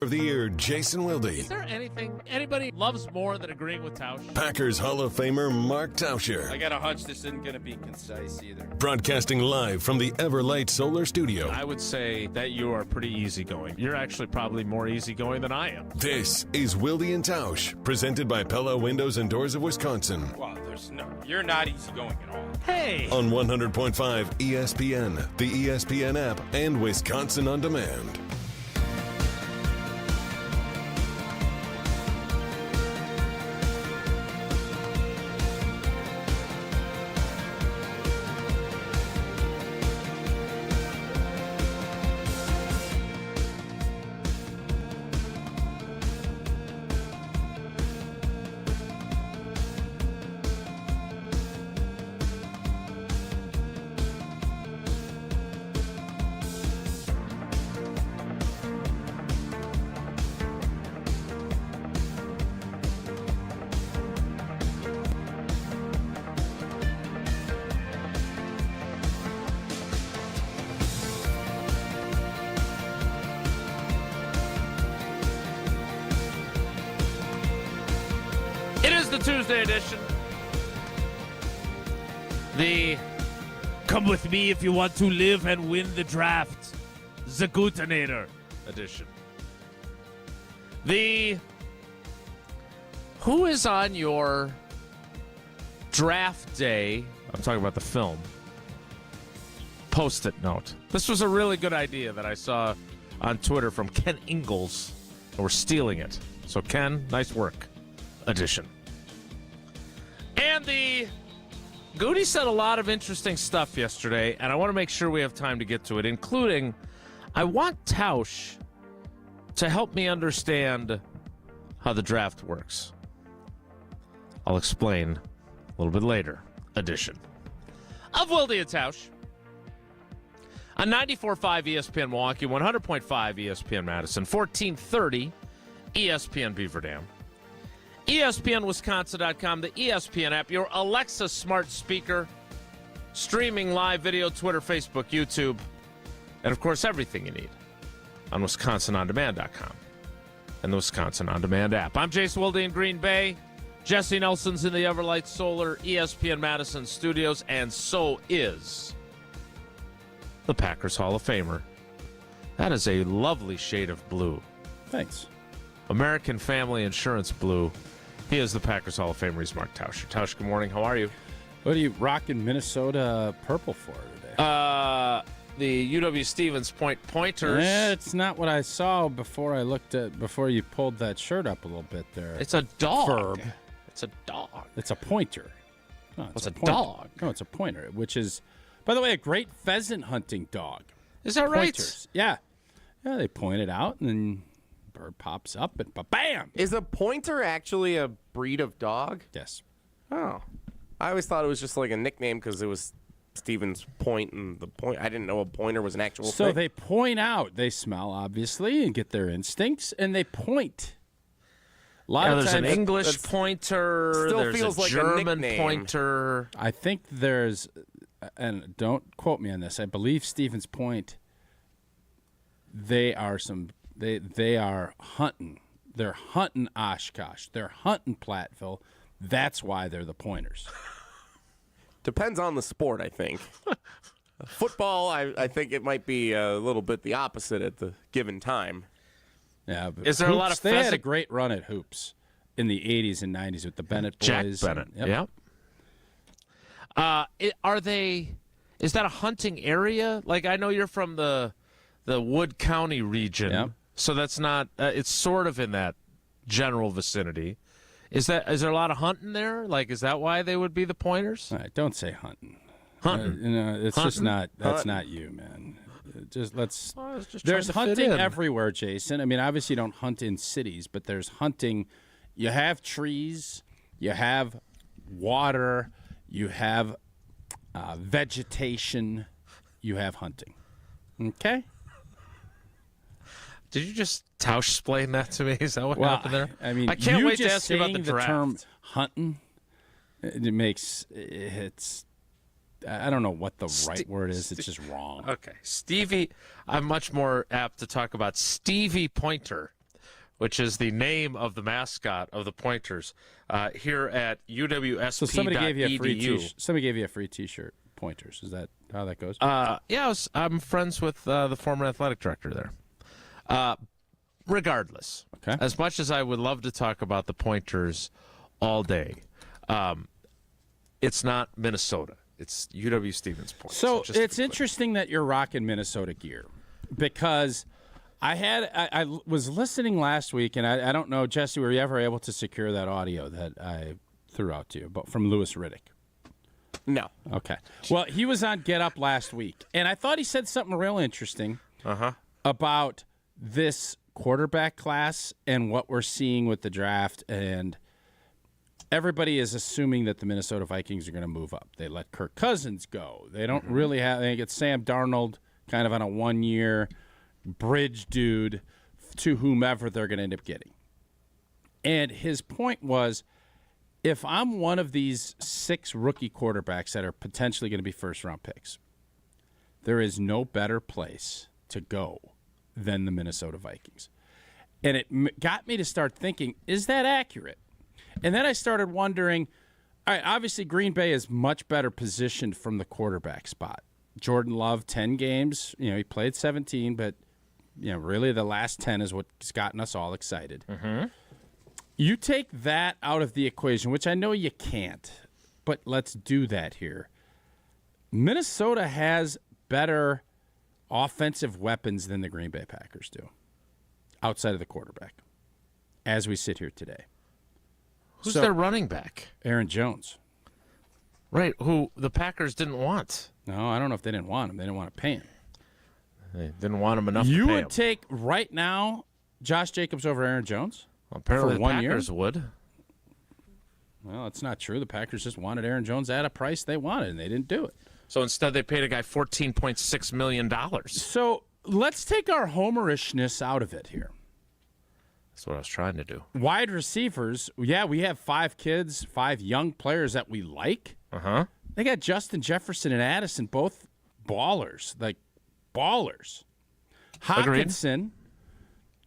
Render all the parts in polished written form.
Of the year, Jason Wilde. Is there anything anybody loves more than agreeing with Tausch? Packers Hall of Famer Mark Tauscher. I got a hunch this isn't going to be concise either. Broadcasting live from the Everlight Solar Studio. I would say that you are pretty easygoing. You're actually probably more easygoing than I am. This is Wilde and Tausch, presented by Pella Windows and Doors of Wisconsin. Well, you're not easygoing at all. Hey! On 100.5 ESPN, the ESPN app, and Wisconsin On Demand. It is the Tuesday edition. The come with me if you want to live and win the draft. The Gutinator edition. The who is on your draft day? I'm talking about the film. Post-it note. This was a really good idea that I saw on Twitter from Ken Ingalls. And we're stealing it. So Ken, nice work. Edition. And the Goody said a lot of interesting stuff yesterday, and I want to make sure we have time to get to it, including I want Tausch to help me understand how the draft works. I'll explain a little bit later. Edition of Wilde and Tausch on 94.5 ESPN Milwaukee, 100.5 ESPN Madison, 1430 ESPN Beaver Dam. ESPNWisconsin.com, the ESPN app, your Alexa smart speaker, streaming live video, Twitter, Facebook, YouTube, and, of course, everything you need on WisconsinOnDemand.com and the Wisconsin On Demand app. I'm Jason Wilde in Green Bay. Jesse Nelson's in the Everlight Solar ESPN Madison studios, and so is the Packers Hall of Famer. That is a lovely shade of blue. Thanks. American Family Insurance blue. He is the Packers Hall of Famer. He's Mark Tauscher. Tausch, good morning. How are you? What are you rocking Minnesota purple for today? The UW-Stevens Pointers. It's not what I saw before you pulled that shirt up a little bit there. It's a dog. Ferb. It's a dog. It's a pointer. No, it's a pointer. dog. No, it's a pointer, which is, by the way, a great pheasant hunting dog. Is that right? Pointers. Yeah. Yeah, they point it out, and then bird pops up, and bam! Is a pointer actually a breed of dog? Yes. Oh. I always thought it was just like a nickname because it was Stevens Point and the point. I didn't know a pointer was an actual So thing. they point out. They smell, obviously, and get their instincts, and they point. A lot of there's times, an English pointer. still There's feels a like a German nickname. pointer. I think there's, and don't quote me on this, I believe Stevens Point, they are hunting. They're hunting Oshkosh. They're hunting Platteville. That's why they're the pointers. Depends on the sport, I think. Football, I think it might be a little bit the opposite at the given time. Yeah, but Is there a lot of They had a pheasant- great run at hoops in the 80s and 90s with the Bennett Jack boys. Bennett. Yep. Is that a hunting area? Like, I know you're from the Wood County region. Yep. So that's not, it's sort of in that general vicinity. Is there a lot of hunting there? Like, is that why they would be the pointers? All right, don't say hunting. Hunting. It's Hunting? just not. That's not you, man. Just let's. I was just There's trying to fit hunting in. everywhere, Jason. I mean, obviously, you don't hunt in cities, but there's hunting. You have trees. You have water. You have vegetation. You have hunting. Okay. Did you just Tausch-splain that to me? Is that what Well, happened there? I mean, I can't you wait to just ask you about the saying draft. term hunting. It makes it's. I don't know what the right word is. It's just wrong. Okay. Stevie, I'm much more apt to talk about Stevie Pointer which is the name of the mascot of the Pointers, here at UWSP.edu. So somebody gave you a free T-shirt. Somebody gave you a free T-shirt. Pointers. Is that how that goes? Yeah, I'm friends with the former athletic director there. Regardless, Okay. as much as I would love to talk about the Pointers all day, it's not Minnesota. It's UW-Stevens Point. So just to it's be clear. interesting that you're rocking Minnesota gear because I was listening last week, and I don't know, Jesse, were you ever able to secure that audio that I threw out to you but from Louis Riddick? No. Okay. Well, he was on Get Up last week, and I thought he said something real interesting about this quarterback class and what we're seeing with the draft. And everybody is assuming that the Minnesota Vikings are going to move up. They let Kirk Cousins go. They don't really have – they get Sam Darnold kind of on a one-year bridge dude to whomever they're going to end up getting. And his point was, if I'm one of these 6 rookie quarterbacks that are potentially going to be first-round picks, there is no better place to go than the Minnesota Vikings. And it got me to start thinking, is that accurate? And then I started wondering, all right, obviously Green Bay is much better positioned from the quarterback spot. Jordan Love, 10 games. He played 17, but, really the last 10 is what's gotten us all excited. You take that out of the equation, which I know you can't, but let's do that here. Minnesota has better offensive weapons than the Green Bay Packers do, outside of the quarterback, as we sit here today. Who's their running back? Aaron Jones. Right, who the Packers didn't want. No, I don't know if they didn't want him. They didn't want to pay him. They didn't want him enough to You pay would him. take, right now, Josh Jacobs over Aaron Jones? Well, apparently for the 1 year? Packers would. Well, that's not true. The Packers just wanted Aaron Jones at a price they wanted, and they didn't do it. So instead they paid a guy $14.6 million. So let's take our homerishness out of it here. That's what I was trying to do. Wide receivers, yeah, we have 5 kids, 5 young players that we like. They got Justin Jefferson and Addison, both ballers, like ballers. Hawkinson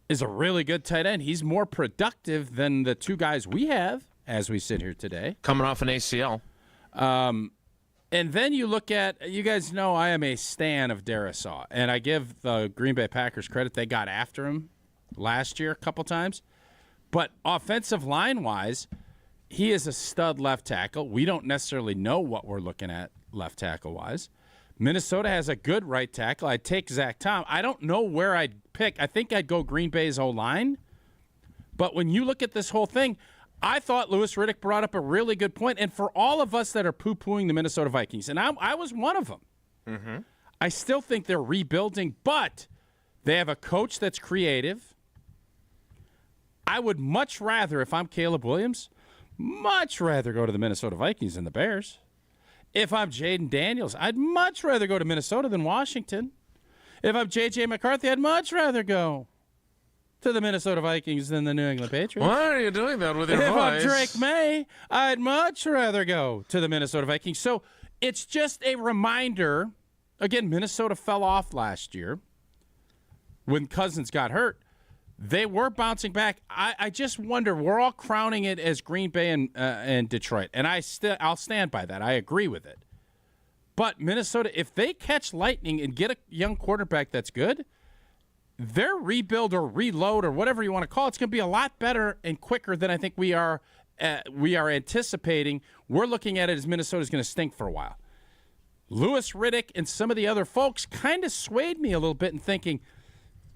is a really good tight end. He's more productive than the 2 guys we have as we sit here today. Coming off an ACL. And then you look at, you guys know I am a stan of Darisaw, and I give the Green Bay Packers credit. They got after him last year a couple times. But offensive line-wise, he is a stud left tackle. We don't necessarily know what we're looking at left tackle-wise. Minnesota has a good right tackle. I'd take Zach Tom. I don't know where I'd pick. I think I'd go Green Bay's O-line. But when you look at this whole thing, I thought Louis Riddick brought up a really good point. And for all of us that are poo-pooing the Minnesota Vikings, and I was one of them, I still think they're rebuilding, but they have a coach that's creative. I would much rather, if I'm Caleb Williams, much rather go to the Minnesota Vikings than the Bears. If I'm Jaden Daniels, I'd much rather go to Minnesota than Washington. If I'm J.J. McCarthy, I'd much rather go to the Minnesota Vikings than the New England Patriots. Why are you doing that with your If I'm voice? Drake May, I'd much rather go to the Minnesota Vikings. So it's just a reminder. Again, Minnesota fell off last year when Cousins got hurt. They were bouncing back. I just wonder. We're all crowning it as Green Bay and Detroit, and I'll stand by that. I agree with it. But Minnesota, if they catch lightning and get a young quarterback that's good, their rebuild or reload or whatever you want to call it's going to be a lot better and quicker than I think we are anticipating. We're looking at it as Minnesota's going to stink for a while. Louis Riddick and some of the other folks kind of swayed me a little bit in thinking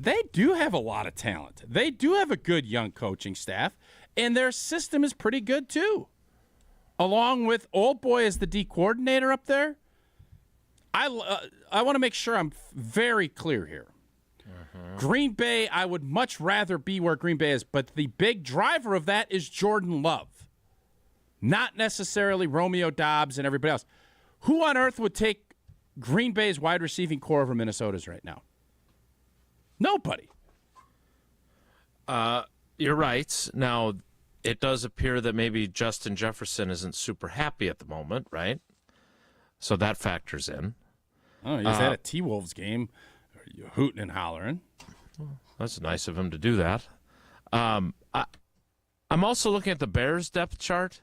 they do have a lot of talent. They do have a good young coaching staff, and their system is pretty good too. Along with Old Boy as the D coordinator up there, I want to make sure I'm very clear here. Green Bay, I would much rather be where Green Bay is, but the big driver of that is Jordan Love, not necessarily Romeo Doubs and everybody else. Who on earth would take Green Bay's wide receiving core over Minnesota's right now? Nobody. You're right. Now, it does appear that maybe Justin Jefferson isn't super happy at the moment, right? So that factors in. Oh, he was at a T-Wolves game, hooting and hollering. That's nice of him to do that. I'm also looking at the Bears depth chart.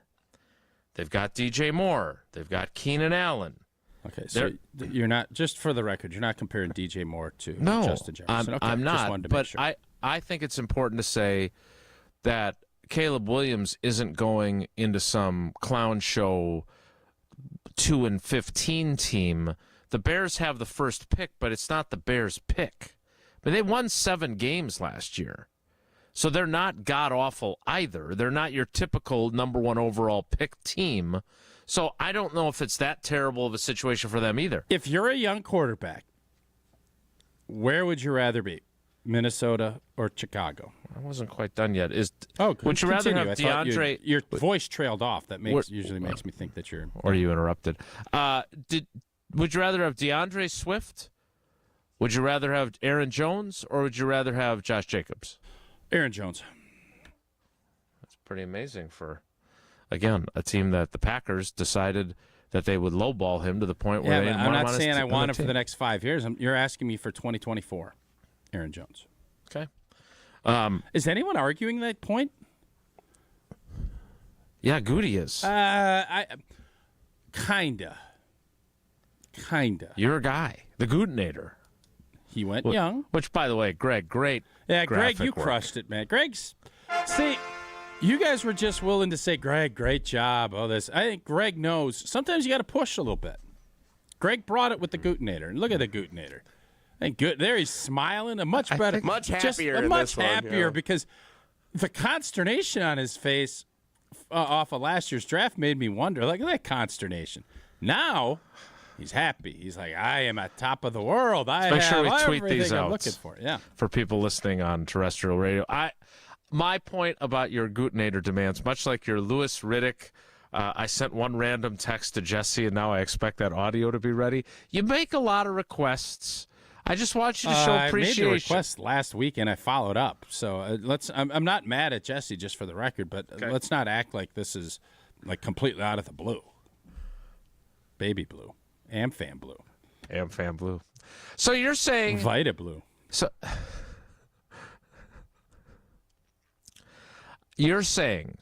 They've got DJ Moore. They've got Keenan Allen. Okay, so you're not, just for the record, you're not comparing DJ Moore to Justin Jefferson. I'm not. Just wanted to but make sure. I think it's important to say that Caleb Williams isn't going into some clown show 2-15 team. The Bears have the first pick, but it's not the Bears' pick. But they won 7 games last year. So they're not god-awful either. They're not your typical number 1 overall pick team. So I don't know if it's that terrible of a situation for them either. If you're a young quarterback, where would you rather be? Minnesota or Chicago? I wasn't quite done yet. Would you rather have DeAndre? Your voice trailed off. That usually makes me think that you're. Or you interrupted. Would you rather have DeAndre Swift? Would you rather have Aaron Jones, or would you rather have Josh Jacobs? Aaron Jones. That's pretty amazing for, again, a team that the Packers decided that they would lowball him to the point where they didn't want him on his team. I'm not saying I want him for the next 5 years. You're asking me for 2024. Aaron Jones. Okay. Is anyone arguing that point? Yeah, Goody is. Kinda. You're a guy, the Goodinator. He went young. Which, by the way, Greg, great. Yeah, Greg, you work. crushed it, man. See, you guys were just willing to say, Greg, great job. I think Greg knows. Sometimes you got to push a little bit. Greg brought it with the Gootinator. And look at the Gootinator. And good. There he's smiling. Much better. Much happier. Much happier because the consternation on his face off of last year's draft made me wonder. Look at that consternation. Now he's happy. He's like, I am at top of the world. Make sure we tweet these out. I'm looking for. Yeah. For people listening on terrestrial radio. My point about your Gootinator demands, much like your Louis Riddick, I sent one random text to Jesse, and now I expect that audio to be ready. You make a lot of requests. I just want you to show appreciation. I made the request last week, and I followed up. So I'm not mad at Jesse, just for the record, but let's not act like this is like completely out of the blue. Baby blue. Amfam blue. Amfam blue. So you're saying Vita blue. So you're saying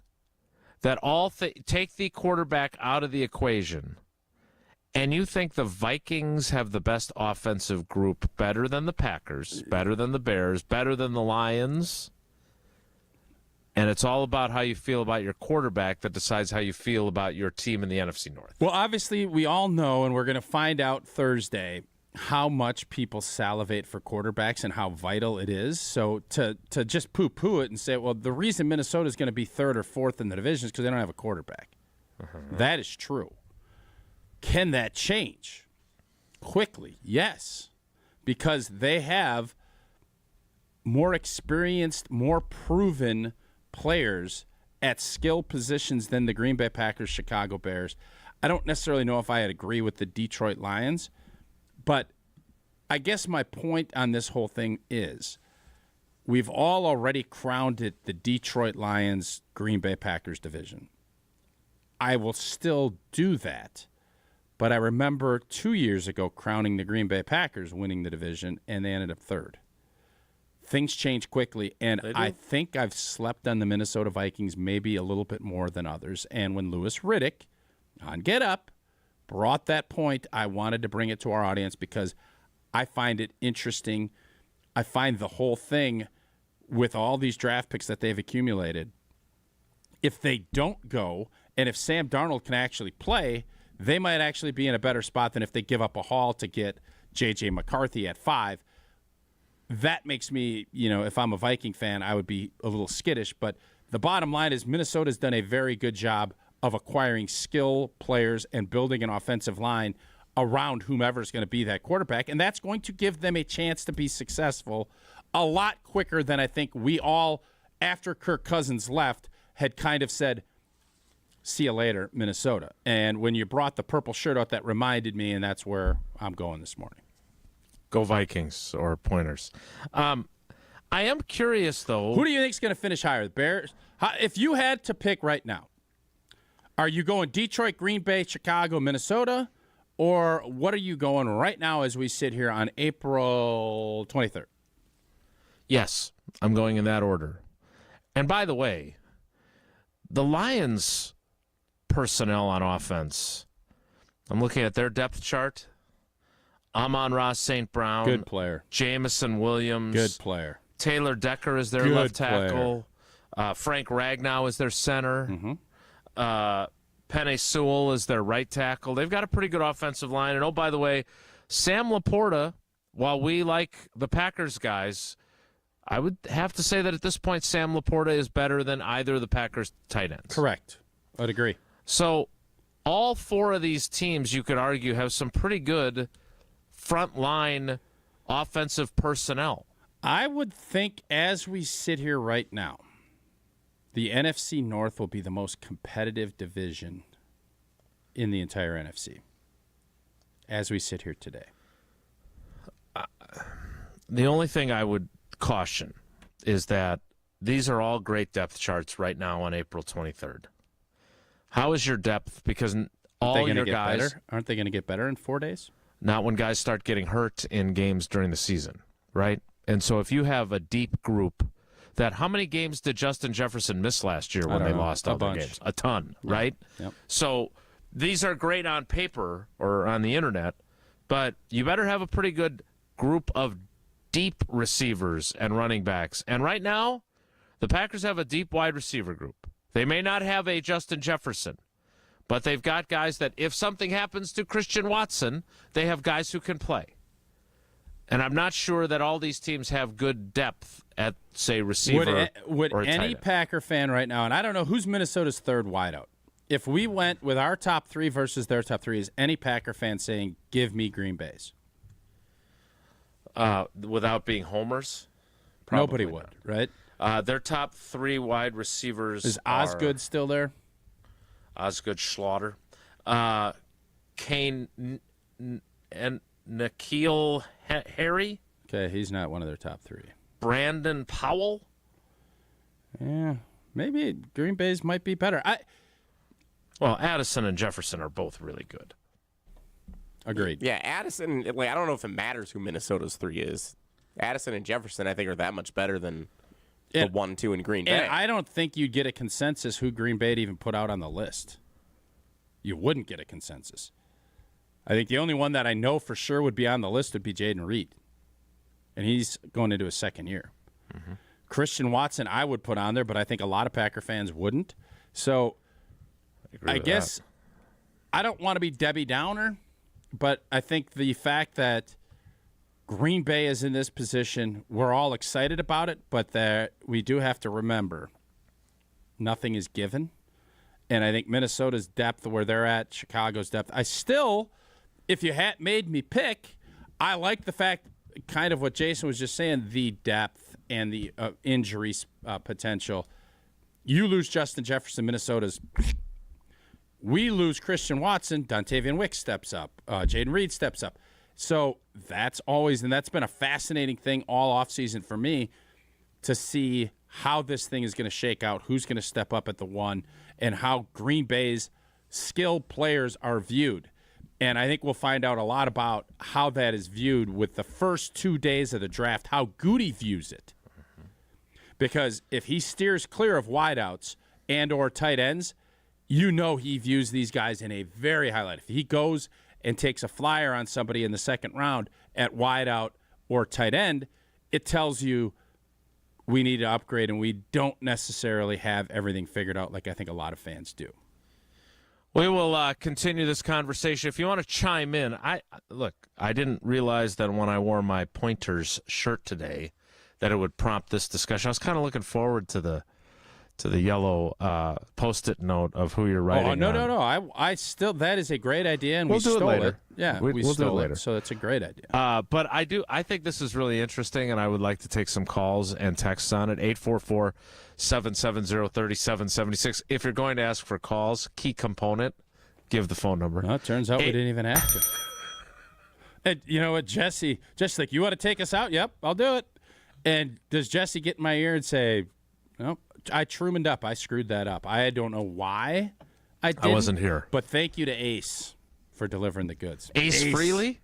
that take the quarterback out of the equation, and you think the Vikings have the best offensive group, better than the Packers, better than the Bears, better than the Lions, and it's all about how you feel about your quarterback that decides how you feel about your team in the NFC North. Well, obviously, we all know, and we're going to find out Thursday, how much people salivate for quarterbacks and how vital it is. So to just poo-poo it and say, well, the reason Minnesota is going to be 3rd or 4th in the division is because they don't have a quarterback. That is true. Can that change quickly? Yes, because they have more experienced, more proven players at skill positions than the Green Bay Packers, Chicago Bears. I don't necessarily know if I'd agree with the Detroit Lions, but I guess my point on this whole thing is we've all already crowned it the Detroit Lions, Green Bay Packers division. I will still do that, but I remember 2 years ago crowning the Green Bay Packers winning the division, and they ended up 3rd. Things change quickly, and I think I've slept on the Minnesota Vikings maybe a little bit more than others. And when Louis Riddick on Get Up brought that point, I wanted to bring it to our audience because I find it interesting. I find the whole thing with all these draft picks that they've accumulated, if they don't go, and if Sam Darnold can actually play, they might actually be in a better spot than if they give up a haul to get J.J. McCarthy at 5. That makes me, if I'm a Viking fan, I would be a little skittish. But the bottom line is Minnesota's done a very good job of acquiring skill players and building an offensive line around whomever's going to be that quarterback. And that's going to give them a chance to be successful a lot quicker than I think we all, after Kirk Cousins left, had kind of said, see you later, Minnesota. And when you brought the purple shirt out, that reminded me, and that's where I'm going this morning. Go Vikings or Pointers. I am curious, though. Who do you think is going to finish higher? The Bears? If you had to pick right now, are you going Detroit, Green Bay, Chicago, Minnesota? Or what are you going right now as we sit here on April 23rd? Yes, I'm going in that order. And by the way, the Lions personnel on offense, I'm looking at their depth chart. Amon-Ra St. Brown. Good player. Jamison Williams. Good player. Taylor Decker is their Good left tackle. Frank Ragnow is their center. Penei Sewell is their right tackle. They've got a pretty good offensive line. And, oh, by the way, Sam Laporta, while we like the Packers guys, I would have to say that at this point Sam Laporta is better than either of the Packers tight ends. Correct. I'd agree. So all four of these teams, you could argue, have some pretty good front-line offensive personnel. I would think as we sit here right now, the NFC North will be the most competitive division in the entire NFC as we sit here today. The only thing I would caution is that these are all great depth charts right now on April 23rd. How is your depth? Because all your guys... Aren't they going to get better in 4 days? Not when guys start getting hurt in games during the season, right? And so if you have a deep group that, how many games did Justin Jefferson miss last year when they lost all their games? A ton, right? Yep. So these are great on paper or on the internet, but you better have a pretty good group of deep receivers and running backs. And right now, the Packers have a deep wide receiver group. They may not have a Justin Jefferson, but they've got guys that if something happens to Christian Watson, they have guys who can play. And I'm not sure that all these teams have good depth at, say, receiver would or any tight end. Packer fan right now, and I don't know who's Minnesota's third wideout. If we went with our top three versus their top three, is any Packer fan saying, give me Green Bay's? Without being homers? Nobody Probably would, not. right? Their top three wide receivers Is are Osgood still there? Osgood Schlaughter, Kane and N'Keal Harry, Okay, he's not one of their top three. Brandon Powell. Yeah, maybe Green Bay's might be better. Well, Addison and Jefferson are both really good. Agreed. Yeah, Addison, like, I don't know if it matters who Minnesota's three is. Addison and Jefferson, I think, are that much better than the 1-2 in Green Bay. And I don't think you'd get a consensus who Green Bay'd even put out on the list. You wouldn't get a consensus. I think the only one that I know for sure would be on the list would be Jaden Reed. And he's going into his second year. Mm-hmm. Christian Watson I would put on there, but I think a lot of Packer fans wouldn't. So I guess I don't want to be Debbie Downer, but I think the fact that Green Bay is in this position, we're all excited about it, but that we do have to remember nothing is given. And I think Minnesota's depth, where they're at, Chicago's depth, I still, if you had made me pick, I like the fact, kind of what Jason was just saying, the depth and the injury potential. You lose Justin Jefferson, Minnesota's. We lose Christian Watson, Dontavian Wicks steps up, Jaden Reed steps up. So that's always, and that's been a fascinating thing all offseason for me to see how this thing is going to shake out, who's going to step up at the one, and how Green Bay's skilled players are viewed. And I think we'll find out a lot about how that is viewed with the first 2 days of the draft, how Goody views it. Because if he steers clear of wideouts and or tight ends, you know he views these guys in a very high light. If he goes and takes a flyer on somebody in the second round at wideout or tight end, it tells you we need to upgrade and we don't necessarily have everything figured out like I think a lot of fans do. We will continue this conversation. If you want to chime in, I didn't realize that when I wore my Pointers shirt today that it would prompt this discussion. I was kind of looking forward to the yellow Post-it note of who you're writing. Oh, no. I still, that is a great idea, and We'll we do it stole later. it. Yeah, We'll do it stole later. it, so it's a great idea. But I think this is really interesting, and I would like to take some calls and texts on it. 844-770-3776. If you're going to ask for calls, key component, give the phone number. Well, it turns out we didn't even have to. And you know what, Jesse, just like, you want to take us out? Yep, I'll do it. And does Jesse get in my ear and say, no, I Trumaned up. I screwed that up. I don't know why I didn't. I wasn't here. But thank you to Ace for delivering the goods. Ace Frehley?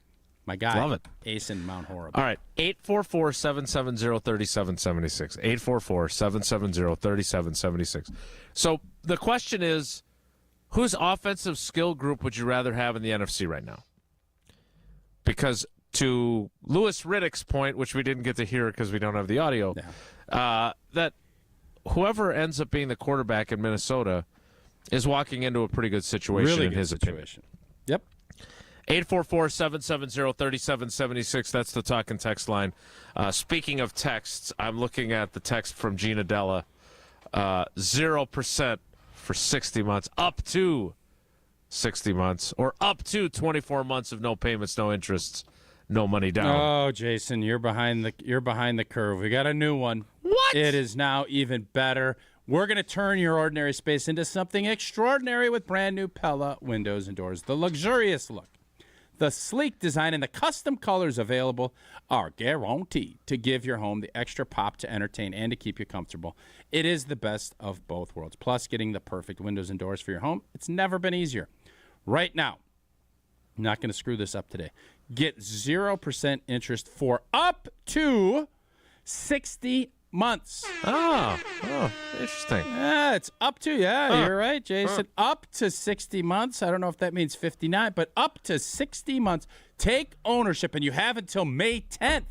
My guy. Love it. Ace in Mount Horrible. All right, 844-770-3776. 844-770-3776. So the question is, whose offensive skill group would you rather have in the NFC right now? Because to Louis Riddick's point, which we didn't get to hear because we don't have the audio, that whoever ends up being the quarterback in Minnesota is walking into a pretty good situation Really in good his situation. Yep. 844-770-3776. That's the talk and text line. Speaking of texts, I'm looking at the text from Gina Della. 0% for 60 months, up to 60 months, or up to 24 months of no payments, no interests, no money down. Oh, Jason, you're behind the curve. We got a new one. What? It is now even better. We're going to turn your ordinary space into something extraordinary with brand new Pella windows and doors. The luxurious look, the sleek design, and the custom colors available are guaranteed to give your home the extra pop to entertain and to keep you comfortable. It is the best of both worlds. Plus, getting the perfect windows and doors for your home, it's never been easier. Right now, I'm not going to screw this up today. Get 0% interest for up to 60 months. Oh, interesting. Yeah, it's up to, you're right, Jason. Up to 60 months. I don't know if that means 59, but up to 60 months. Take ownership, and you have until May 10th.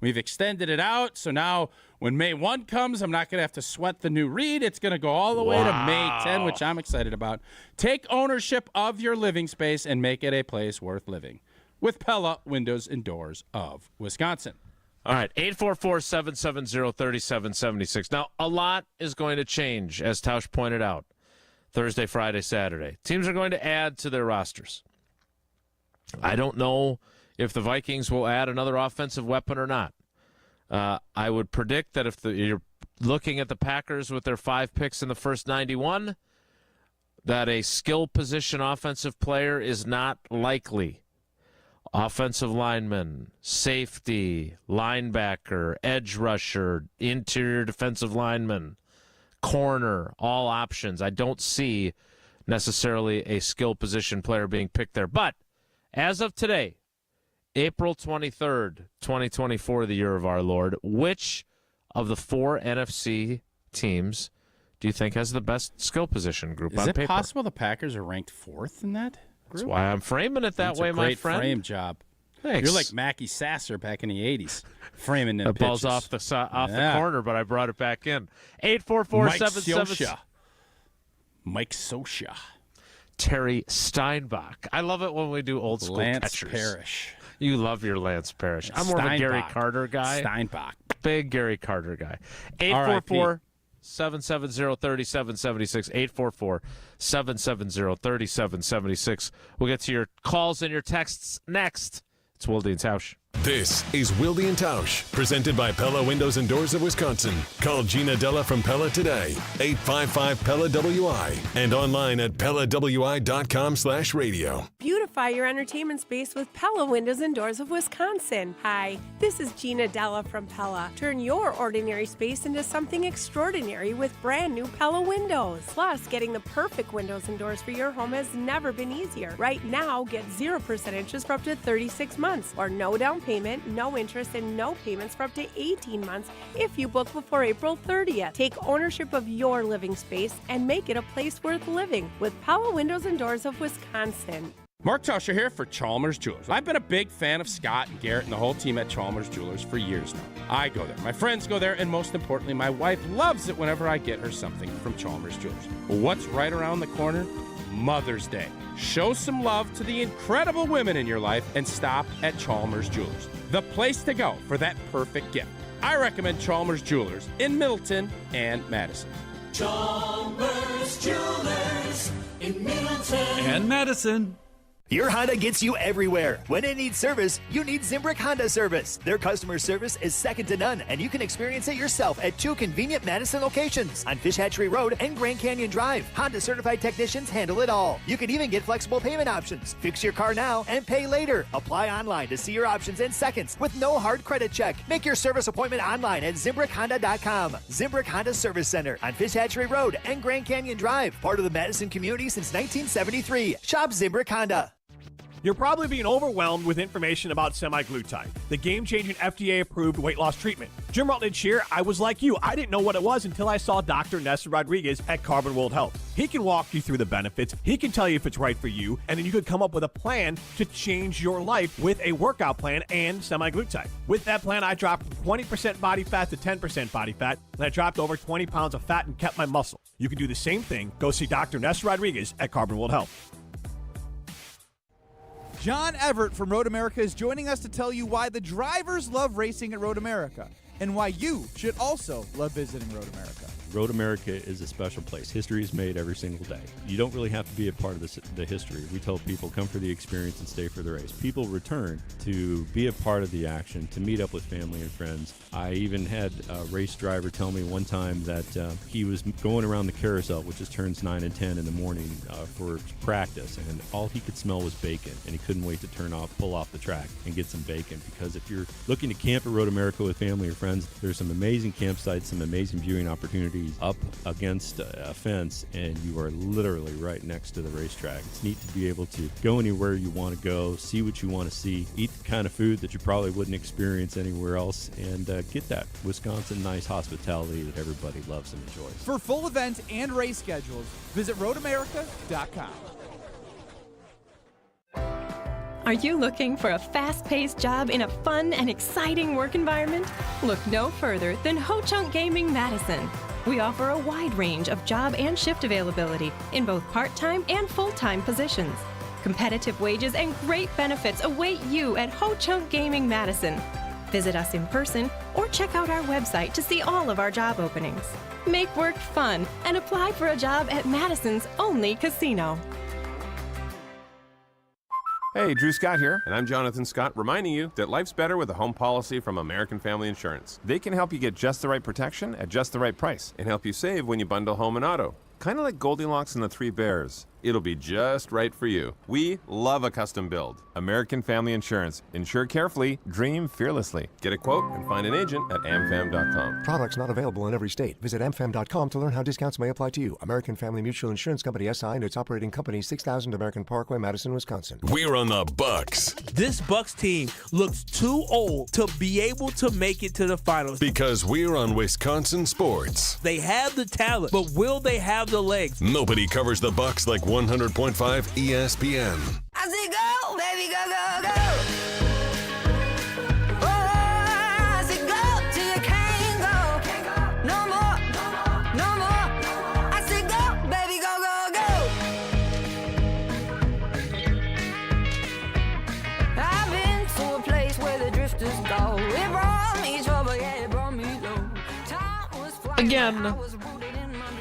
We've extended it out, so now when May 1 comes, I'm not going to have to sweat the new read. It's going to go all the way to May 10, which I'm excited about. Take ownership of your living space and make it a place worth living with Pella Windows and Doors of Wisconsin. All right, 844-770-3776. Now, a lot is going to change, as Tausch pointed out, Thursday, Friday, Saturday. Teams are going to add to their rosters. I don't know if the Vikings will add another offensive weapon or not. I would predict that if you're looking at the Packers with their 5 picks in the first 91, that a skill position offensive player is not likely. Offensive lineman, safety, linebacker, edge rusher, interior defensive lineman, corner, all options. I don't see necessarily a skill position player being picked there. But as of today, April 23rd, 2024, the year of our Lord, which of the 4 NFC teams do you think has the best skill position group on paper? Is it possible the Packers are ranked 4th in that group? That's why I'm framing it that way, my friend. Great frame job. Thanks. You're like Mackie Sasser back in the 80s, framing them the ball's pitches. off the corner, but I brought it back in. 844-77... Mike Sosha. Terry Steinbach. I love it when we do old school Lance catchers. Parrish. You love your Lance Parrish. I'm more of a Gary Carter guy. Steinbach. Big Gary Carter guy. 844-770-3776. 844-770-3776. We'll get to your calls and your texts next. It's Wilde and Tausch. This is Wilde and Tausch, presented by Pella Windows and Doors of Wisconsin. Call Gina Della from Pella today, 855-PELLA-WI, and online at PellaWI.com/radio. Beautify your entertainment space with Pella Windows and Doors of Wisconsin. Hi, this is Gina Della from Pella. Turn your ordinary space into something extraordinary with brand new Pella windows. Plus, getting the perfect windows and doors for your home has never been easier. Right now, get 0% interest for up to 36 months, or no down payment, no interest, and no payments for up to 18 months if you book before April 30th. Take ownership of your living space and make it a place worth living with Pella Windows and Doors of Wisconsin. Mark Tauscher here for Chalmers Jewelers. I've been a big fan of Scott and Garrett and the whole team at Chalmers Jewelers for years now. I go there, my friends go there, and most importantly, my wife loves it whenever I get her something from Chalmers Jewelers. Well, what's right around the corner? Mother's Day. Show some love to the incredible women in your life and stop at Chalmers Jewelers, the place to go for that perfect gift. I recommend Chalmers Jewelers in Middleton and Madison. Chalmers Jewelers in Middleton and Madison. Your Honda gets you everywhere. When it needs service, you need Zimbrick Honda service. Their customer service is second to none, and you can experience it yourself at 2 convenient Madison locations on Fish Hatchery Road and Grand Canyon Drive. Honda certified technicians handle it all. You can even get flexible payment options. Fix your car now and pay later. Apply online to see your options in seconds with no hard credit check. Make your service appointment online at ZimbrickHonda.com. Zimbrick Honda Service Center on Fish Hatchery Road and Grand Canyon Drive. Part of the Madison community since 1973. Shop Zimbrick Honda. You're probably being overwhelmed with information about semaglutide, the game-changing FDA-approved weight loss treatment. Jim Rutledge here. I was like you. I didn't know what it was until I saw Dr. Nestor Rodriguez at Carbon World Health. He can walk you through the benefits. He can tell you if it's right for you, and then you could come up with a plan to change your life with a workout plan and semaglutide. With that plan, I dropped 20% body fat to 10% body fat, and I dropped over 20 pounds of fat and kept my muscle. You can do the same thing. Go see Dr. Nestor Rodriguez at Carbon World Health. John Everett from Road America is joining us to tell you why the drivers love racing at Road America and why you should also love visiting Road America. Road America is a special place. History is made every single day. You don't really have to be a part of the history. We tell people, come for the experience and stay for the race. People return to be a part of the action, to meet up with family and friends. I even had a race driver tell me one time that he was going around the carousel, which is turns 9 and 10 in the morning for practice, and all he could smell was bacon, and he couldn't wait to pull off the track and get some bacon, because if you're looking to camp at Road America with family or friends, there's some amazing campsites, some amazing viewing opportunities up against a fence, and you are literally right next to the racetrack. It's neat to be able to go anywhere you want to go, see what you want to see, eat the kind of food that you probably wouldn't experience anywhere else, and get that Wisconsin nice hospitality that everybody loves and enjoys. For full event and race schedules, visit roadamerica.com. Are you looking for a fast-paced job in a fun and exciting work environment? Look no further than Ho Chunk Gaming Madison. We offer a wide range of job and shift availability in both part-time and full-time positions. Competitive wages and great benefits await you at Ho Chunk Gaming Madison. Visit us in person or check out our website to see all of our job openings. Make work fun and apply for a job at Madison's only casino. Hey, Drew Scott here, and I'm Jonathan Scott, reminding you that life's better with a home policy from American Family Insurance. They can help you get just the right protection at just the right price and help you save when you bundle home and auto. Kind of like Goldilocks and the Three Bears. It'll be just right for you. We love a custom build. American Family Insurance. Insure carefully, dream fearlessly. Get a quote and find an agent at amfam.com. Products not available in every state. Visit amfam.com to learn how discounts may apply to you. American Family Mutual Insurance Company SI and its operating company, 6000 American Parkway, Madison, Wisconsin. We're on the Bucks. This Bucks team looks too old to be able to make it to the finals. Because we're on Wisconsin sports. They have the talent, but will they have the legs? Nobody covers the Bucks like 100.5 ESPN. I say go, baby, go, go, go. Oh, I say go till you can't go. No more, no more. I say go, baby, go, go, go. I've been to a place where the drifters go. It brought me trouble, yeah, it brought me low. Time was flying. Again,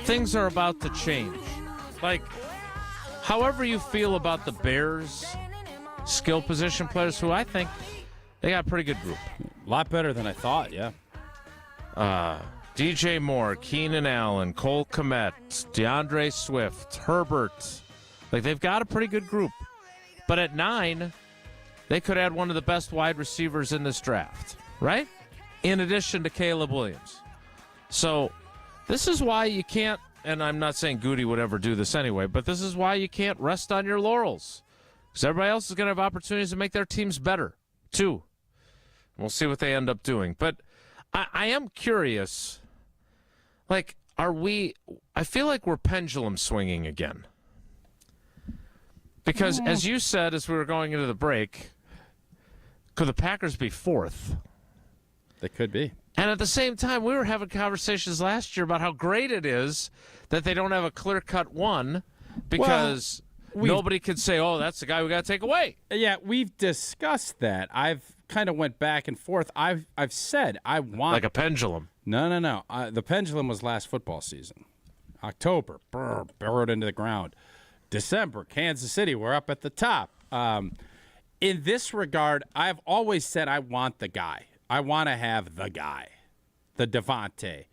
things are about to change. Like, however you feel about the Bears skill position players, who I think they got a pretty good group. A lot better than I thought, yeah. DJ Moore, Keenan Allen, Cole Kmet, DeAndre Swift, Herbert. Like, they've got a pretty good group. But at 9, they could add one of the best wide receivers in this draft, right? In addition to Caleb Williams. So this is why you can't, and I'm not saying Goody would ever do this anyway, but this is why you can't rest on your laurels. Because everybody else is going to have opportunities to make their teams better, too. We'll see what they end up doing. But I am curious, like, I feel like we're pendulum swinging again. Because, as you said, as we were going into the break, could the Packers be 4th? They could be. And at the same time, we were having conversations last year about how great it is that they don't have a clear-cut one because nobody can say, oh, that's the guy we got to take away. Yeah, we've discussed that. I've kind of went back and forth. I've said I want... Like a pendulum. No. The pendulum was last football season. October, burrowed into the ground. December, Kansas City, we're up at the top. In this regard, I've always said I want the guy. I want to have the guy, the Devontae,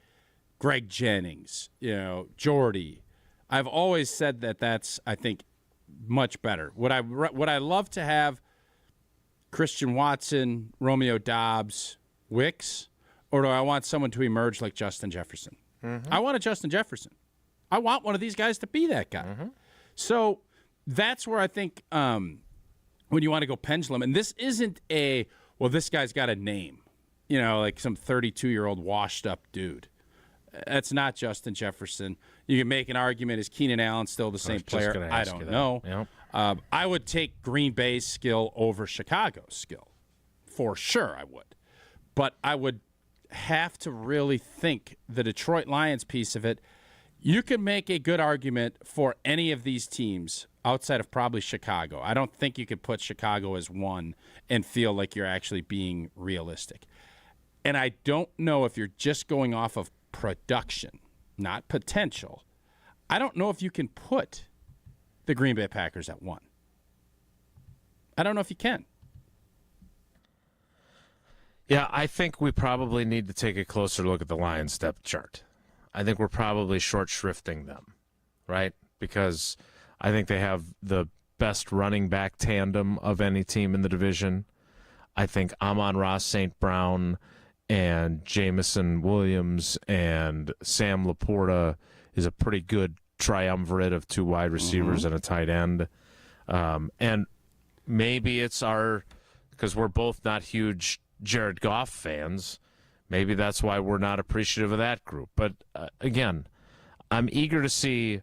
Greg Jennings, Jordy. I've always said that that's, I think, much better. Would I love to have Christian Watson, Romeo Doubs, Wicks, or do I want someone to emerge like Justin Jefferson? Mm-hmm. I want a Justin Jefferson. I want one of these guys to be that guy. Mm-hmm. So that's where I think when you want to go pendulum, and this isn't this guy's got a name, like some 32-year-old washed-up dude. That's not Justin Jefferson. You can make an argument, is Keenan Allen still the same player? I don't know. Yep. I would take Green Bay's skill over Chicago's skill. For sure I would. But I would have to really think the Detroit Lions piece of it. You can make a good argument for any of these teams outside of probably Chicago. I don't think you could put Chicago as one and feel like you're actually being realistic. And I don't know if you're just going off of production, not potential. I don't know if you can put the Green Bay Packers at one. I don't know if you can. Yeah, I think we probably need to take a closer look at the Lions depth chart. I think we're probably short shrifting them, right? Because I think they have the best running back tandem of any team in the division. I think Amon-Ra St. Brown and Jamison Williams and Sam Laporta is a pretty good triumvirate of two wide receivers and a tight end. And maybe it's because we're both not huge Jared Goff fans, maybe that's why we're not appreciative of that group. But again, I'm eager to see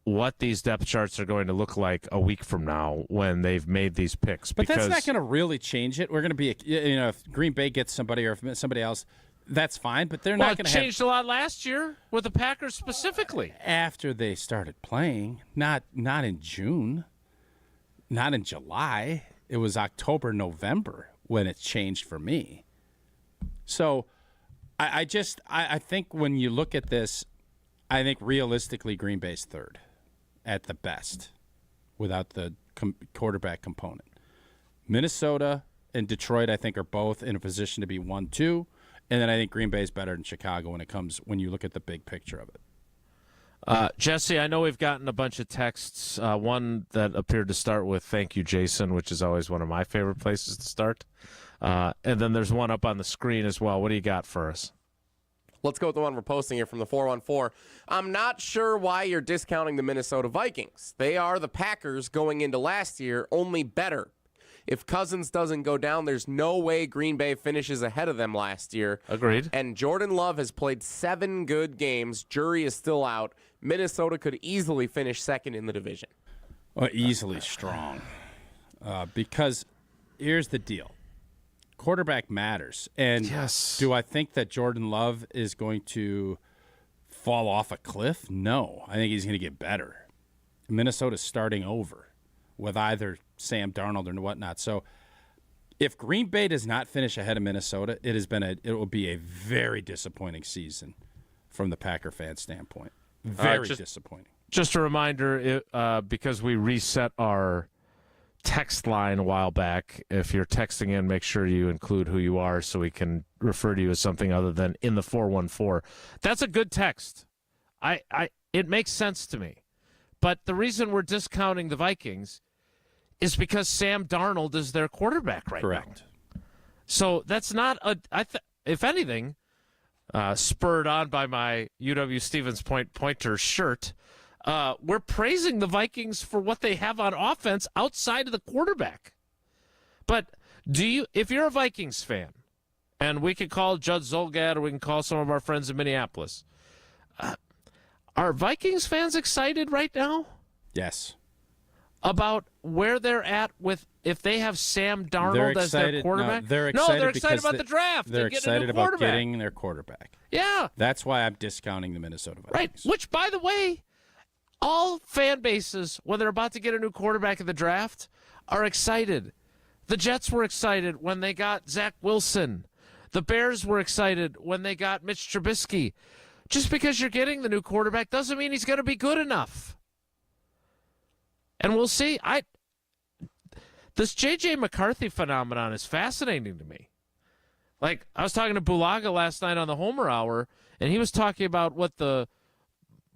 what these depth charts are going to look like a week from now when they've made these picks. But that's not going to really change it. We're going to be, if Green Bay gets somebody or if somebody else, that's fine. But they're not going to have. It changed a lot last year with the Packers specifically. After they started playing, not in June, not in July. It was October, November when it changed for me. So I think when you look at this, I think realistically Green Bay's third at the best without the quarterback component. Minnesota and Detroit, I think, are both in a position to be 1-2. And then I think Green Bay's better than Chicago when you look at the big picture of it. Jesse, I know we've gotten a bunch of texts. One that appeared to start with "Thank you, Jason," which is always one of my favorite places to start. And then there's one up on the screen as well. What do you got for us? Let's go with the one we're posting here from the 414. I'm not sure why you're discounting the Minnesota Vikings. They are the Packers going into last year, only better. If Cousins doesn't go down, there's no way Green Bay finishes ahead of them last year. Agreed. And Jordan Love has played 7 good games. Jury is still out. Minnesota could easily finish second in the division. Well, easily strong. Because here's the deal. Quarterback matters. And yes. Do I think that Jordan Love is going to fall off a cliff? No. I think he's going to get better. Minnesota's starting over with either Sam Darnold or whatnot. So if Green Bay does not finish ahead of Minnesota, it will be a very disappointing season from the Packer fan standpoint. Very disappointing. Just a reminder, because we reset our text line a while back, if you're texting in, make sure you include who you are so we can refer to you as something other than in the 414. That's a good text. It makes sense to me. But the reason we're discounting the Vikings is because Sam Darnold is their quarterback right Correct. now. So that's not if anything, spurred on by my UW Stevens Pointer shirt, we're praising the Vikings for what they have on offense outside of the quarterback. But if you're a Vikings fan, and we can call Judd Zolgad or we can call some of our friends in Minneapolis, are Vikings fans excited right now? Yes. About where they're at with if they have Sam Darnold as their quarterback? No, they're excited about the draft. They're excited about getting their quarterback. Yeah. That's why I'm discounting the Minnesota Vikings. Right, which, by the way, all fan bases, when they're about to get a new quarterback in the draft, are excited. The Jets were excited when they got Zach Wilson. The Bears were excited when they got Mitch Trubisky. Just because you're getting the new quarterback doesn't mean he's going to be good enough. And we'll see. This J.J. McCarthy phenomenon is fascinating to me. Like, I was talking to Bulaga last night on the Homer Hour, and he was talking about what the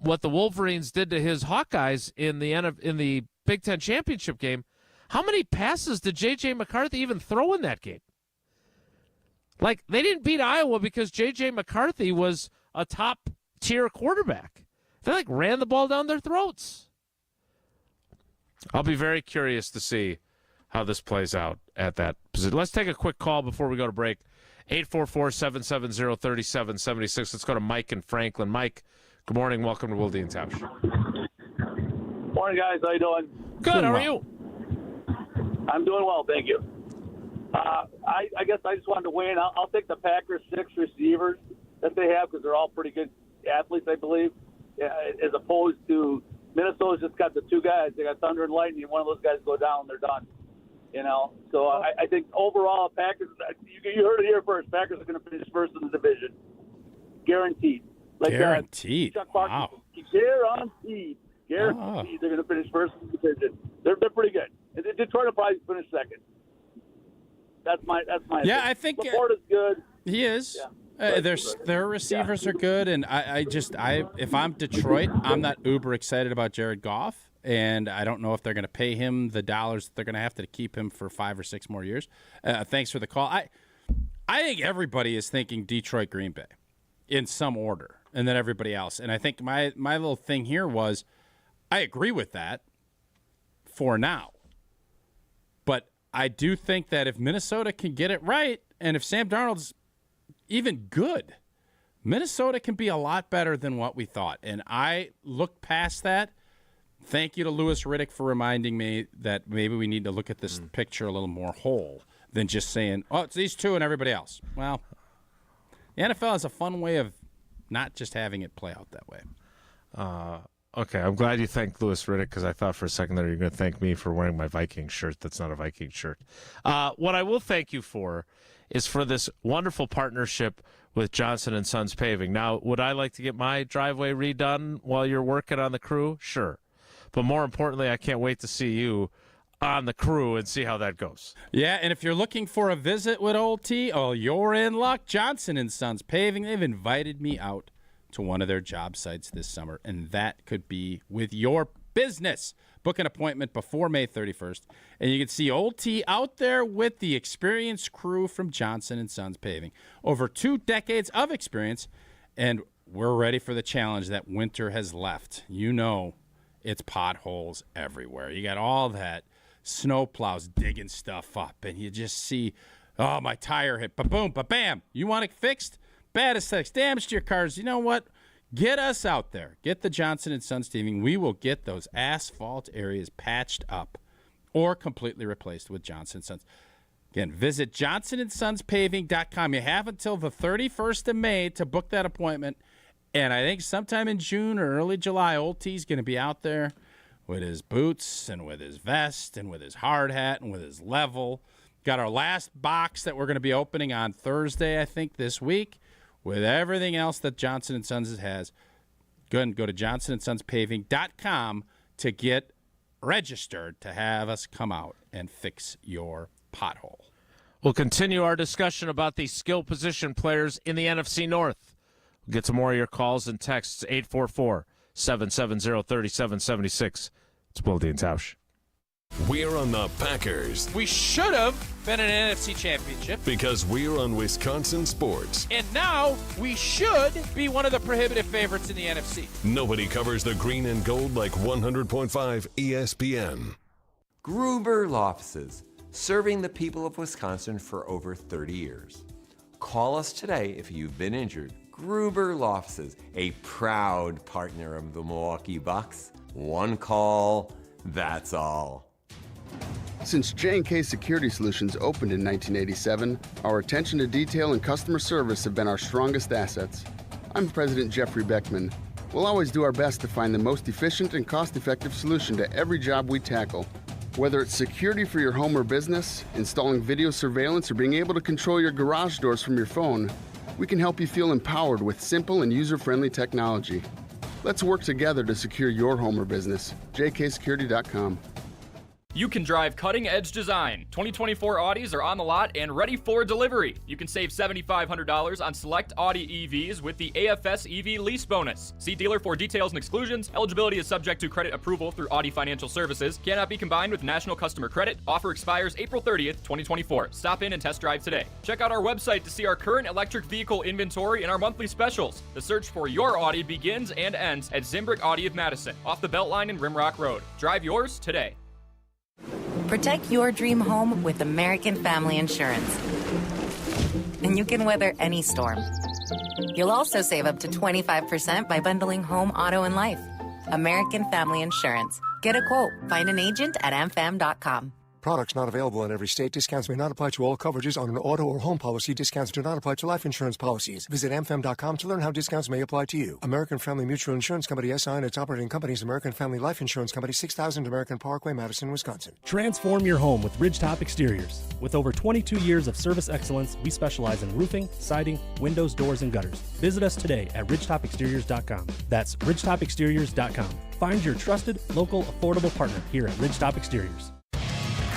Wolverines did to his Hawkeyes in the Big Ten championship game. How many passes did J.J. McCarthy even throw in that game? Like, they didn't beat Iowa because J.J. McCarthy was a top-tier quarterback. They, ran the ball down their throats. I'll be very curious to see how this plays out at that position. Let's take a quick call before we go to break. 844-770-3776. Let's go to Mike in Franklin. Mike, good morning. Welcome to Wilde and Tausch. Morning, guys. How you doing? Good. How are you? I'm doing well, thank you. I guess I just wanted to weigh in. I'll take the Packers' 6 receivers that they have because they're all pretty good athletes, I believe, as opposed to Minnesota's just got the 2 guys. They got Thunder and Lightning. One of those guys go down, they're done. So I think overall, Packers. You heard it here first. Packers are going to finish first in the division, guaranteed. Guaranteed. Chuck Barkley, Wow. Guaranteed. They're going to finish first in the division. They're pretty good. And Detroit will probably finish second. That's my. Yeah, I think Laporta's good. He is. Yeah. Their receivers are good, and if I'm Detroit, I'm not uber excited about Jared Goff, and I don't know if they're going to pay him the dollars that they're going to have to keep him for 5 or 6 more years. Thanks for the call. I think everybody is thinking Detroit, Green Bay, in some order, and then everybody else. And I think my little thing here was, I agree with that for now, but I do think that if Minnesota can get it right, and if Sam Darnold's even good, Minnesota can be a lot better than what we thought. And I look past that. Thank you to Louis Riddick for reminding me that maybe we need to look at this picture a little more whole than just saying, oh, it's these 2 and everybody else. Well, the NFL has a fun way of not just having it play out that way. Okay, I'm glad you thanked Louis Riddick because I thought for a second there you were going to thank me for wearing my Viking shirt. That's not a Viking shirt. What I will thank you for is for this wonderful partnership with Johnson & Sons Paving. Now, would I like to get my driveway redone while you're working on the crew? Sure. But more importantly, I can't wait to see you on the crew and see how that goes. Yeah, and if you're looking for a visit with Old T, you're in luck. Johnson & Sons Paving, they've invited me out to one of their job sites this summer, and that could be with your business. Book an appointment before May 31st, and you can see Old T out there with the experienced crew from Johnson & Sons Paving. Over 2 decades of experience, and we're ready for the challenge that winter has left. You know it's potholes everywhere. You got all that snow plows digging stuff up, and you just see, oh, my tire hit, ba-boom, ba-bam. You want it fixed? Bad aesthetics, damage to your cars. You know what? Get us out there. Get the Johnson & Sons Paving. We will get those asphalt areas patched up or completely replaced with Johnson & Sons. Again, visit johnsonsonspaving.com. You have until the 31st of May to book that appointment. And I think sometime in June or early July, Old T's going to be out there with his boots and with his vest and with his hard hat and with his level. Got our last box that we're going to be opening on Thursday, I think, this week. With everything else that Johnson & Sons has, go ahead and go to johnsonsonspaving.com to get registered to have us come out and fix your pothole. We'll continue our discussion about the skill position players in the NFC North. We'll get to more of your calls and texts, 844-770-3776. It's Wilde and Tausch. We're on the Packers We should have been in an NFC Championship. because we're on Wisconsin sports. And now we should be one of the prohibitive favorites in the NFC. Nobody covers the green and gold like 100.5 ESPN. Gruber Law Offices, serving the people of Wisconsin for over 30 years. Call us today if you've been injured. Gruber Law Offices, a proud partner of the Milwaukee Bucks. One call, that's all. Since J&K Security Solutions opened in 1987, our attention to detail and customer service have been our strongest assets. I'm President Jeffrey Beckman. We'll always do our best to find the most efficient and cost-effective solution to every job we tackle. Whether it's security for your home or business, installing video surveillance, or being able to control your garage doors from your phone, we can help you feel empowered with simple and user-friendly technology. Let's work together to secure your home or business. jksecurity.com. You can drive cutting-edge design. 2024 Audis are on the lot and ready for delivery. You can save $7,500 on select Audi EVs with the AFS EV lease bonus. See dealer for details and exclusions. Eligibility is subject to credit approval through Audi Financial Services. Cannot be combined with National Customer Credit. Offer expires April 30th, 2024. Stop in and test drive today. Check out our website to see our current electric vehicle inventory and our monthly specials. The search for your Audi begins and ends at Zimbrick Audi of Madison, off the Beltline and Rimrock Road. Drive yours today. Protect your dream home with American Family Insurance. And you can weather any storm. You'll also save up to 25% by bundling home, auto, and life. American Family Insurance. Get a quote. Find an agent at amfam.com. Products not available in every state. Discounts may not apply to all coverages on an auto or home policy. Discounts do not apply to life insurance policies. Visit amfam.com to learn how discounts may apply to you. American Family Mutual Insurance Company, SI, and its operating companies, American Family Life Insurance Company, 6000 American Parkway, Madison, Wisconsin. Transform your home with Ridgetop Exteriors. With over 22 years of service excellence, we specialize in roofing, siding, windows, doors, and gutters. Visit us today at ridgetopexteriors.com. That's ridgetopexteriors.com. Find your trusted, local, affordable partner here at Ridgetop Exteriors.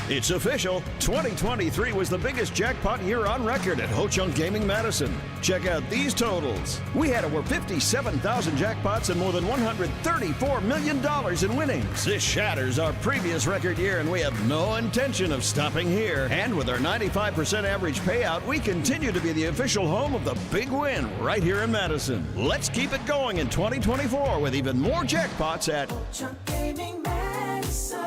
It's official. 2023 was the biggest jackpot year on record at Ho-Chunk Gaming Madison. Check out these totals. We had over 57,000 jackpots and more than $134 million in winnings. This shatters our previous record year, and we have no intention of stopping here. And with our 95% average payout, we continue to be the official home of the big win right here in Madison. Let's keep it going in 2024 with even more jackpots at Ho-Chunk Gaming Madison.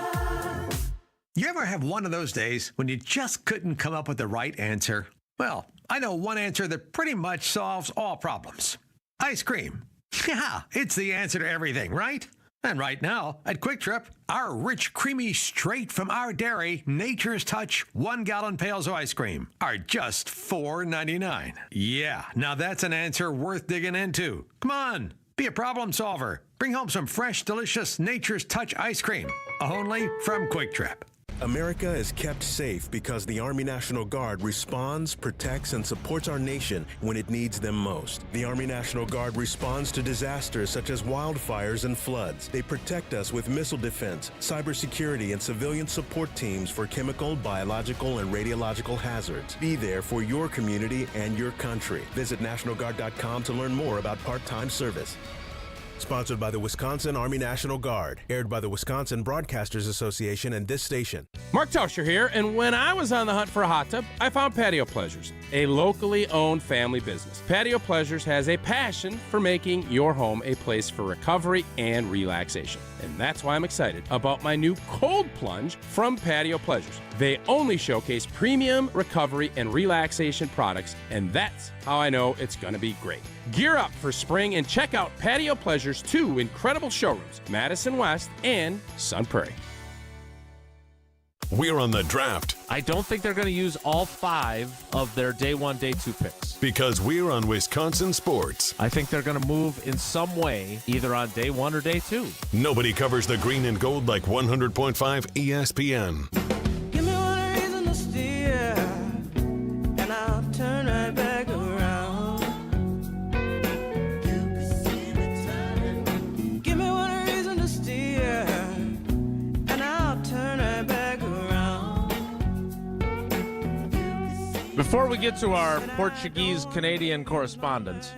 You ever have one of those days when you just couldn't come up with the right answer? Well, I know one answer that pretty much solves all problems. Ice cream. Yeah, it's the answer to everything, right? And right now, at Quick Trip, our rich, creamy, straight from our dairy, Nature's Touch 1-gallon pails of ice cream are just $4.99. Yeah, now that's an answer worth digging into. Come on, be a problem solver. Bring home some fresh, delicious Nature's Touch ice cream, only from Quick Trip. America is kept safe because the Army National Guard responds, protects, and supports our nation when it needs them most. The Army National Guard responds to disasters such as wildfires and floods. They protect us with missile defense, cybersecurity, and civilian support teams for chemical, biological, and radiological hazards. Be there for your community and your country. Visit NationalGuard.com to learn more about part-time service. Sponsored by the Wisconsin Army National Guard. Aired by the Wisconsin Broadcasters Association and this station. Mark Tauscher here, and when I was on the hunt for a hot tub, I found Patio Pleasures, a locally owned family business. Patio Pleasures has a passion for making your home a place for recovery and relaxation. And that's why I'm excited about my new Cold Plunge from Patio Pleasures. They only showcase premium recovery and relaxation products, and that's how I know it's going to be great. Gear up for spring and check out Patio Pleasures' 2 incredible showrooms, Madison West and Sun Prairie. We're on the draft. I don't think they're going to use all 5 of their day 1, day 2 picks. Because we're on Wisconsin Sports. I think they're going to move in some way, either on day 1 or day 2. Nobody covers the green and gold like 100.5 ESPN. Give me one reason to steer, and I'll turn right back around. Give me one reason to steer, and I'll turn right back around. Before we get to our Portuguese-Canadian correspondent,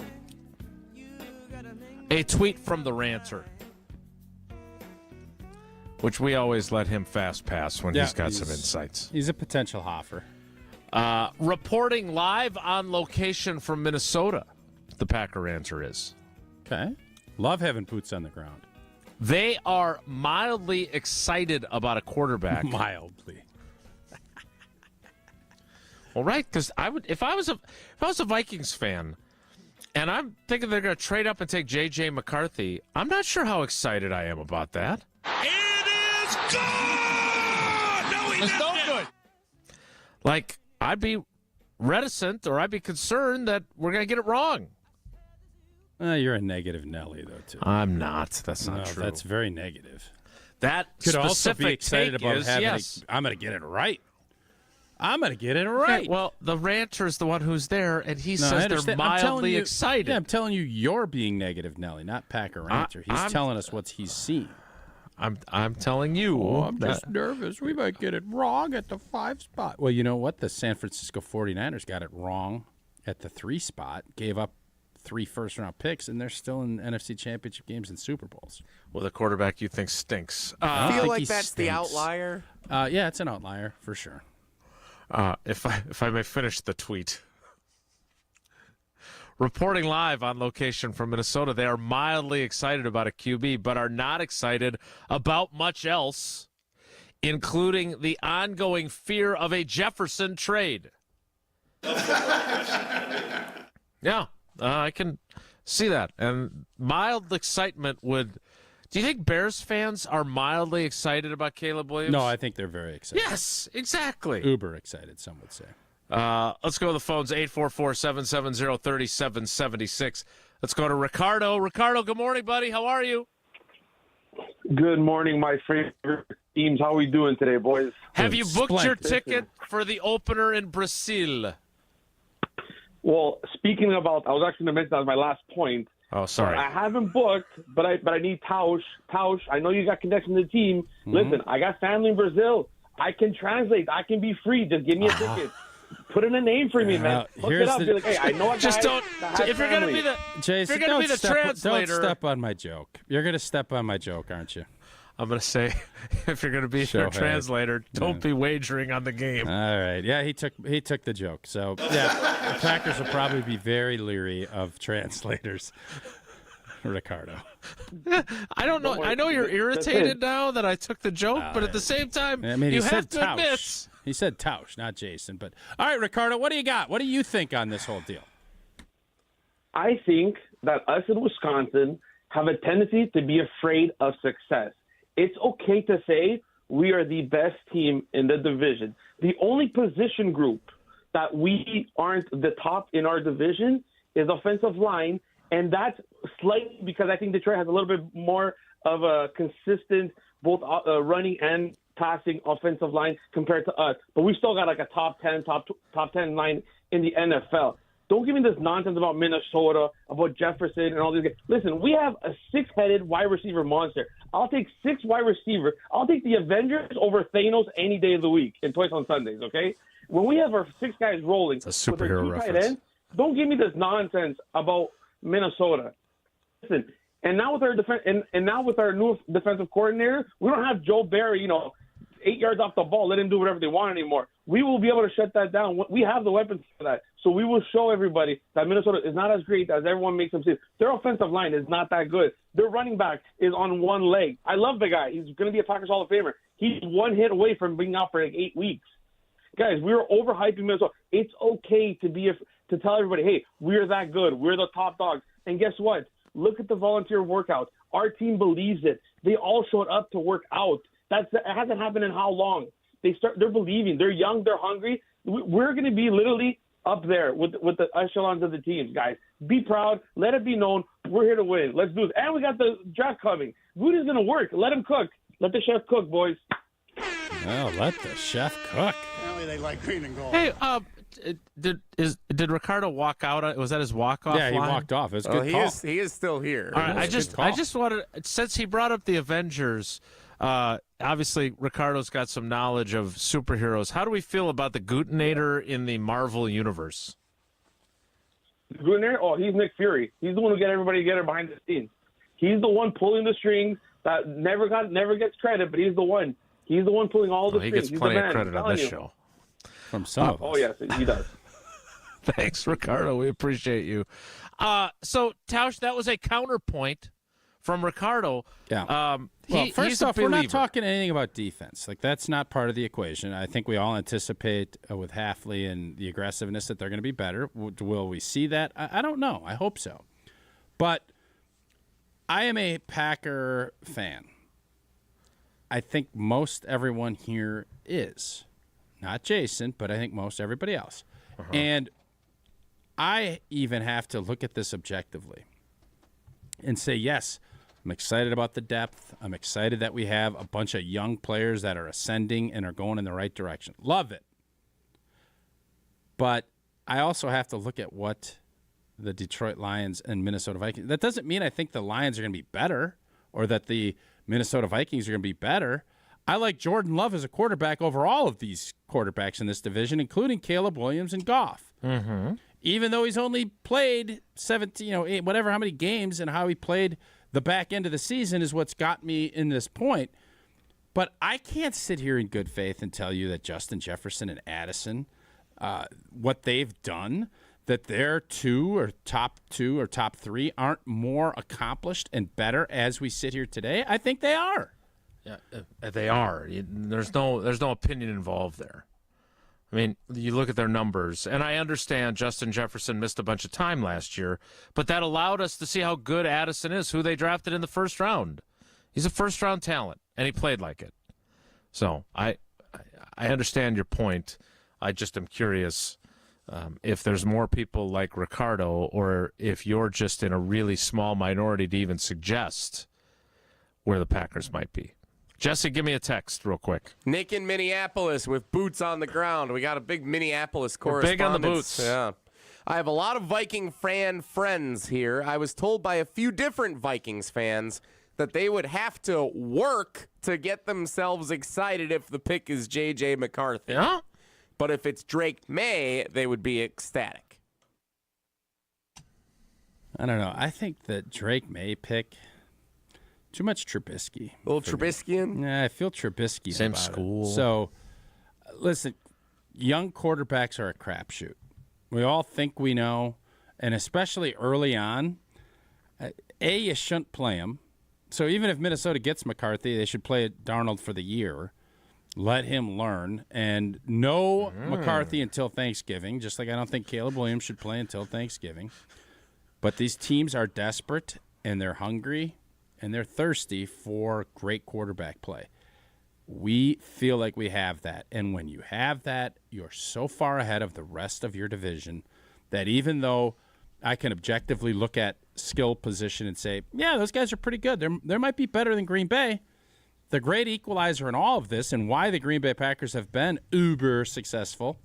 a tweet from the ranter, which we always let him fast pass when he's got some insights. He's a potential Hoffer. Reporting live on location from Minnesota, the Packer ranter is. Okay. Love having boots on the ground. They are mildly excited about a quarterback. Mildly. Well, right, because if I was a Vikings fan, and I'm thinking they're going to trade up and take J.J. McCarthy, I'm not sure how excited I am about that. It is good! No, he missed it! Good. Like, I'd be reticent or I'd be concerned that we're going to get it wrong. You're a negative Nelly, though, too. I'm not. That's not true. That's very negative. That could also be excited about having. Yes. I'm going to get it right. I'm going to get it right. Okay, well, the ranter's the one who's there, and he says they're mildly excited. Yeah, I'm telling you, you're being negative, Nelly, not Packer Ranter. He's telling us what he's seen. I'm telling you. Oh, I'm just nervous. We might get it wrong at the 5 spot. Well, you know what? The San Francisco 49ers got it wrong at the 3 spot, gave up 3 first-round picks, and they're still in NFC Championship games and Super Bowls. Well, the quarterback you think stinks. I feel like that's the outlier. Yeah, it's an outlier for sure. If I may finish the tweet. Reporting live on location from Minnesota, they are mildly excited about a QB, but are not excited about much else. including the ongoing fear of a Jefferson trade. Yeah, I can see that. And mild excitement would... Do you think Bears fans are mildly excited about Caleb Williams? No, I think they're very excited. Yes, exactly. Uber excited, some would say. Let's go to the phones, 844-770-3776. Let's go to Ricardo. Ricardo, good morning, buddy. How are you? Good morning, my favorite teams. How are we doing today, boys? Have you booked your ticket for the opener in Brazil? Well, speaking about, I was actually going to mention that as my last point. Oh, sorry. I haven't booked, but I need Tausch. Tausch, I know you got connection to the team. Listen, I got family in Brazil. I can translate. I can be free. Just give me a ticket. Put in a name for me, man. Look it up. Be like, hey, I know a guy. Just don't. If you're going to be the Jason, if you're going to be the translator, don't step on my joke. You're going to step on my joke, aren't you? I'm going to say, if you're going to be their translator, don't be wagering on the game. All right. Yeah, he took the joke. So, yeah, the Packers will probably be very leery of translators. Ricardo. I don't know. I know you're irritated now that I took the joke, but at the same time, you have to admit. He said Tausch, not Jason. But all right, Ricardo, what do you got? What do you think on this whole deal? I think that us in Wisconsin have a tendency to be afraid of success. It's okay to say we are the best team in the division. The only position group that we aren't the top in our division is offensive line, and that's slightly because I think Detroit has a little bit more of a consistent both running and passing offensive line compared to us. But we still got like a top 10 line in the NFL. Don't give me this nonsense about Minnesota, about Jefferson, and all these guys. Listen, we have a six-headed wide receiver monster. I'll take 6 wide receivers. I'll take the Avengers over Thanos any day of the week and twice on Sundays, okay? When we have our 6 guys rolling it's a superhero with our 2 tight reference. ends, don't give me this nonsense about Minnesota. Listen, and now with our now with our new defensive coordinator, we don't have Joe Barry, 8 yards off the ball, let him do whatever they want anymore. We will be able to shut that down. We have the weapons for that. So we will show everybody that Minnesota is not as great as everyone makes them seem. Their offensive line is not that good. Their running back is on one leg. I love the guy. He's going to be a Packers Hall of Famer. He's one hit away from being out for like 8 weeks. Guys, we were overhyping Minnesota. It's okay to tell everybody, hey, we're that good. We're the top dogs. And guess what? Look at the volunteer workouts. Our team believes it. They all showed up to work out. It hasn't happened in how long? They're believing. They're young. They're hungry. We're going to be literally up there with the echelons of the teams, guys. Be proud. Let it be known. We're here to win. Let's do it. And we got the draft coming. Woody's going to work. Let him cook. Let the chef cook, boys. Oh, let the chef cook. Apparently they like green and gold. Hey, did Ricardo walk out? Was that his walk-off Yeah, he line? walked off. It was a good call. He is still here. All right, I just wanted, since he brought up the Avengers, obviously Ricardo's got some knowledge of superheroes. How do we feel about the Gutenator in the Marvel universe? Gutenator? Oh, he's Nick Fury. He's the one who get everybody together behind the scenes. He's the one pulling the strings that never gets credit, but he's the one. He's the one pulling all the strings. He gets He's plenty the of man. credit on this show. From some of us. Oh, yes, he does. Thanks, Ricardo. We appreciate you. So, Tausch, that was a counterpoint from Ricardo. Yeah. First off, we're not talking anything about defense. Like, that's not part of the equation. I think we all anticipate with Hafley and the aggressiveness that they're going to be better. Will we see that? I don't know. I hope so. But I am a Packer fan. I think most everyone here is. Not Jason, but I think most everybody else. And I even have to look at this objectively and say, yes, I'm excited about the depth. I'm excited that we have a bunch of young players that are ascending and are going in the right direction. Love it. But I also have to look at what the Detroit Lions and Minnesota Vikings. That doesn't mean I think the Lions are going to be better or that the Minnesota Vikings are going to be better. I like Jordan Love as a quarterback over all of these quarterbacks in this division, including Caleb Williams and Goff. Mm-hmm. Even though he's only played 17, 8, whatever, how many games, and how he played the back end of the season is what's got me in this point. But I can't sit here in good faith and tell you that Justin Jefferson and Addison, what they've done, that their two or top 3 aren't more accomplished and better as we sit here today. I think they are. Yeah, they are. There's no opinion involved there. I mean, you look at their numbers, and I understand Justin Jefferson missed a bunch of time last year, but that allowed us to see how good Addison is, who they drafted in the first round. He's a first-round talent, and he played like it. So I understand your point. I just am curious if there's more people like Ricardo, or if you're just in a really small minority to even suggest where the Packers might be. Jesse, give me a text real quick. Nick in Minneapolis with boots on the ground. We got a big Minneapolis correspondent. Big on the boots. Yeah. I have a lot of Viking fan friends here. I was told by a few different Vikings fans that they would have to work to get themselves excited if the pick is J.J. McCarthy. Yeah? But if it's Drake May, they would be ecstatic. I don't know. I think that Drake May pick... Too much Trubisky. A little Trubisky-ian? Yeah, I feel Trubisky. Same school. So, listen, young quarterbacks are a crapshoot. We all think we know, and especially early on, you shouldn't play him. So even if Minnesota gets McCarthy, they should play Darnold for the year. Let him learn. And no McCarthy until Thanksgiving, just like I don't think Caleb Williams should play until Thanksgiving. But these teams are desperate, and they're hungry, and they're thirsty for great quarterback play. We feel like we have that. And when you have that, you're so far ahead of the rest of your division that even though I can objectively look at skill position and say, yeah, those guys are pretty good. They might be better than Green Bay. The great equalizer in all of this and why the Green Bay Packers have been uber successful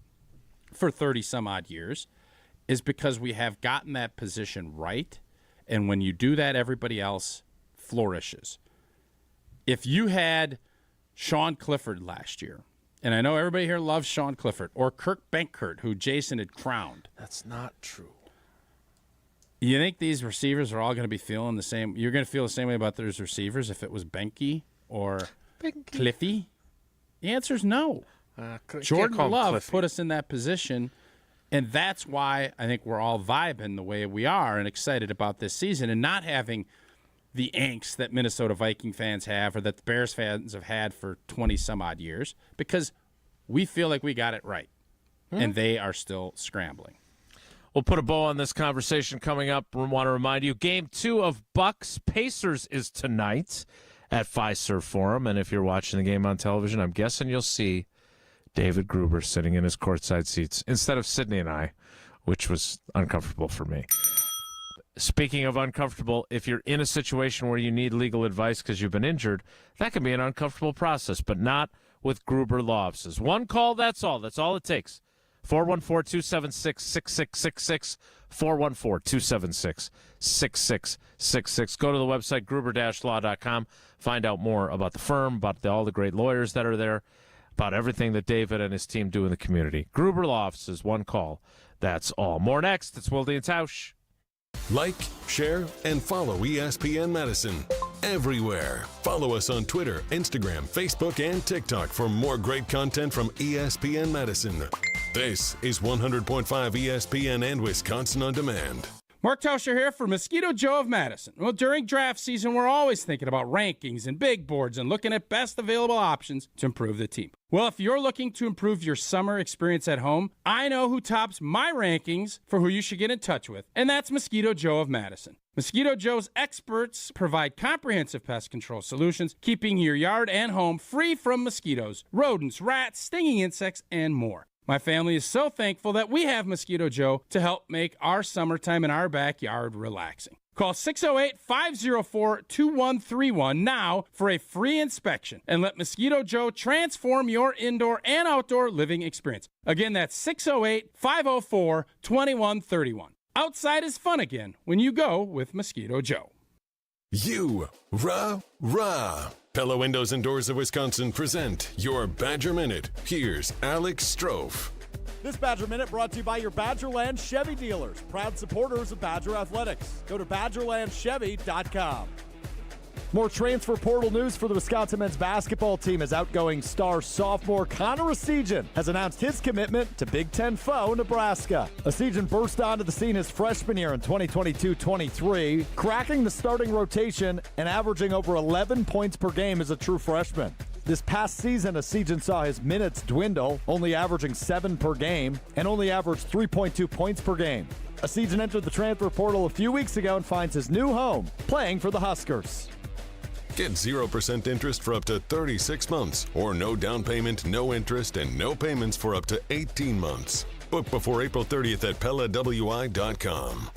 for 30-some-odd years is because we have gotten that position right. And when you do that, everybody else flourishes. If you had Sean Clifford last year, and I know everybody here loves Sean Clifford, or Kirk Benkert, who Jason had crowned. That's not true. You think these receivers are all going to be feeling the same? You're going to feel the same way about those receivers if it was Benke or Cliffy? The answer is no. Jordan Love put us in that position, and that's why I think we're all vibing the way we are and excited about this season and not having the angst that Minnesota Viking fans have or that the Bears fans have had for 20-some-odd years because we feel like we got it right, and they are still scrambling. We'll put a bow on this conversation coming up. We want to remind you, Game 2 of Bucks-Pacers is tonight at Fiserv Forum, and if you're watching the game on television, I'm guessing you'll see David Gruber sitting in his courtside seats instead of Sydney and I, which was uncomfortable for me. Speaking of uncomfortable, if you're in a situation where you need legal advice because you've been injured, that can be an uncomfortable process, but not with Gruber Law Offices. One call, that's all. That's all it takes. 414-276-6666, 414-276-6666. Go to the website, gruber-law.com. Find out more about the firm, about all the great lawyers that are there, about everything that David and his team do in the community. Gruber Law Offices, one call, that's all. More next. It's Wilde and Tausch. Like, share, and follow ESPN Madison everywhere. Follow us on Twitter, Instagram, Facebook, and TikTok for more great content from ESPN Madison. This is 100.5 ESPN and Wisconsin On Demand. Mark Tauscher here for Mosquito Joe of Madison. Well, during draft season, we're always thinking about rankings and big boards and looking at best available options to improve the team. Well, if you're looking to improve your summer experience at home, I know who tops my rankings for who you should get in touch with, and that's Mosquito Joe of Madison. Mosquito Joe's experts provide comprehensive pest control solutions, keeping your yard and home free from mosquitoes, rodents, rats, stinging insects, and more. My family is so thankful that we have Mosquito Joe to help make our summertime in our backyard relaxing. Call 608-504-2131 now for a free inspection and let Mosquito Joe transform your indoor and outdoor living experience. Again, that's 608-504-2131. Outside is fun again when you go with Mosquito Joe. Rah. Pella Windows and Doors of Wisconsin present your Badger Minute. Here's Alex Strofe. This Badger Minute brought to you by your Badgerland Chevy dealers, proud supporters of Badger Athletics. Go to BadgerlandChevy.com. More transfer portal news for the Wisconsin men's basketball team as outgoing star sophomore Connor Esijan has announced his commitment to Big Ten foe Nebraska. Esijan burst onto the scene his freshman year in 2022-23, cracking the starting rotation and averaging over 11 points per game as a true freshman. This past season, Esijan saw his minutes dwindle, only averaging 7 per game, and only averaged 3.2 points per game. Esijan entered the transfer portal a few weeks ago and finds his new home, playing for the Huskers. Get 0% interest for up to 36 months, or no down payment, no interest, and no payments for up to 18 months. Book before April 30th at PellaWI.com.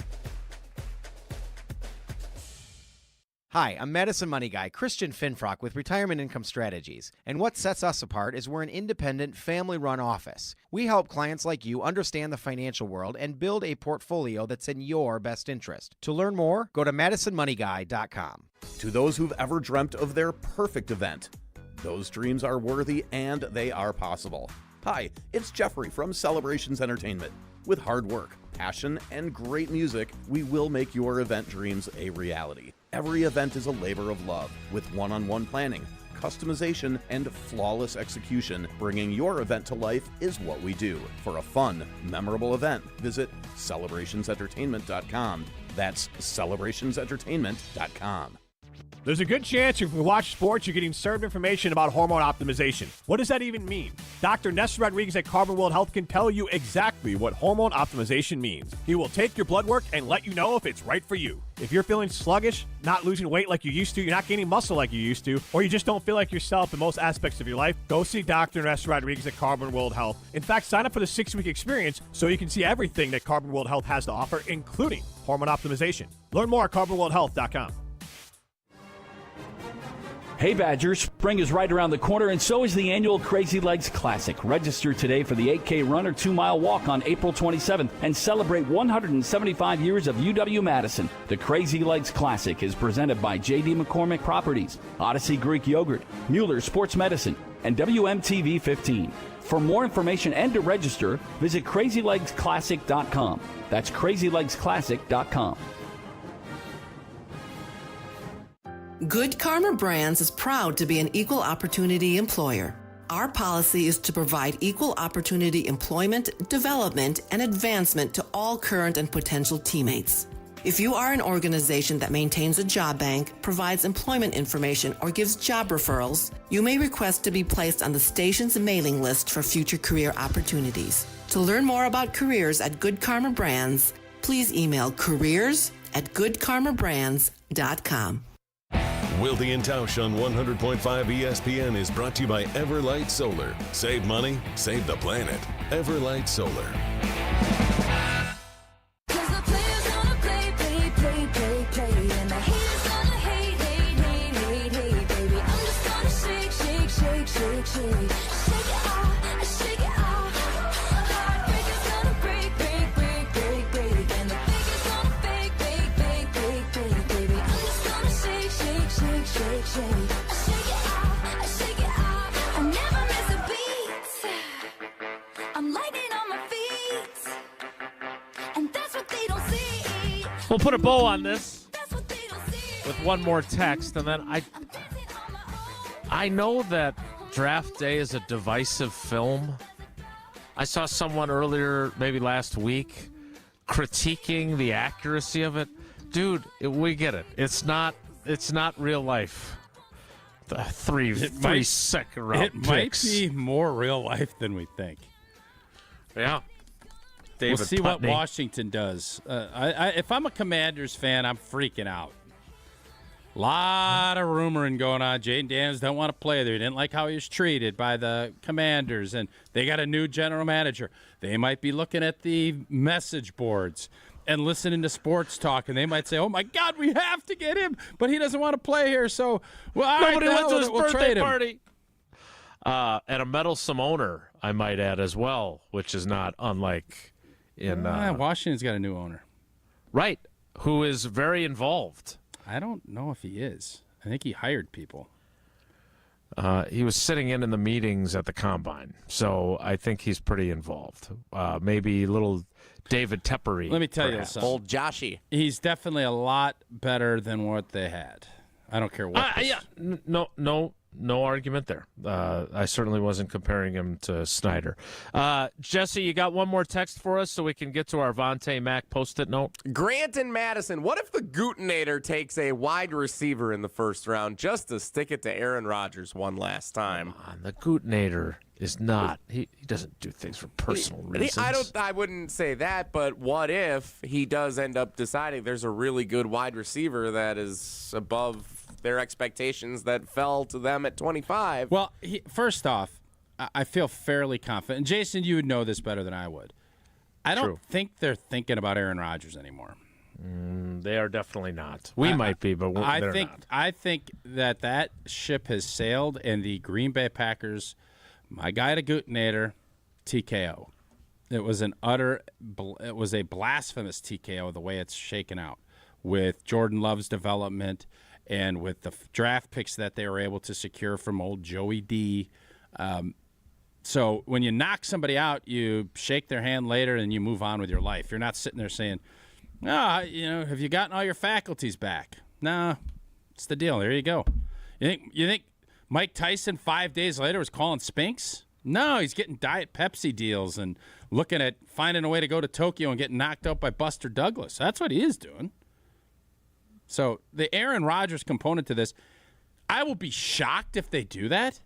Hi, I'm Madison Money Guy, Christian Finfrock with Retirement Income Strategies. And what sets us apart is we're an independent, family-run office. We help clients like you understand the financial world and build a portfolio that's in your best interest. To learn more, go to MadisonMoneyGuy.com. To those who've ever dreamt of their perfect event, those dreams are worthy and they are possible. Hi, it's Jeffrey from Celebrations Entertainment. With hard work, passion, and great music, we will make your event dreams a reality. Every event is a labor of love, with one-on-one planning, customization, and flawless execution. Bringing your event to life is what we do. For a fun, memorable event, visit celebrationsentertainment.com. That's celebrationsentertainment.com. There's a good chance if you watch sports, you're getting served information about hormone optimization. What does that even mean? Dr. Nestor Rodriguez at Carbon World Health can tell you exactly what hormone optimization means. He will take your blood work and let you know if it's right for you. If you're feeling sluggish, not losing weight like you used to, you're not gaining muscle like you used to, or you just don't feel like yourself in most aspects of your life, go see Dr. Nestor Rodriguez at Carbon World Health. In fact, sign up for the 6-week experience so you can see everything that Carbon World Health has to offer, including hormone optimization. Learn more at carbonworldhealth.com. Hey Badgers, spring is right around the corner and so is the annual Crazy Legs Classic. Register today for the 8K run or 2-mile walk on April 27th and celebrate 175 years of UW-Madison. The Crazy Legs Classic is presented by J.D. McCormick Properties, Odyssey Greek Yogurt, Mueller Sports Medicine, and WMTV 15. For more information and to register, visit crazylegsclassic.com. That's crazylegsclassic.com. Good Karma Brands is proud to be an equal opportunity employer. Our policy is to provide equal opportunity employment, development, and advancement to all current and potential teammates. If you are an organization that maintains a job bank, provides employment information, or gives job referrals, you may request to be placed on the station's mailing list for future career opportunities. To learn more about careers at Good Karma Brands, please email careers@goodkarmabrands.com. Wilde and Tausch on 100.5 ESPN is brought to you by Everlight Solar. Save money, save the planet. Everlight Solar. We'll put a bow on this with one more text, and then I know that Draft Day is a divisive film. I saw someone earlier, maybe last week, critiquing the accuracy of it. Dude, we get it. It's not real life. The three second round It might be more real life than we think. Yeah. We'll see what Washington does. If I'm a Commanders fan, I'm freaking out. A lot of rumoring going on. Jaden Daniels don't want to play there. He didn't like how he was treated by the Commanders, and they got a new general manager. They might be looking at the message boards and listening to sports talk, and they might say, "Oh my God, we have to get him," but he doesn't want to play here. So, nobody went to his birthday trade party. And a meddlesome owner, I might add, as well, which is not unlike. Washington's got a new owner. Right, who is very involved. I don't know if he is. I think he hired people. He was sitting in the meetings at the Combine, so I think he's pretty involved. Maybe little David Teppery. Let me tell perhaps. you something. Old Joshy. He's definitely a lot better than what they had. I don't care what. No argument there. I certainly wasn't comparing him to Snyder. Jesse, you got one more text for us so we can get to our Vontae Mack Post-it note? Grant and Madison, what if the Gootinator takes a wide receiver in the first round just to stick it to Aaron Rodgers one last time? The Gootinator is not. He doesn't do things for personal reasons. I wouldn't say that, but what if he does end up deciding there's a really good wide receiver that is above their expectations that fell to them at 25? Well, first off, I feel fairly confident. And Jason, you would know this better than I would. I don't think they're thinking about Aaron Rodgers anymore. They are definitely not. We might be, but they're not. I think that ship has sailed, and the Green Bay Packers, my guy to Gootinator, TKO. It was a blasphemous TKO the way it's shaken out with Jordan Love's development and with the draft picks that they were able to secure from old Joey D. So when you knock somebody out, you shake their hand later and you move on with your life. You're not sitting there saying, have you gotten all your faculties back? No, it's the deal. There you go. You think Mike Tyson 5 days later was calling Spinks? No, he's getting Diet Pepsi deals and looking at finding a way to go to Tokyo and get knocked out by Buster Douglas. That's what he is doing. So the Aaron Rodgers component to this, I will be shocked if they do that,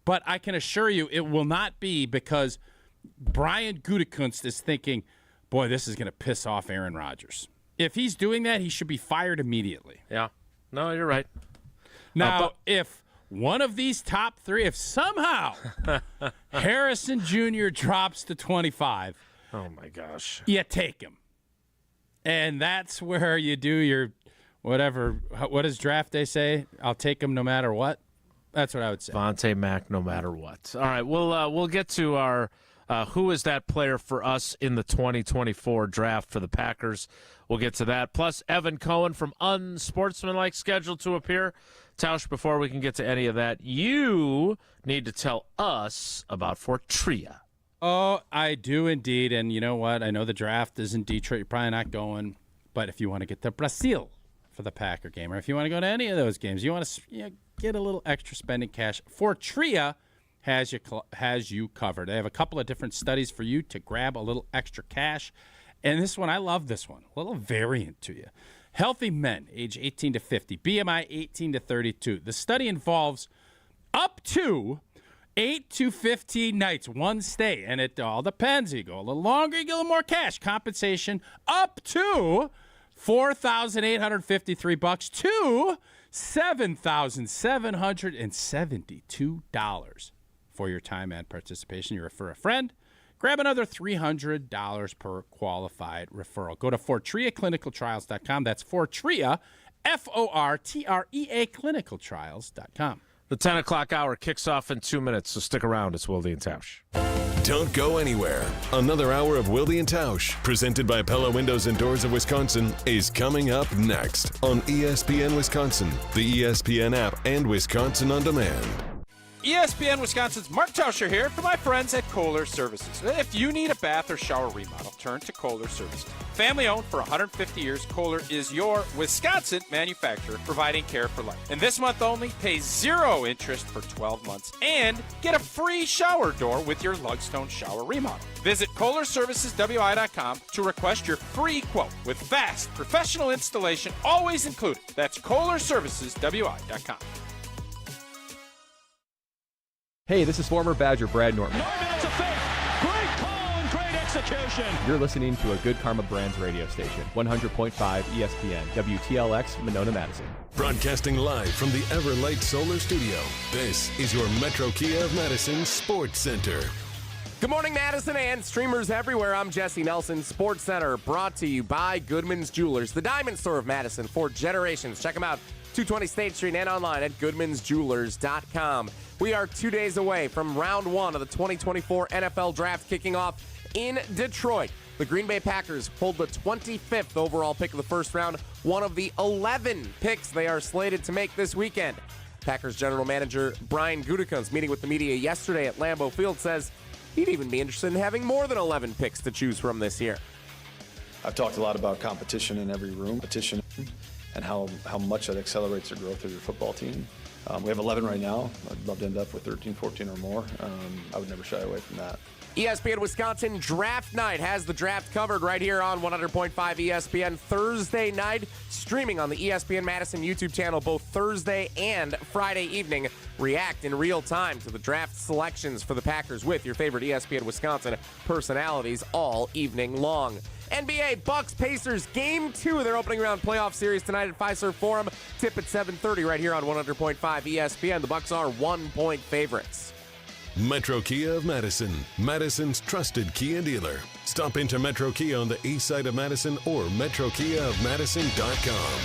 but I can assure you it will not be because Brian Gutekunst is thinking, boy, this is going to piss off Aaron Rodgers. If he's doing that, he should be fired immediately. Yeah. No, you're right. Now, if one of these top three, if somehow Harrison Jr. drops to 25, oh my gosh, you take him. And that's where you do your whatever. What does draft day say? I'll take him no matter what. That's what I would say. Vontae Mack, no matter what. All right, we'll get to our who is that player for us in the 2024 draft for the Packers. We'll get to that. Plus, Evan Cohen from Unsportsmanlike scheduled to appear. Tausch, before we can get to any of that, you need to tell us about Fortria. Oh, I do indeed. And you know what? I know the draft is in Detroit. You're probably not going. But if you want to get to Brazil for the Packer game, or if you want to go to any of those games, you want to get a little extra spending cash, Fortria has you covered. They have a couple of different studies for you to grab a little extra cash. And this one, I love this one. A little variant to you. Healthy men, age 18 to 50, BMI 18 to 32. The study involves up to 8 to 15 nights, one stay. And it all depends. You go a little longer, you get a little more cash. Compensation up to $4,853 to $7,772 for your time and participation. You refer a friend. Grab another $300 per qualified referral. Go to FortriaClinicalTrials.com. That's Fortria, Fortrea, clinicaltrials.com. The 10 o'clock hour kicks off in 2 minutes, so stick around. It's Wilde and Tausch. Don't go anywhere. Another hour of Wilde and Tausch, presented by Pella Windows and Doors of Wisconsin, is coming up next on ESPN Wisconsin, the ESPN app, and Wisconsin On Demand. ESPN Wisconsin's Mark Tauscher here for my friends at Kohler Services. If you need a bath or shower remodel, turn to Kohler Services. Family owned for 150 years, Kohler is your Wisconsin manufacturer providing care for life. And this month only, pay 0 interest for 12 months and get a free shower door with your Lugstone shower remodel. Visit KohlerServicesWI.com to request your free quote with fast, professional installation always included. That's KohlerServicesWI.com. Hey, this is former Badger Brad Norton. Norman's a fake. Great call and great execution. You're listening to a Good Karma Brands radio station, 100.5 ESPN, WTLX, Monona, Madison. Broadcasting live from the Everlight Solar Studio, this is your Metro Kia of Madison Sports Center. Good morning, Madison and streamers everywhere. I'm Jesse Nelson. Sports Center brought to you by Goodman's Jewelers, the diamond store of Madison for generations. Check them out, 220 State Street and online at goodmansjewelers.com. We are 2 days away from round one of the 2024 NFL Draft kicking off in Detroit. The Green Bay Packers hold the 25th overall pick of the first round, one of the 11 picks they are slated to make this weekend. Packers general manager Brian Gutekunst, meeting with the media yesterday at Lambeau Field, says he'd even be interested in having more than 11 picks to choose from this year. I've talked a lot about competition in every room. and how much that accelerates the growth of your football team. We have 11 right now. I'd love to end up with 13, 14 or more. I would never shy away from that. ESPN Wisconsin Draft Night has the draft covered right here on 100.5 ESPN Thursday night, streaming on the ESPN Madison YouTube channel both Thursday and Friday evening. React in real time to the draft selections for the Packers with your favorite ESPN Wisconsin personalities all evening long. NBA Bucks Pacers Game 2, their opening round playoff series tonight at Fiserv Forum. Tip at 7:30 right here on 100.5 ESPN. The Bucks are 1-point favorites. Metro Kia of Madison, Madison's trusted Kia dealer. Stop into Metro Kia on the east side of Madison or metrokiaofmadison.com.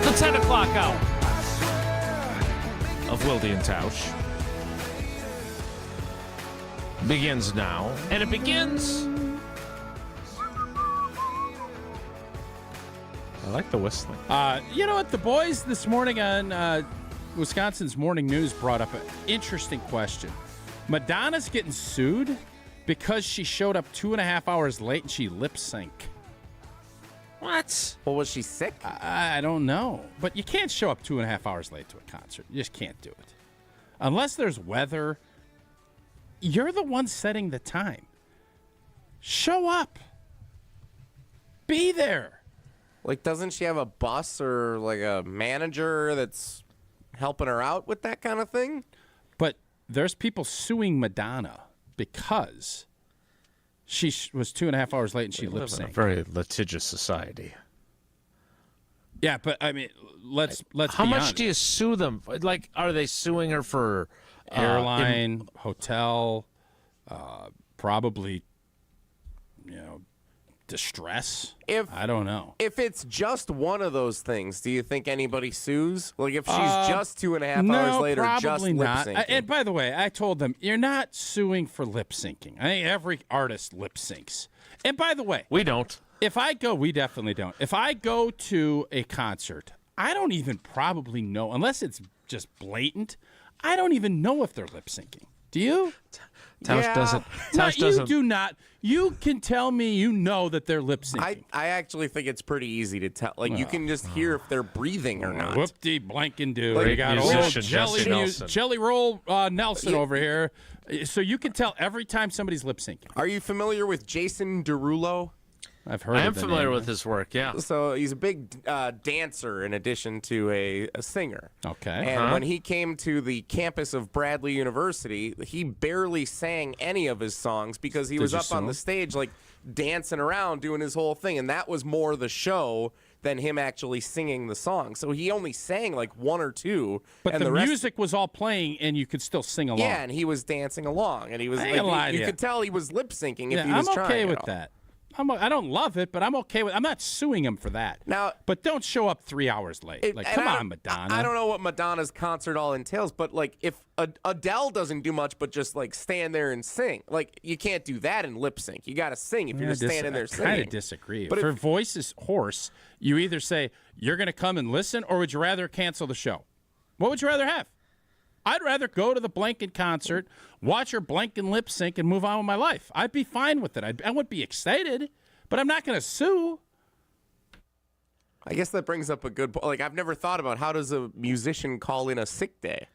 The 10 o'clock hour of Wilde and Tausch begins now, and it begins. I like the whistling. You know what? The boys this morning on Wisconsin's Morning News brought up an interesting question. Madonna's getting sued because she showed up 2.5 hours late and she lip synced. What? Well, was she sick? I don't know. But you can't show up 2.5 hours late to a concert. You just can't do it. Unless there's weather. You're the one setting the time. Show up. Be there. Like, doesn't she have a bus or, like, a manager that's helping her out with that kind of thing? But there's people suing Madonna because she was 2.5 hours late and she lip live in a synced. very litigious society. Yeah, but I mean, let's. How be much honest. do you sue them? Like, are they suing her for Airline, hotel, probably, distress? I don't know. If it's just one of those things, do you think anybody sues? Like, if she's just 2.5 no, hours later, just probably lip not. syncing? And by the way, I told them you're not suing for lip syncing. I think every artist lip syncs. And by the way, we don't. We definitely don't. If I go to a concert, I don't even probably know, unless it's just blatant, I don't even know if they're lip syncing. Do you? Tausch doesn't. Tausch You doesn't. do not. You can tell me you know that they're lip syncing. I actually think it's pretty easy to tell. Like, you can just hear if they're breathing or not. Whoop-de blankin' do. Like, We got musician, old Jesse Nelson. Jelly Roll Nelson over here. So you can tell every time somebody's lip syncing. Are you familiar with Jason Derulo? I've heard I am of the familiar name. with his work, yeah. So he's a big dancer in addition to a singer. Okay. And when he came to the campus of Bradley University, he barely sang any of his songs because he was you up on sue? the stage, like, dancing around doing his whole thing. And that was more the show than him actually singing the song. So he only sang, like, one or two. But and the rest- music was all playing, and you could still sing along. Yeah, and he was dancing along. And he was I ain't gonna lie like, to you you. could tell he was lip syncing if Yeah, he was I'm trying. okay at with all. that. I don't love it, but I'm okay with. I'm not suing him for that. Now, but don't show up 3 hours late. Like, come on, Madonna. I don't know what Madonna's concert all entails, but, like, if Adele doesn't do much but just, like, stand there and sing, like, you can't do that in lip sync. You got to sing if you're just standing there singing. I kind of disagree. But if her if- voice is hoarse, you either say you're going to come and listen, or would you rather cancel the show? What would you rather have? I'd rather go to the Blanken concert, watch her Blanken lip sync, and move on with my life. I'd be fine with it. I wouldn't be excited, but I'm not going to sue. I guess that brings up a good point. Like, I've never thought about how does a musician call in a sick day?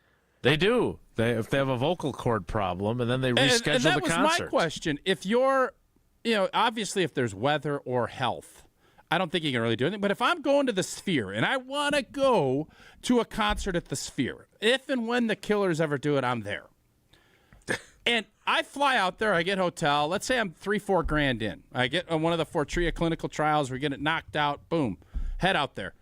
They do. If they have a vocal cord problem, and then they reschedule and that the was concert. my question. If you're, obviously if there's weather or health, I don't think you can really do anything. But if I'm going to the Sphere and I want to go to a concert at the Sphere, if and when the Killers ever do it, I'm there. And I fly out there, I get hotel. Let's say I'm $3-4 grand in. I get on one of the Fortria clinical trials. We get it knocked out. Boom, head out there.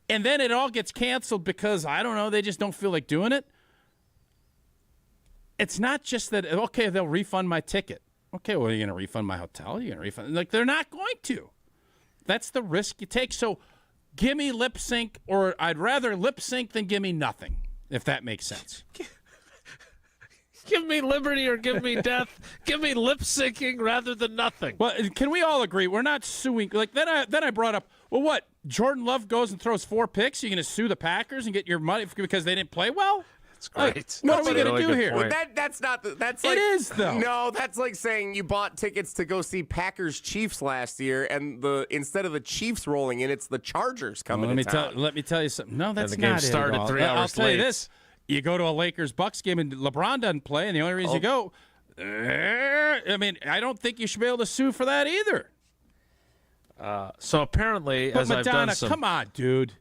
And then it all gets canceled because, I don't know, they just don't feel like doing it. It's not just that, okay, they'll refund my ticket. Okay, well, are you going to refund my hotel? Are you going to refund? Like, they're not going to. That's the risk you take. So give me lip sync, or I'd rather lip sync than give me nothing, if that makes sense. Give me liberty or give me death. Give me lip syncing rather than nothing. Well, can we all agree we're not suing? Like then I brought up, well, what? Jordan Love goes and throws 4 picks. You're going to sue the Packers and get your money because they didn't play well? That's great. What are we going to do here? Well, that's not. That's like, it is though. No, that's like saying you bought tickets to go see Packers Chiefs last year, and instead of the Chiefs rolling in, it's the Chargers coming to town. Let me tell you something. No, that's the game not it started at all. 3 hours I'll tell late. you this. You go to a Lakers-Bucks game and LeBron doesn't play, and the only reason you go, I mean, I don't think you should be able to sue for that either. So apparently, But as Madonna, I've done some... come on, dude.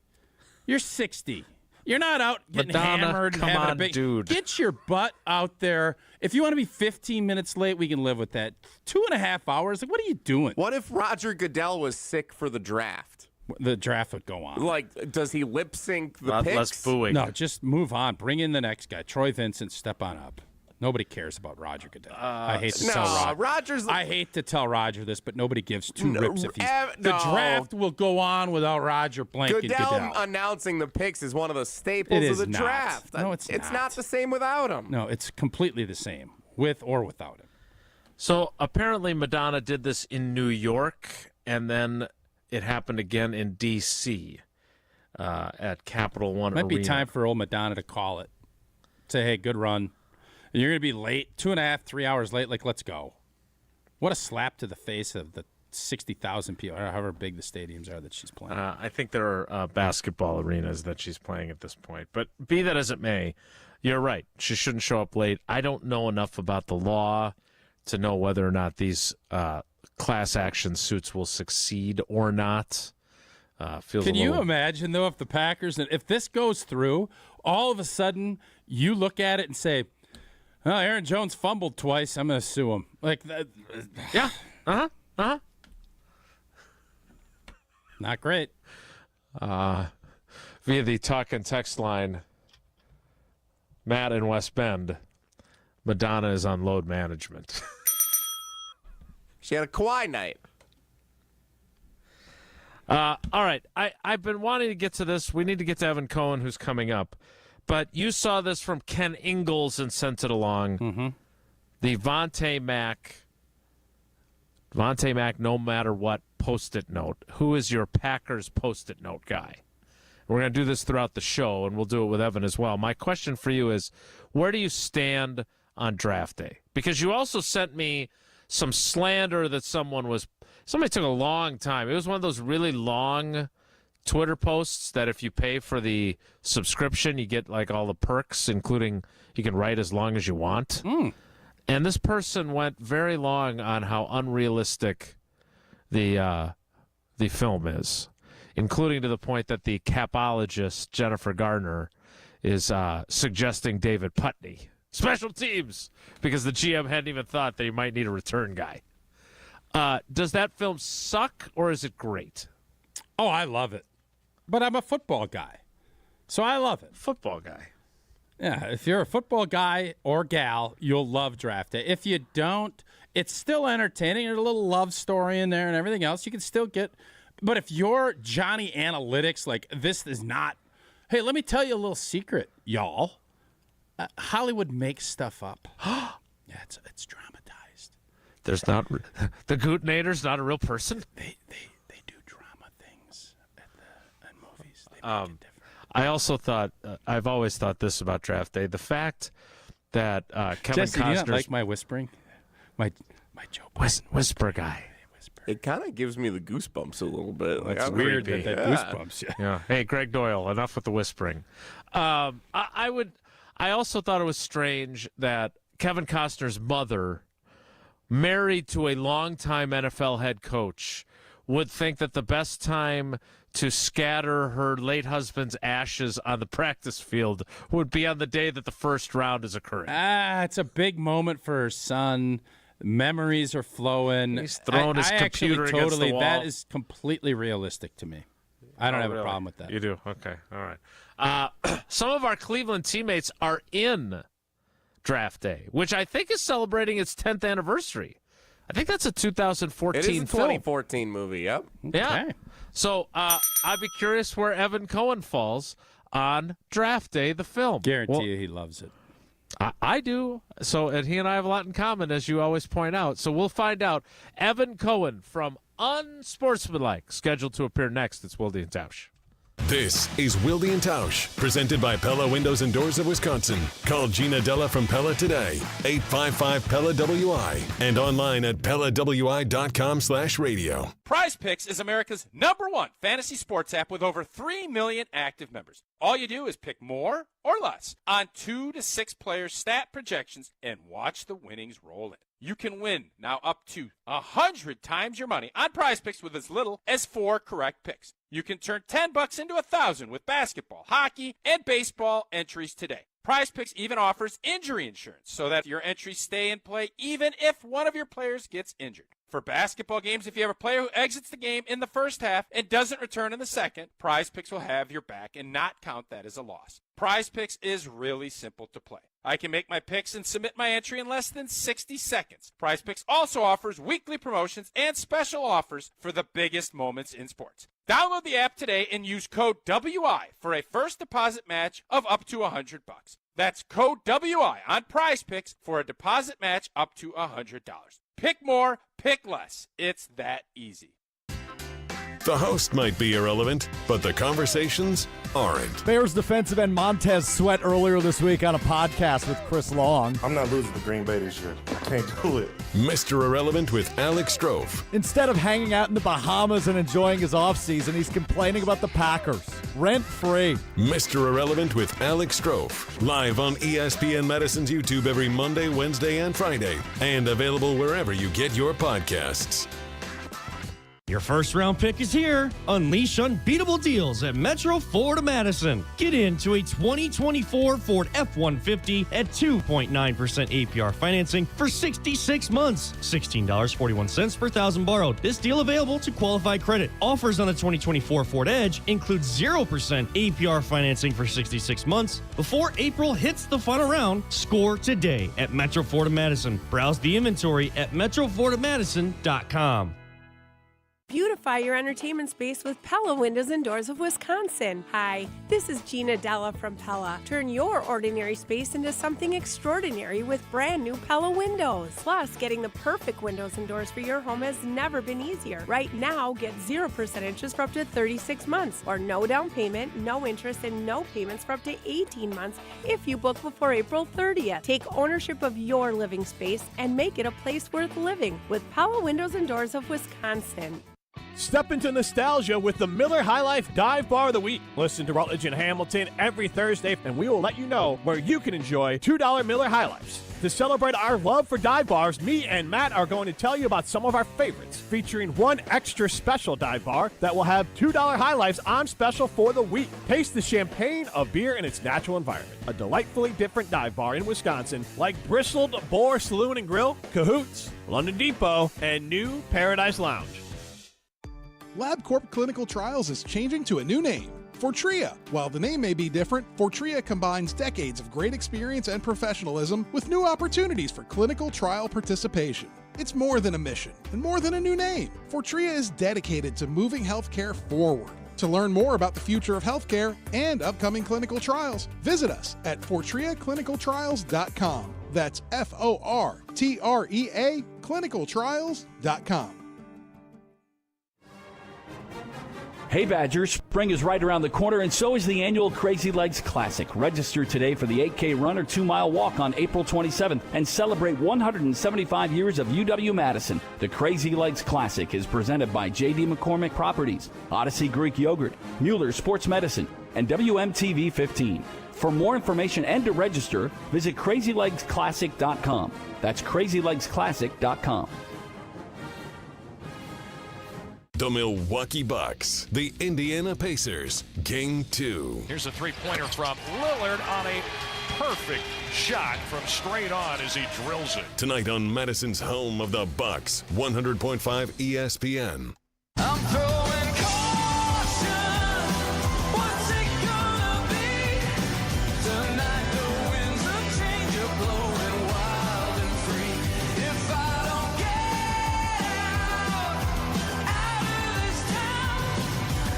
You're 60. You're not out getting Madonna, hammered. come and having on, a big, dude. Get your butt out there. If you want to be 15 minutes late, we can live with that. 2.5 hours? Like, what are you doing? What if Roger Goodell was sick for the draft? The draft would go on. Like, does he lip sync the Not picks? less booing. No, just move on. Bring in the next guy. Troy Vincent, step on up. Nobody cares about Roger Goodell. I hate to tell Roger. I hate to tell Roger this, but nobody gives two rips if he's. The draft will go on without Roger blanking Goodell. Announcing the picks is one of the staples of the draft. No, it's not the same without him. No, it's completely the same, with or without him. So apparently Madonna did this in New York, and then it happened again in D.C. At Capital One Arena. Might be time for old Madonna to call it. Say, hey, good run. You're going to be late, 2.5, 3 hours late. Like, let's go. What a slap to the face of the 60,000 people, or however big the stadiums are that she's playing. I think there are basketball arenas that she's playing at this point. But be that as it may, you're right. She shouldn't show up late. I don't know enough about the law to know whether or not these class action suits will succeed or not. Can you imagine, though, if the Packers, if this goes through, all of a sudden you look at it and say, oh, Aaron Jones fumbled twice, I'm going to sue him. Like that. Yeah. Not great. Via the talk and text line, Matt in West Bend, Madonna is on load management. She had a Kawhi night. All right. I've been wanting to get to this. We need to get to Evan Cohen, who's coming up. But you saw this from Ken Ingalls and sent it along. Mm-hmm. The Vontae Mack, no matter what, Post-it note. Who is your Packers Post-it note guy? We're going to do this throughout the show, and we'll do it with Evan as well. My question for you is, where do you stand on draft day? Because you also sent me some slander that somebody took a long time. It was one of those really long Twitter posts that if you pay for the subscription, you get like all the perks, including you can write as long as you want. And this person went very long on how unrealistic the film is, including to the point that the capologist Jennifer Gardner is suggesting David Putney, special teams, because the GM hadn't even thought that he might need a return guy. Does that film suck or is it great? Oh, I love it. But I'm a football guy, so I love it. Football guy. Yeah, if you're a football guy or gal, you'll love draft day. If you don't, it's still entertaining. There's a little love story in there and everything else. You can still get. But if you're Johnny Analytics, like this is not. Hey, let me tell you a little secret, y'all. Hollywood makes stuff up. Yeah, it's dramatized. There's not the Gootnator's not a real person. They do drama things at movies. They make it different. I also thought I've always thought this about draft day: the fact that Kevin Jesse, do you not Costner's like my whispering, my Joe Biden whisper guy. It kind of gives me the goosebumps a little bit. Like, It's I'm weird creepy. that goosebumps. Yeah. Yeah. Hey, Greg Doyle, enough with the whispering. I also thought it was strange that Kevin Costner's mother, married to a longtime NFL head coach, would think that the best time to scatter her late husband's ashes on the practice field would be on the day that the first round is occurring. It's a big moment for her son. Memories are flowing. He's throwing his computer against the wall. That is completely realistic to me. I don't have a problem with that. You do? Okay. All right. Some of our Cleveland teammates are in draft day, which I think is celebrating its 10th anniversary. I think that's a 2014 It is a film. 2014 movie, yep. Yeah. Okay. So I'd be curious where Evan Cohen falls on draft day, the film. Guarantee you he loves it. I do. So, and he and I have a lot in common, as you always point out. So we'll find out. Evan Cohen from Unsportsmanlike, scheduled to appear next. It's Wilde and Tausch. This is Wilde and Tausch, presented by Pella Windows and Doors of Wisconsin. Call Gina Della from Pella today, 855-PELLA-WI, and online at PellaWI.com/radio. Prize Picks is America's #1 fantasy sports app with over 3 million active members. All you do is pick more or less on 2 to 6 players' stat projections and watch the winnings roll in. You can win now up to 100 times your money on Prize Picks with as little as 4 correct picks. You can turn $10 into $1,000 with basketball, hockey, and baseball entries today. Prize Picks even offers injury insurance so that your entries stay in play even if one of your players gets injured. For basketball games, if you have a player who exits the game in the first half and doesn't return in the second, Prize Picks will have your back and not count that as a loss. Prize Picks is really simple to play. I can make my picks and submit my entry in less than 60 seconds. Prize Picks also offers weekly promotions and special offers for the biggest moments in sports. Download the app today and use code WI for a first deposit match of up to $100. That's code WI on Prize Picks for a deposit match up to $100. Pick more, pick less. It's that easy. The host might be irrelevant, but the conversations aren't. Bears defensive end Montez Sweat earlier this week on a podcast with Chris Long. I'm not losing to Green Bay this year. I can't do it. Mr. Irrelevant with Alex Strofe. Instead of hanging out in the Bahamas and enjoying his offseason, he's complaining about the Packers. Rent-free. Mr. Irrelevant with Alex Strofe. Live on ESPN Madison's YouTube every Monday, Wednesday, and Friday. And available wherever you get your podcasts. Your first round pick is here. Unleash unbeatable deals at Metro Ford of Madison. Get into a 2024 Ford F-150 at 2.9% APR financing for 66 months. $16.41 per thousand borrowed. This deal available to qualified credit. Offers on the 2024 Ford Edge include 0% APR financing for 66 months. Before April hits the final round, score today at Metro Ford of Madison. Browse the inventory at metrofordofmadison.com. Beautify your entertainment space with Pella Windows and Doors of Wisconsin. Hi, this is Gina Della from Pella. Turn your ordinary space into something extraordinary with brand new Pella windows. Plus, getting the perfect windows and doors for your home has never been easier. Right now, get 0% interest for up to 36 months, or no down payment, no interest, and no payments for up to 18 months if you book before April 30th. Take ownership of your living space and make it a place worth living with Pella Windows and Doors of Wisconsin. Step into nostalgia with the Miller High Life Dive Bar of the Week. Listen to Rutledge and Hamilton every Thursday, and we will let you know where you can enjoy $2 Miller High Lifes. To celebrate our love for dive bars, me and Matt are going to tell you about some of our favorites, featuring one extra special dive bar that will have $2 High Lifes on special for the week. Taste the champagne of beer in its natural environment. A delightfully different dive bar in Wisconsin, like Bristled Boar Saloon and Grill, Cahoots, London Depot, and New Paradise Lounge. LabCorp Clinical Trials is changing to a new name, Fortrea. While the name may be different, Fortrea combines decades of great experience and professionalism with new opportunities for clinical trial participation. It's more than a mission and more than a new name. Fortrea is dedicated to moving healthcare forward. To learn more about the future of healthcare and upcoming clinical trials, visit us at FortreaClinicalTrials.com. That's FORTREA clinicaltrials.com. Hey Badgers, spring is right around the corner and so is the annual Crazy Legs Classic. Register today for the 8K run or 2-mile walk on April 27th and celebrate 175 years of UW-Madison. The Crazy Legs Classic is presented by J.D. McCormick Properties, Odyssey Greek Yogurt, Mueller Sports Medicine, and WMTV 15. For more information and to register, visit crazylegsclassic.com. That's crazylegsclassic.com. The Milwaukee Bucks, the Indiana Pacers, Game 2. Here's a three-pointer from Lillard on a perfect shot from straight on as he drills it. Tonight on Madison's home of the Bucks, 100.5 ESPN. I'm throwing caution. What's it gonna be? Tonight the winds of change are blowing wild and free. If I don't get out of this town,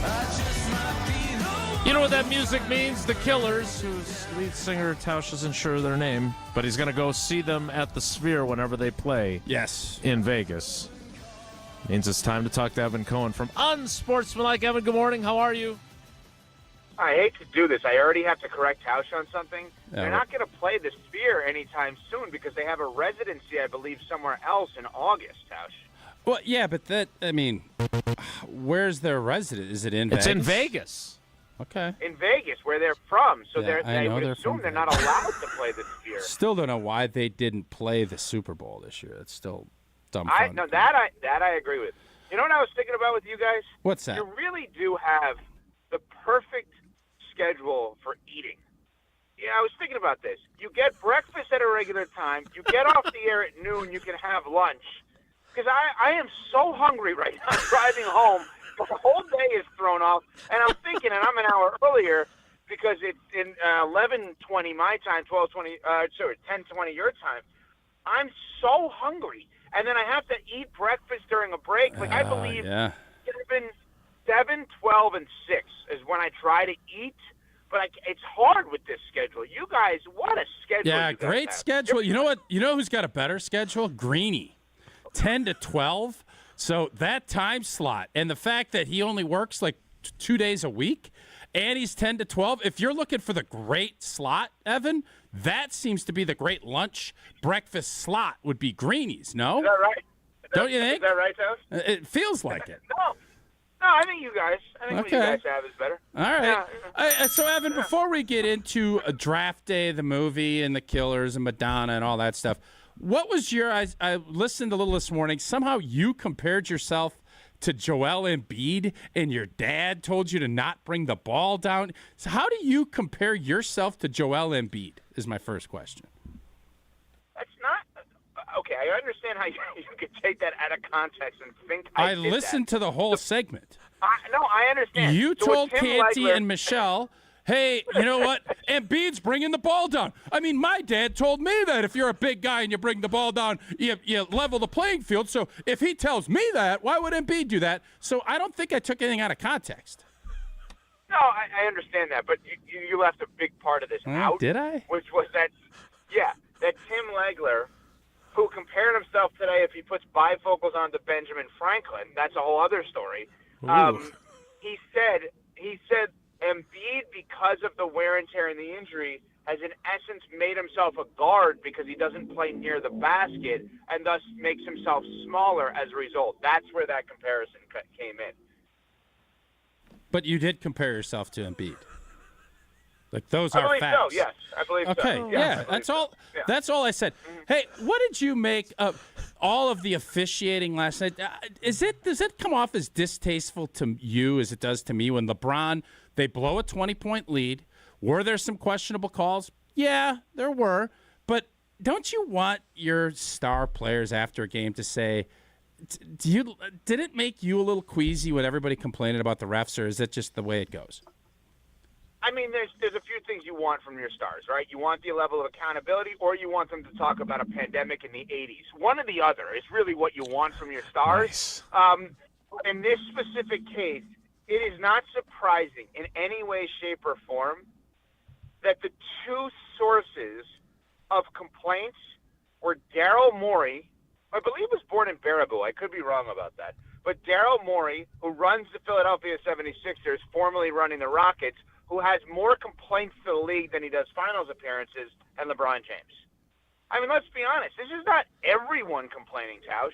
I just might be the one. You know what that music means. The Killers, whose lead singer Tausch isn't sure of their name, but he's going to go see them at the Sphere whenever they play. Yes. In Vegas. Means it's time to talk to Evan Cohen from Unsportsmanlike. Evan, good morning. How are you? I hate to do this. I already have to correct Tausch on something. Yeah. They're not going to play the Sphere anytime soon because they have a residency, I believe, somewhere else in August, Tausch. Well, yeah, but where's their residence? Is it in Vegas? It's in Vegas. Okay. In Vegas, where they're from. So Yeah, I I know would they're assume from they're not allowed to play the Sphere. Still don't know why they didn't play the Super Bowl this year. It's still dumb fun. That I agree with. You know what I was thinking about with you guys? What's that? You really do have the perfect schedule for eating. Yeah, I was thinking about this. You get breakfast at a regular time. You get off the air at noon. You can have lunch. Because I am so hungry right now driving home. The whole day is thrown off. And I'm thinking, and I'm an hour earlier because it's in 11:20 my time, 10:20 your time. I'm so hungry. And then I have to eat breakfast during a break. Like, I believe 7, 12, and 6 is when I try to eat. But it's hard with this schedule. You guys, what a schedule. Yeah, you guys great have. schedule. You know what? You know who's got a better schedule? Greeny. 10 to 12. So that time slot and the fact that he only works like 2 days a week and he's 10 to 12. If you're looking for the great slot, Evan, that seems to be the great lunch breakfast slot would be Greeny's, no? Is that right? Don't you think? Is that right, Tausch? It feels like it. No, I think you guys. I think what you guys have is better. All right. So, Evan, before we get into a Draft Day, the movie, and the Killers, and Madonna, and all that stuff, what was your? I listened a little this morning. Somehow you compared yourself to Joel Embiid, and your dad told you to not bring the ball down. So, how do you compare yourself to Joel Embiid? Is my first question. That's not okay. I understand how you could take that out of context and think I listened to the whole segment. No, I understand. You So told with Tim Canty Legler- and Michelle, hey, you know what? Embiid's bringing the ball down. I mean, my dad told me that if you're a big guy and you bring the ball down, you level the playing field. So if he tells me that, why would Embiid do that? So I don't think I took anything out of context. No, I understand that, but you left a big part of this out. Did I? Which was that Tim Legler, who compared himself today, if he puts bifocals on to Benjamin Franklin, that's a whole other story. He said Embiid, because of the wear and tear and the injury, has in essence made himself a guard because he doesn't play near the basket and thus makes himself smaller as a result. That's where that comparison came in. But you did compare yourself to Embiid. Like, those are facts. I believe so, yes. I believe so. Okay, yeah, that's all. Yeah. That's all I said. Hey, what did you make of all of the officiating last night? Does it come off as distasteful to you as it does to me when LeBron, they blow a 20-point lead? Were there some questionable calls? Yeah, there were. But don't you want your star players after a game to say, did it make you a little queasy when everybody complaining about the refs, or is it just the way it goes? I mean, there's a few things you want from your stars, right? You want the level of accountability, or you want them to talk about a pandemic in the 80s. One or the other is really what you want from your stars. Nice. In this specific case, it is not surprising in any way, shape, or form that the two sources of complaints were Daryl Morey, I believe was born in Baraboo. I could be wrong about that. But Daryl Morey, who runs the Philadelphia 76ers, formerly running the Rockets, who has more complaints to the league than he does finals appearances, and LeBron James. I mean, let's be honest. This is not everyone complaining, Tausch.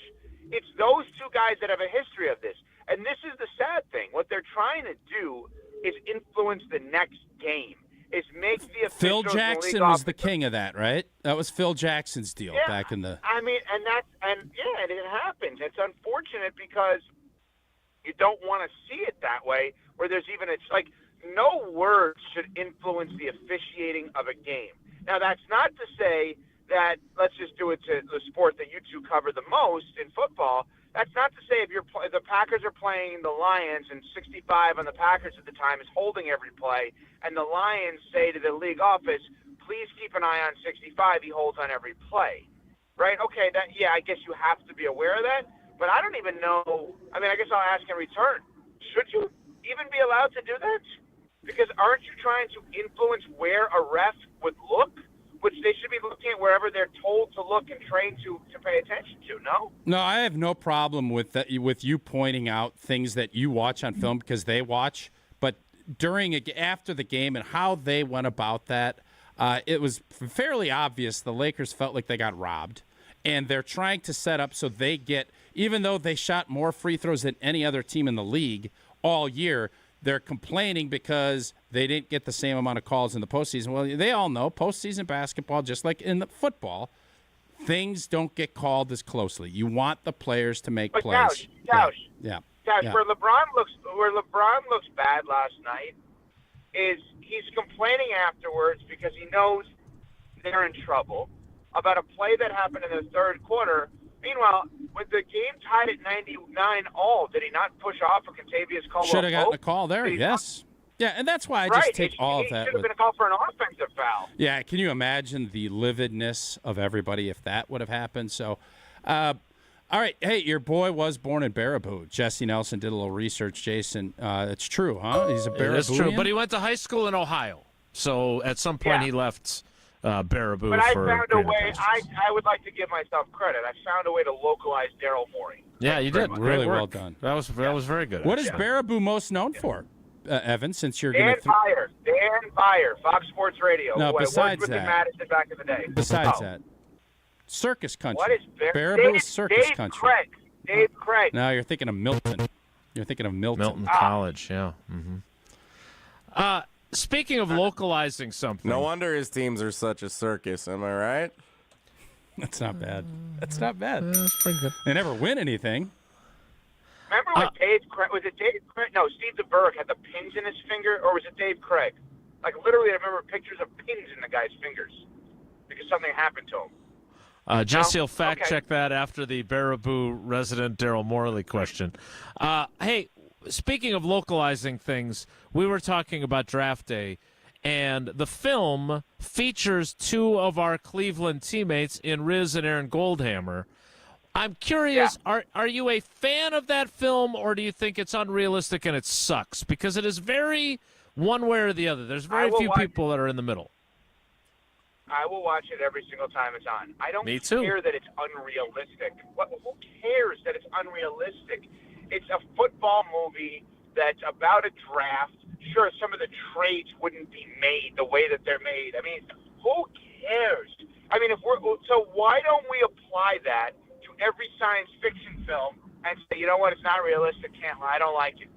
It's those two guys that have a history of this. And this is the sad thing. What they're trying to do is influence the next game, is make the officials Phil in the Jackson league was the king of that, right? That was Phil Jackson's deal back in the... I mean, and it happens. It's unfortunate because you don't want to see it that way, where there's even no words should influence the officiating of a game. Now, that's not to say that, let's just do it to the sport that you two cover the most in football. That's not to say if the Packers are playing the Lions and 65 on the Packers at the time is holding every play, and the Lions say to the league office, please keep an eye on 65, he holds on every play. Right? Okay, I guess you have to be aware of that, but I don't even know. I mean, I guess I'll ask in return, should you even be allowed to do that? Because aren't you trying to influence where a ref would look? Which they should be looking at wherever they're told to look and trained to pay attention to, no? No, I have no problem with that, with you pointing out things that you watch on film because they watch. But after the game and how they went about that, it was fairly obvious the Lakers felt like they got robbed. And they're trying to set up so they get, even though they shot more free throws than any other team in the league all year, they're complaining because they didn't get the same amount of calls in the postseason. Well, they all know postseason basketball, just like in the football, things don't get called as closely. You want the players to make plays. Tausch, Yeah. where LeBron looks bad last night is he's complaining afterwards because he knows they're in trouble about a play that happened in the third quarter. Meanwhile, with the game tied at 99-all, did he not push off a Contavious Caldwell-Pope? Should have gotten a call there, yes. Yeah, and that's why I just take all of that. It should have been a call for an offensive foul. Yeah, can you imagine the lividness of everybody if that would have happened? So, all right, hey, your boy was born in Baraboo. Jesse Nelson did a little research, Jason. It's true, huh? He's a Barabooian? It's true, but he went to high school in Ohio. So at some point he left Baraboo But I for found a greener way. pastures. I would like to give myself credit. I found a way to localize Daryl Morey. Yeah, you did. Really Great well work. done. That was very good. What is Baraboo most known for, Evan, since you're Dan going to... Byer, Fox Sports Radio. No, who I besides worked with in that. Madison back in the day. Besides that, circus country. What is Baraboo is circus Dave country. Craig. Dave Craig. No, you're thinking of Milton. You're thinking of Milton. Milton College, yeah. Mm-hmm. Speaking of localizing something. No wonder his teams are such a circus, am I right? That's not bad. That's not bad. That's pretty good. They never win anything. Remember when Dave Craig, was it Dave Craig? No, Steve DeBerg had the pins in his finger, or was it Dave Craig? Like, literally, I remember pictures of pins in the guy's fingers because something happened to him. Jesse will fact check that after the Baraboo resident Daryl Morley question. Hey, speaking of localizing things, we were talking about draft day, and the film features two of our Cleveland teammates in Riz and Aaron Goldhammer. I'm curious, are you a fan of that film, or do you think it's unrealistic and it sucks? Because it is very one way or the other. There's very few people that are in the middle. I will watch it every single time it's on. I don't Me too. care that it's unrealistic. Who cares that it's unrealistic? It's a football movie that's about a draft. Sure, some of the trades wouldn't be made the way that they're made. I mean, who cares? I mean, so why don't we apply that to every science fiction film and say, you know what, it's not realistic, can't lie, I don't like it.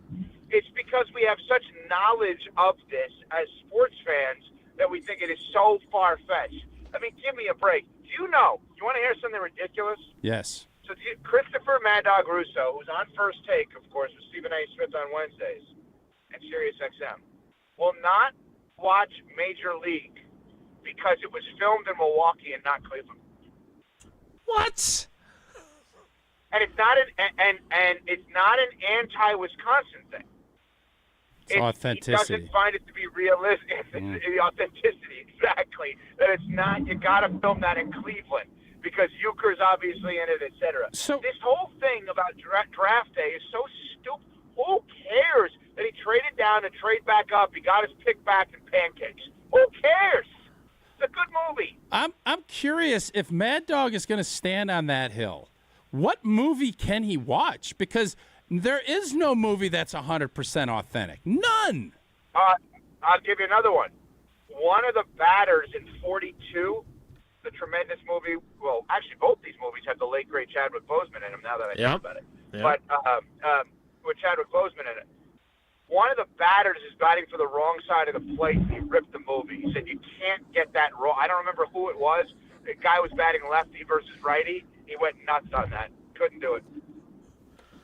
It's because we have such knowledge of this as sports fans that we think it is so far-fetched. I mean, give me a break. Do you know? You want to hear something ridiculous? Yes. So Christopher Mad Dog Russo, who's on First Take, of course, with Stephen A. Smith on Wednesdays and Sirius XM, will not watch Major League because it was filmed in Milwaukee and not Cleveland. What? And it's not it's not an anti-Wisconsin thing. It's authenticity. He doesn't find it to be realistic. The authenticity, exactly. That it's not. You got to film that in Cleveland because Euchre's obviously in it, etc. So this whole thing about draft day is so stupid. Who cares that he traded down and trade back up? He got his pick back in pancakes. Who cares? It's a good movie. I'm curious if Mad Dog is going to stand on that hill. What movie can he watch? Because there is no movie that's 100% authentic. None. I'll give you another one. One of the batters in 42, the tremendous movie. Well, actually, both these movies have the late great Chadwick Boseman in them. Now that I think about it, but with Chadwick Boseman in it, one of the batters is batting for the wrong side of the plate, and he ripped the movie. He said you can't get that wrong. I don't remember who it was. The guy was batting lefty versus righty. He went nuts on that. Couldn't do it.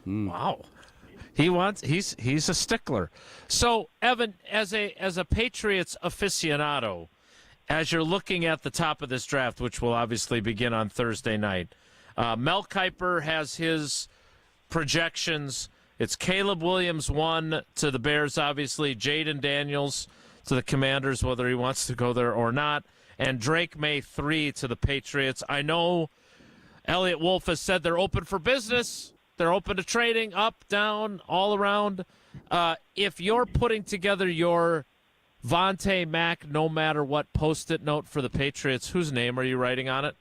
Wow. He's a stickler. So, Evan, as a Patriots aficionado, as you're looking at the top of this draft, which will obviously begin on Thursday night, Mel Kiper has his projections. It's Caleb Williams 1 to the Bears, obviously. Jaden Daniels to the Commanders, whether he wants to go there or not. And Drake May 3 to the Patriots. I know Elliot Wolf has said they're open for business. They're open to trading up, down, all around. If you're putting together your Vontae Mack, no matter what, post-it note for the Patriots. Whose name are you writing on it?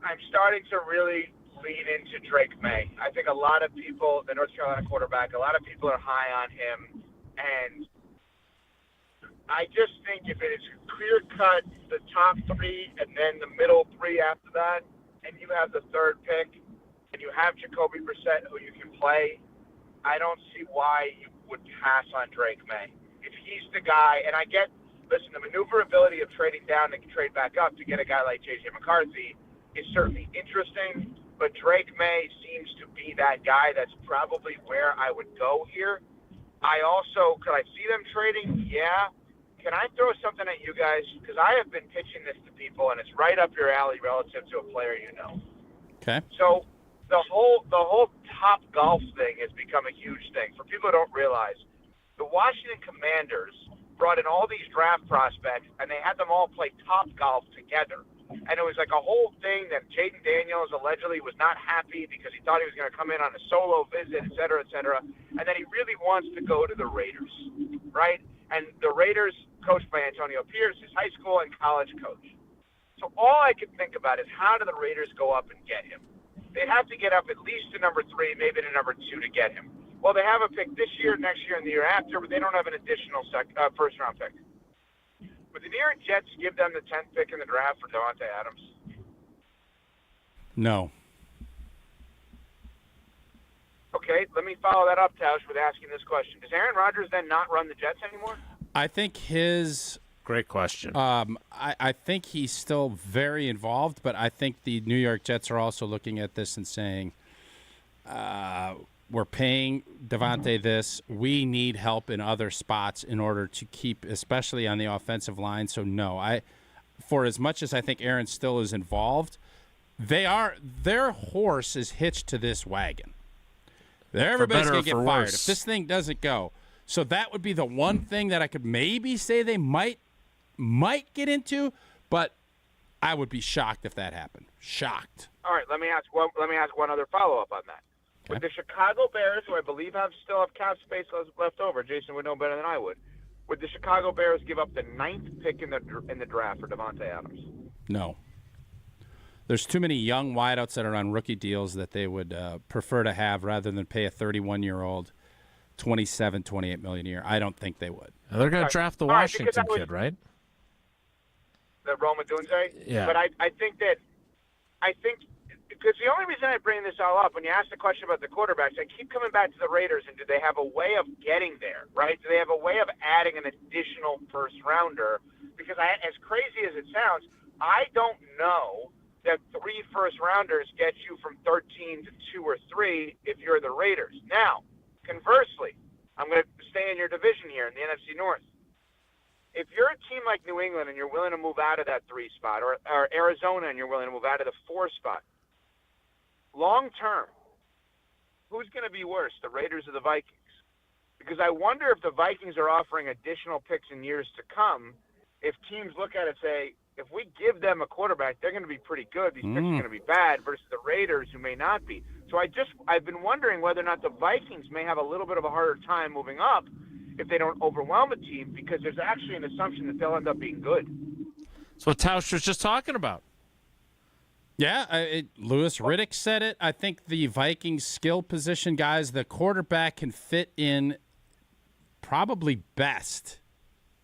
I'm starting to really lean into Drake May. I think a lot of people, the North Carolina quarterback, a lot of people are high on him, and I just think if it is clear-cut, the top three and then the middle three after that, and you have the third pick, and you have Jacoby Brissett who you can play, I don't see why you would pass on Drake May. If he's the guy, and I get, listen, the maneuverability of trading down and trade back up to get a guy like J.J. McCarthy is certainly interesting, but Drake May seems to be that guy. That's probably where I would go here. Could I see them trading? Yeah. Can I throw something at you guys? Because I have been pitching this to people, and it's right up your alley relative to a player you know. Okay. So the whole top golf thing has become a huge thing. For people who don't realize, the Washington Commanders brought in all these draft prospects, and they had them all play top golf together. And it was like a whole thing that Jaden Daniels allegedly was not happy because he thought he was going to come in on a solo visit, et cetera, et cetera. And then he really wants to go to the Raiders, right? And the Raiders, coached by Antonio Pierce, his high school and college coach. So all I could think about is how do the Raiders go up and get him? They'd have to get up at least to number 3, maybe to number 2 to get him. Well, they have a pick this year, next year, and the year after, but they don't have an additional first-round pick. Would the New York Jets give them the 10th pick in the draft for Davante Adams? No. Okay, let me follow that up, Tausch, with asking this question. Does Aaron Rodgers then not run the Jets anymore? I think his Great question. I think he's still very involved, but I think the New York Jets are also looking at this and saying, we're paying Davante this. We need help in other spots in order to keep, especially on the offensive line. So, no, for as much as I think Aaron still is involved, their horse is hitched to this wagon. Everybody's going to get fired if this thing doesn't go. So that would be the one thing that I could maybe say they might get into, but I would be shocked if that happened. Shocked. All right, let me ask one other follow-up on that. Okay. Would the Chicago Bears, who I believe still have cap space left over, Jason would know better than I would the Chicago Bears give up the 9th pick in the draft for Davante Adams? No. There's too many young wideouts that are on rookie deals that they would prefer to have rather than pay a 31-year-old $27, $28 million a year. I don't think they would. They're going to draft the Washington kid, right? The Roma Dunze? Yeah. But I think because the only reason I bring this all up, when you ask the question about the quarterbacks, I keep coming back to the Raiders, and do they have a way of getting there, right? Do they have a way of adding an additional first-rounder? Because as crazy as it sounds, I don't know that 3 first-rounders get you from 13 to 2 or 3 if you're the Raiders. Now, conversely, I'm going to stay in your division here in the NFC North. If you're a team like New England and you're willing to move out of that 3 spot, or Arizona and you're willing to move out of the 4 spot, long term, who's going to be worse, the Raiders or the Vikings? Because I wonder if the Vikings are offering additional picks in years to come, if teams look at it and say, if we give them a quarterback, they're going to be pretty good. These picks are going to be bad versus the Raiders who may not be. So I've been wondering whether or not the Vikings may have a little bit of a harder time moving up if they don't overwhelm a team, because there's actually an assumption that they'll end up being good. That's what Tausch was just talking about. Yeah, Louis Riddick said it. I think the Vikings skill position guys, the quarterback can fit in probably best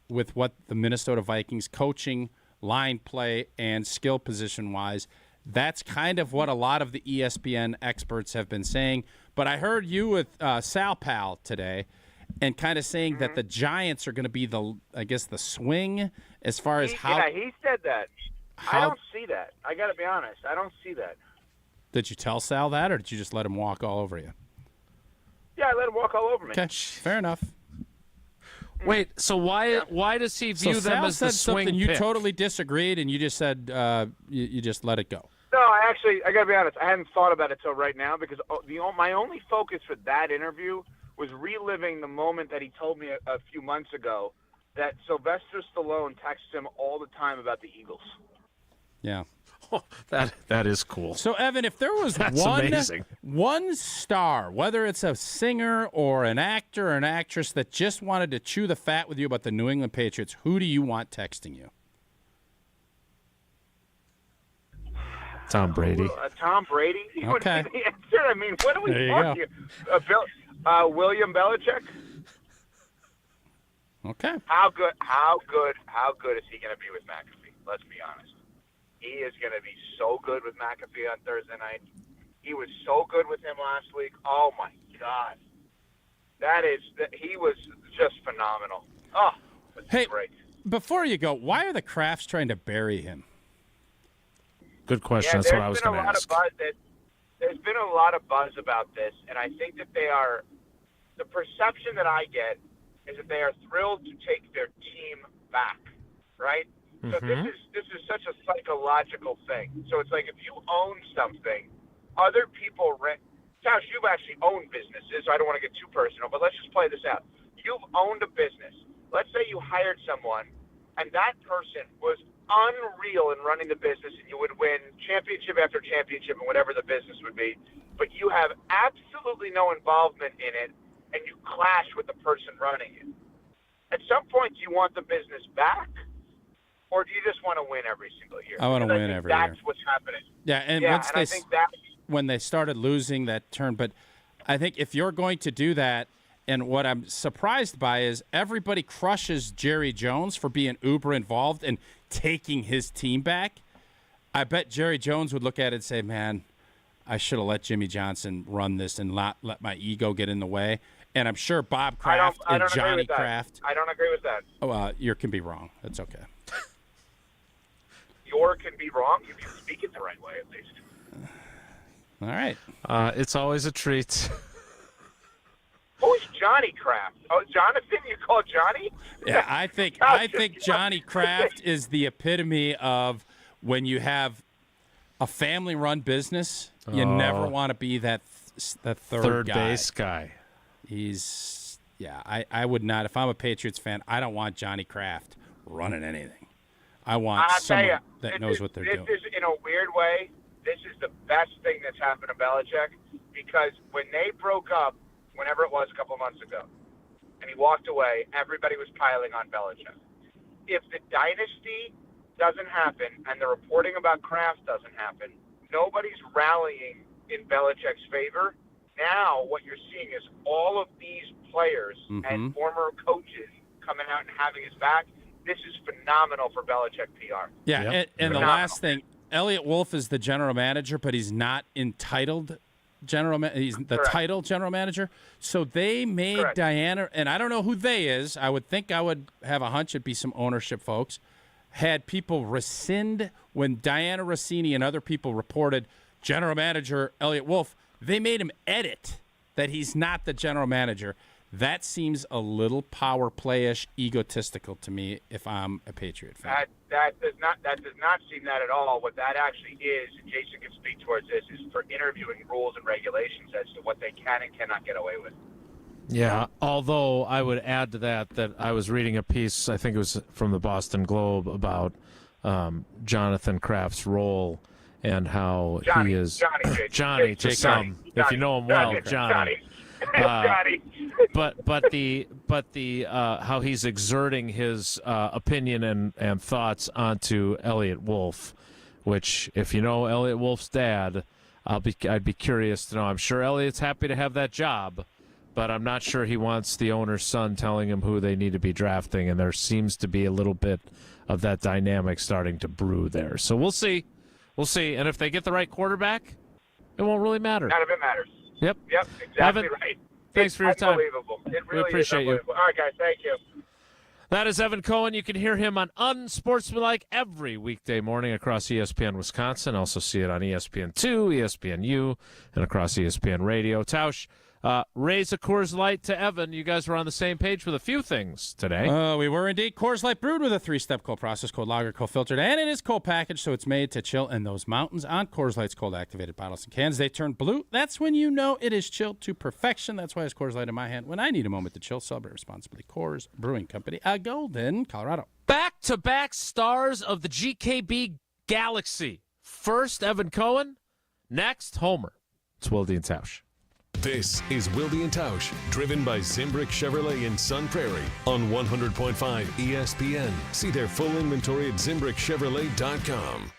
with what the Minnesota Vikings coaching, line play, and skill position-wise. That's kind of what a lot of the ESPN experts have been saying. But I heard you with Sal Pal today and kind of saying that the Giants are going to be the swing as far as how. Yeah, he said that. I don't see that. I got to be honest. I don't see that. Did you tell Sal that, or did you just let him walk all over you? Yeah, I let him walk all over me. Okay, fair enough. Wait, so why does he view them as the swing something pick? You totally disagreed, and you just said you just let it go. No, I got to be honest. I hadn't thought about it till right now, because my only focus for that interview was reliving the moment that he told me a few months ago that Sylvester Stallone texts him all the time about the Eagles. Yeah. That is cool. So, Evan, if there was That's amazing. one star, whether it's a singer or an actor or an actress that just wanted to chew the fat with you about the New England Patriots, who do you want texting you? Tom Brady. Tom Brady? He would Okay. be the answer. I mean, what are we There you talking about? William Belichick? Okay. How good is he going to be with McAfee? Let's be honest. He is going to be so good with McAfee on Thursday night. He was so good with him last week. Oh my God, he was just phenomenal. Oh, Hey, great. before you go, why are the Crafts trying to bury him? Good question. That's what I was going to ask. There's been a lot of buzz about this, and I think that the perception that I get is that they are thrilled to take their team back, right? So this is such a psychological thing. So it's like if you own something, other people rent. Tausch, you've actually owned businesses, so I don't want to get too personal, but let's just play this out. You've owned a business. Let's say you hired someone, and that person was unreal in running the business, and you would win championship after championship and whatever the business would be, but you have absolutely no involvement in it, and you clash with the person running it. At some point, do you want the business back? Or do you just want to win every single year? I want to Because win think every year. That's what's happening. Yeah, and I think that when they started losing that turn, but I think if you're going to do that, and what I'm surprised by is everybody crushes Jerry Jones for being uber involved and taking his team back. I bet Jerry Jones would look at it and say, man, I should have let Jimmy Johnson run this and not let my ego get in the way. And I'm sure Bob Kraft I and don't agree Johnny with that. Kraft. I don't agree with that. Oh, you can be wrong. That's okay. Your can be wrong. You can speak it the right way, at least. All right. It's always a treat. Who's Johnny Kraft? Oh, Jonathan? You call Johnny? Yeah, I think Johnny Kraft is the epitome of when you have a family-run business, you never want to be that third guy. base guy. I would not. If I'm a Patriots fan, I don't want Johnny Kraft running anything. I want someone that knows what they're doing. This is, in a weird way, this is the best thing that's happened to Belichick, because when they broke up, whenever it was a couple months ago, and he walked away, everybody was piling on Belichick. If the dynasty doesn't happen and the reporting about Kraft doesn't happen, nobody's rallying in Belichick's favor. Now what you're seeing is all of these players and former coaches coming out and having his back. This is phenomenal for Belichick PR. Yeah, and the last thing, Elliot Wolf is the general manager, but he's not entitled he's the title general manager. So they made Diana, and I don't know who they is. I would think I would have a hunch it'd be some ownership folks. Had people rescind when Diana Rossini and other people reported general manager Elliot Wolf, they made him edit that he's not the general manager. That seems a little power play-ish, egotistical to me if I'm a Patriot fan. That does not seem that at all. What that actually is, and Jason can speak towards this, is for interviewing rules and regulations as to what they can and cannot get away with. Yeah, although I would add to that I was reading a piece, I think it was from the Boston Globe, about Jonathan Kraft's role and how he is Johnny to some, if you know him well, Johnny. But the how he's exerting his opinion and thoughts onto Elliot Wolf, which, if you know Elliot Wolf's dad, I'd be curious to know. I'm sure Elliot's happy to have that job, but I'm not sure he wants the owner's son telling him who they need to be drafting, and there seems to be a little bit of that dynamic starting to brew there. So we'll see. We'll see. And if they get the right quarterback, it won't really matter. None of it matters. Yep. Yep, exactly right. Thanks for your time. Unbelievable. It really We appreciate is you. unbelievable. All right, guys. Thank you. That is Evan Cohen. You can hear him on Unsportsmanlike every weekday morning across ESPN Wisconsin. Also see it on ESPN2, ESPNU, and across ESPN Radio. Tausch, raise a Coors Light to Evan. You guys were on the same page with a few things today. We were indeed. Coors Light brewed with a 3-step cold process, cold lager, cold filtered, and it is cold packaged, so it's made to chill in those mountains on Coors Light's cold activated bottles and cans. They turn blue. That's when you know it is chilled to perfection. That's why it's Coors Light in my hand when I need a moment to chill. Celebrate responsibly. Coors Brewing Company, Golden, Colorado. Back-to-back stars of the GKB Galaxy First, Evan Cohen. Next, Homer. It's Wilde and Tausch. This is Wilde and Tausch, driven by Zimbrick Chevrolet in Sun Prairie on 100.5 ESPN. See their full inventory at ZimbrickChevrolet.com.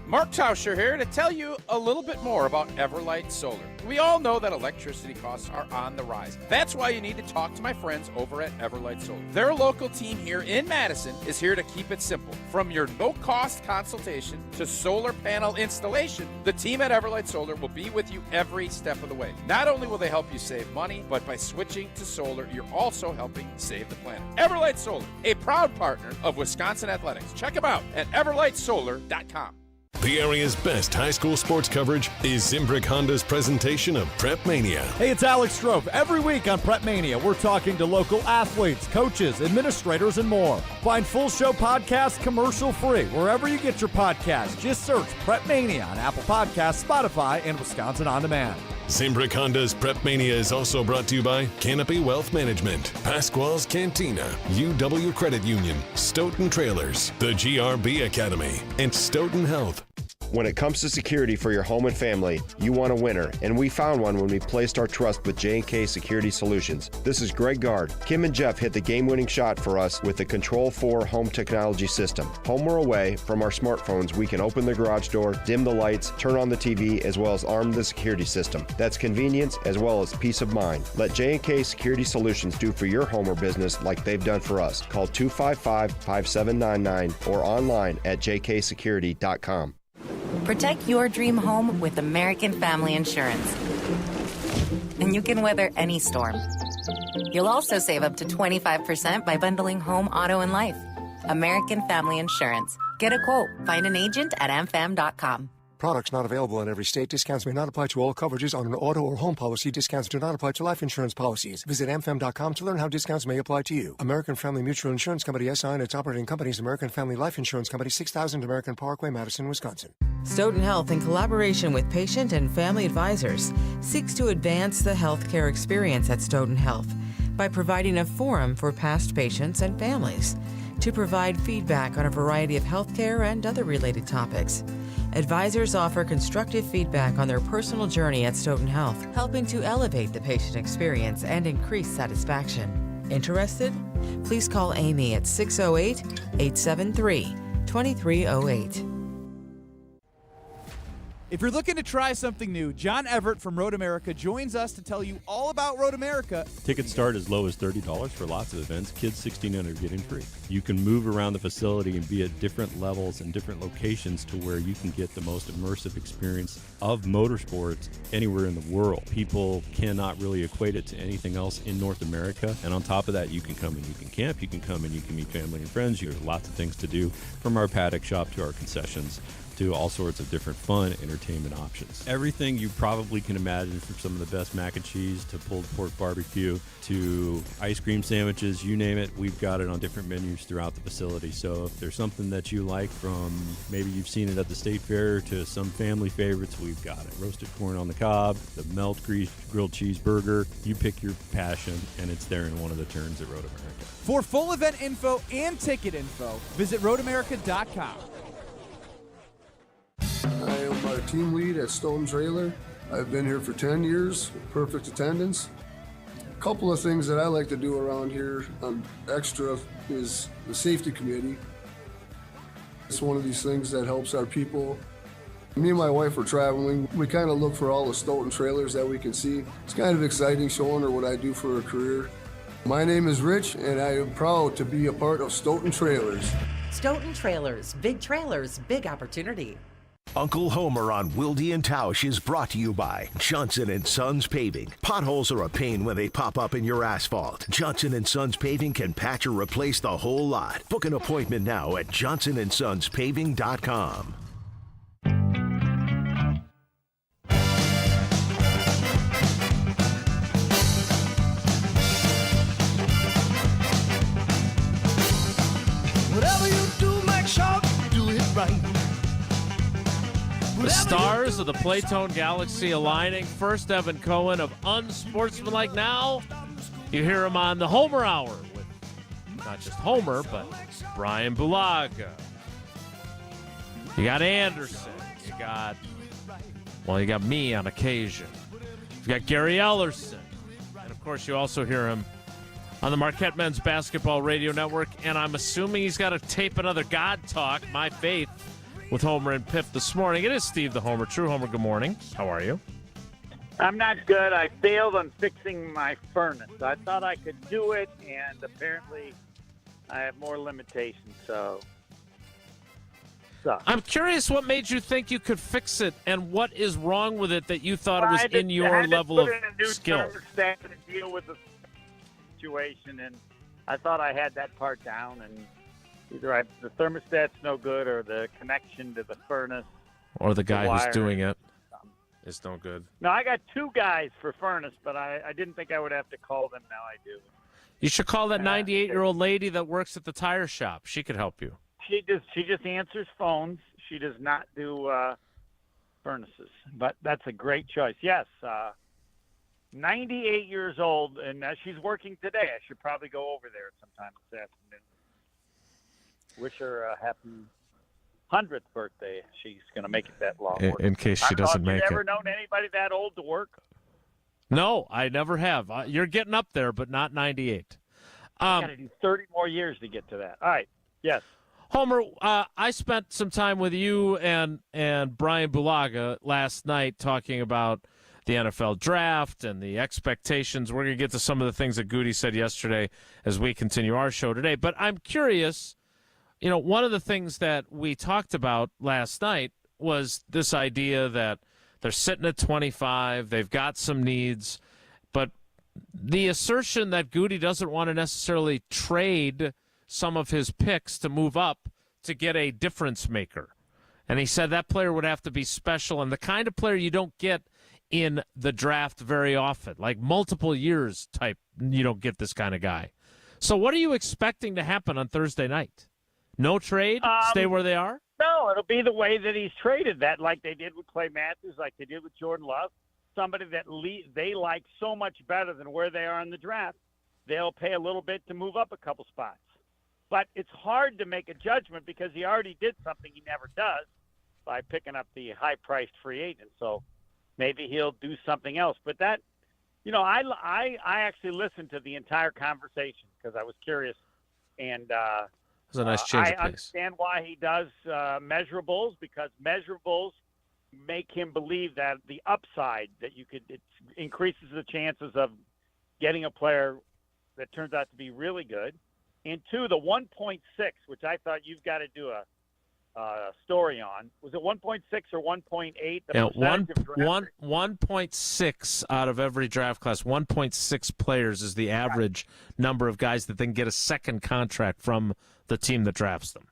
Mark Tauscher here to tell you a little bit more about Everlight Solar. We all know that electricity costs are on the rise. That's why you need to talk to my friends over at Everlight Solar. Their local team here in Madison is here to keep it simple. From your no-cost consultation to solar panel installation, the team at Everlight Solar will be with you every step of the way. Not only will they help you save money, but by switching to solar, you're also helping save the planet. Everlight Solar, a proud partner of Wisconsin Athletics. Check them out at everlightsolar.com. The area's best high school sports coverage is Zimbrick Honda's presentation of Prep Mania. Hey, it's Alex Strofe. Every week on Prep Mania, we're talking to local athletes, coaches, administrators, and more. Find full show podcasts commercial-free wherever you get your podcasts. Just search Prep Mania on Apple Podcasts, Spotify, and Wisconsin On Demand. Zimbrick Honda's Prep Mania is also brought to you by Canopy Wealth Management, Pasquale's Cantina, UW Credit Union, Stoughton Trailers, the GRB Academy, and Stoughton Health. When it comes to security for your home and family, you want a winner, and we found one when we placed our trust with J&K Security Solutions. This is Greg Gard. Kim and Jeff hit the game-winning shot for us with the Control 4 home technology system. Home or away, from our smartphones, we can open the garage door, dim the lights, turn on the TV, as well as arm the security system. That's convenience as well as peace of mind. Let J&K Security Solutions do for your home or business like they've done for us. Call 255-5799 or online at jksecurity.com. Protect your dream home with American Family Insurance. And you can weather any storm. You'll also save up to 25% by bundling home, auto, and life. American Family Insurance. Get a quote. Find an agent at amfam.com. Products not available in every state. Discounts may not apply to all coverages on an auto or home policy. Discounts do not apply to life insurance policies. Visit amfam.com to learn how discounts may apply to you. American Family Mutual Insurance Company, SI, and its operating companies, American Family Life Insurance Company, 6000 American Parkway, Madison, Wisconsin. Stoughton Health, in collaboration with patient and family advisors, seeks to advance the healthcare experience at Stoughton Health by providing a forum for past patients and families to provide feedback on a variety of healthcare and other related topics. Advisors offer constructive feedback on their personal journey at Stoughton Health, helping to elevate the patient experience and increase satisfaction. Interested? Please call Amy at 608-873-2308. If you're looking to try something new, John Everett from Road America joins us to tell you all about Road America. Tickets start as low as $30 for lots of events. Kids 16 under get in free. You can move around the facility and be at different levels and different locations to where you can get the most immersive experience of motorsports anywhere in the world. People cannot really equate it to anything else in North America. And on top of that, you can come and you can camp. You can come and you can meet family and friends. There's lots of things to do, from our paddock shop to our concessions, to all sorts of different fun entertainment options. Everything you probably can imagine, from some of the best mac and cheese to pulled pork barbecue to ice cream sandwiches, you name it, we've got it on different menus throughout the facility. So if there's something that you like, from maybe you've seen it at the state fair to some family favorites, we've got it. Roasted corn on the cob, the melt greased grilled cheeseburger, you pick your passion, and it's there in one of the turns at Road America. For full event info and ticket info, visit roadamerica.com. I am our team lead at Stoughton Trailer. I've been here for 10 years, perfect attendance. A couple of things that I like to do around here extra is the safety committee. It's one of these things that helps our people. Me and my wife are traveling. We kind of look for all the Stoughton trailers that we can see. It's kind of exciting showing her what I do for a career. My name is Rich, and I am proud to be a part of Stoughton Trailers. Stoughton Trailers, big opportunity. Uncle Homer on Wilde and Tausch is brought to you by Johnson & Sons Paving. Potholes are a pain when they pop up in your asphalt. Johnson & Sons Paving can patch or replace the whole lot. Book an appointment now at johnsonsonspaving.com. Whatever you do, make sure you do it right. The stars of the Playtone Galaxy aligning. First, Evan Cohen of Unsportsmanlike. Now, you hear him on the Homer Hour with not just Homer, but Brian Bulaga. You got Anderson, You got me on occasion. You got Gary Ellerson. And, of course, you also hear him on the Marquette Men's Basketball Radio Network. And I'm assuming he's got to tape another God Talk, My Faith, with Homer and Piff this morning. It is Steve the Homer. True Homer, good morning. How are you? I'm not good. I failed on fixing my furnace. I thought I could do it, and apparently I have more limitations, so sucks. I'm curious what made you think you could fix it, and what is wrong with it that you thought was in your level of skill? I had to deal with the situation, and I thought I had that part down, and either the thermostat's no good or the connection to the furnace. Or the guy who's doing it is no good. No, I got two guys for furnace, but I didn't think I would have to call them. Now I do. You should call that 98-year-old lady that works at the tire shop. She could help you. She just answers phones. She does not do furnaces. But that's a great choice. Yes, 98 years old, and she's working today. I should probably go over there sometime this afternoon. Wish her a happy 100th birthday. She's going to make it that long. In case she doesn't make it. Have you ever known anybody that old to work? No, I never have. You're getting up there, but not 98. I got to do 30 more years to get to that. All right. Yes. Homer, I spent some time with you and Brian Bulaga last night talking about the NFL draft and the expectations. We're going to get to some of the things that Goody said yesterday as we continue our show today. But I'm curious, one of the things that we talked about last night was this idea that they're sitting at 25, they've got some needs, but the assertion that Goody doesn't want to necessarily trade some of his picks to move up to get a difference maker. And he said that player would have to be special and the kind of player you don't get in the draft very often, like multiple years type. You don't get this kind of guy. So what are you expecting to happen on Thursday night? No trade? Stay where they are? No, it'll be the way that he's traded that, like they did with Clay Matthews, like they did with Jordan Love. Somebody that they like so much better than where they are in the draft, they'll pay a little bit to move up a couple spots. But it's hard to make a judgment because he already did something he never does by picking up the high-priced free agent. So maybe he'll do something else. But that, I actually listened to the entire conversation because I was curious. And it was a nice change of pace. I understand why he does measurables, because measurables make him believe that the upside that it increases the chances of getting a player that turns out to be really good. And two, the 1.6, which I thought you've got to do a story on. Was it 1.6 or 1.8? Yeah, 1.6 out of every draft class. 1.6 players is the average number of guys that then get a second contract from the team that drafts them.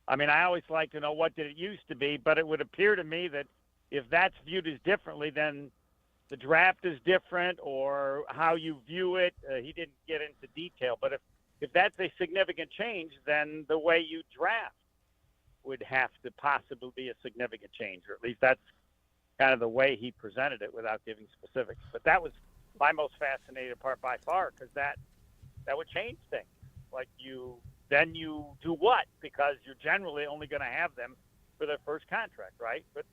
I mean, I always like to know what did it used to be, but it would appear to me that if that's viewed as differently, then the draft is different or how you view it. He didn't get into detail, but if that's a significant change, then the way you draft would have to possibly be a significant change, or at least that's kind of the way he presented it without giving specifics. But that was my most fascinating part by far, because that would change things. Like then you do what? Because you're generally only going to have them for their first contract, right? But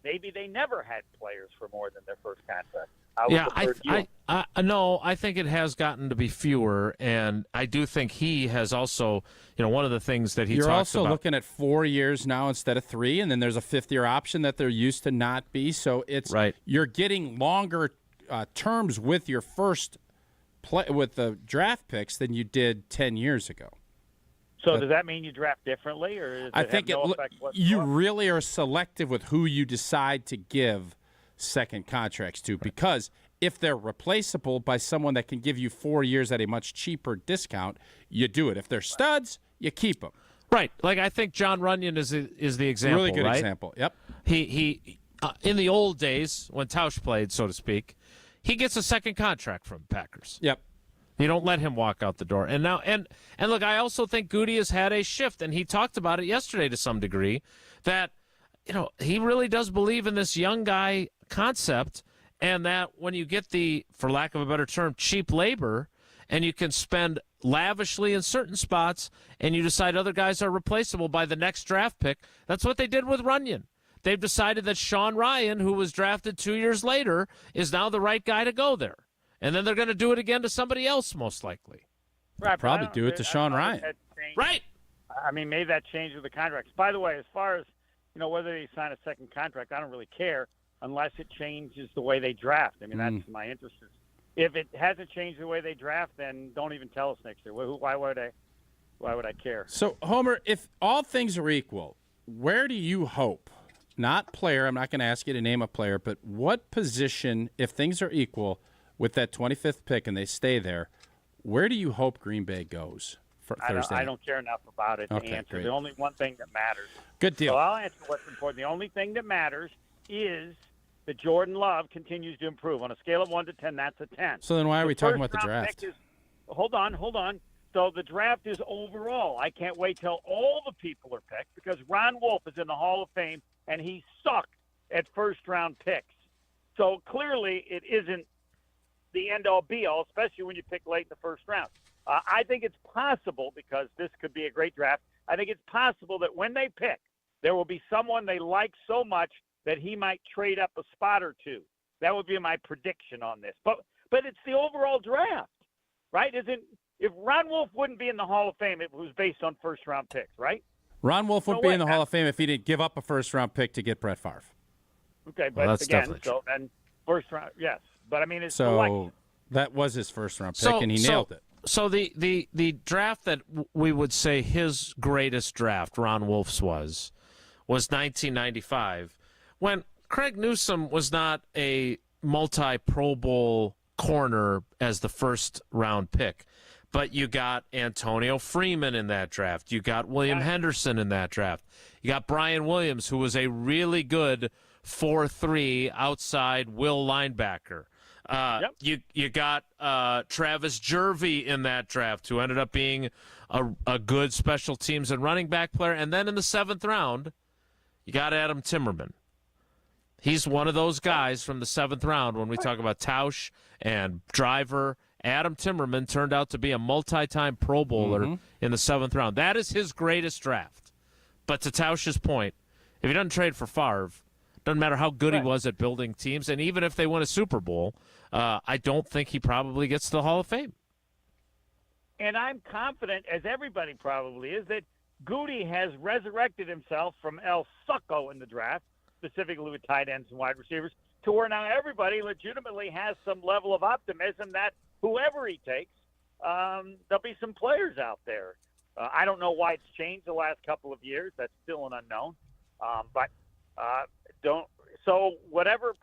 maybe they never had players for more than their first contract. I think it has gotten to be fewer, and I do think he has also, one of the things that he talks about. You're also looking at 4 years now instead of 3, and then there's a fifth-year option that there used to not be. So it's right. You're getting longer terms with your first with the draft picks than you did 10 years ago. So does that mean you draft differently, or does I think have no effect whatsoever? You really are selective with who you decide to give second contracts to, because if they're replaceable by someone that can give you 4 years at a much cheaper discount, you do it. If they're studs, you keep them. Right. Like I think John Runyon is the example. Really good right? example. Yep. He in the old days when Tausch played, so to speak, he gets a second contract from Packers. Yep. You don't let him walk out the door. And now, and look, I also think Goody has had a shift, and he talked about it yesterday to some degree, that he really does believe in this young guy concept, and that when you get the, for lack of a better term, cheap labor, and you can spend lavishly in certain spots, and you decide other guys are replaceable by the next draft pick. That's what they did with Runyon. they've decided that Sean Ryan, who was drafted 2 years later, is now the right guy to go there. And then they're going to do it again to somebody else, most likely. Right, Probably do it to Sean Ryan. Right. I mean, maybe that changed with the contracts. By the way, as far as whether they sign a second contract, I don't really care unless it changes the way they draft. I mean, that's my interest. If it hasn't changed the way they draft, then don't even tell us next year. Why would I care? So, Homer, if all things are equal, where do you hope? Not player. I'm not going to ask you to name a player, but what position, if things are equal with that 25th pick and they stay there, where do you hope Green Bay goes for Thursday? I don't care enough about it to answer. Great. The only one thing that matters. Good deal. So I'll answer what's important. The only thing that matters is that Jordan Love continues to improve. On a scale of 1 to 10, that's a 10. So then why are we talking about the draft? Hold on. So the draft is overall. I can't wait till all the people are picked because Ron Wolf is in the Hall of Fame, and he sucked at first-round picks. So clearly it isn't the end-all, be-all, especially when you pick late in the first round. I think it's possible, because this could be a great draft, I think it's possible that when they pick, there will be someone they like so much that he might trade up a spot or two. That would be my prediction on this. But it's the overall draft, right? If Ron Wolf wouldn't be in the Hall of Fame, it was based on first-round picks, right? Ron Wolf wouldn't be in the Hall of Fame if he didn't give up a first-round pick to get Brett Favre. Okay, but that's again, definitely true. then first round, yes. But I mean, it's So selection. that was his first-round pick, and he nailed it. So the draft that we would say his greatest draft, Ron Wolf's was 1995, when Craig Newsome was not a multi-Pro Bowl corner as the first-round pick. But you got Antonio Freeman in that draft. You got William Henderson in that draft. You got Brian Williams, who was a really good 4-3 outside will linebacker. You got Travis Jervey in that draft, who ended up being a good special teams and running back player. And then in the 7th round, you got Adam Timmerman. He's one of those guys from the 7th round when we talk about Tausch and Driver. Adam Timmerman turned out to be a multi-time Pro Bowler in the 7th round. That is his greatest draft. But to Tausch's point, if he doesn't trade for Favre, doesn't matter how good he was at building teams, and even if they win a Super Bowl, I don't think he probably gets to the Hall of Fame. And I'm confident, as everybody probably is, that Goody has resurrected himself from El Succo in the draft, specifically with tight ends and wide receivers, to where now everybody legitimately has some level of optimism that whoever he takes, there'll be some players out there. I don't know why it's changed the last couple of years. That's still an unknown. So whatever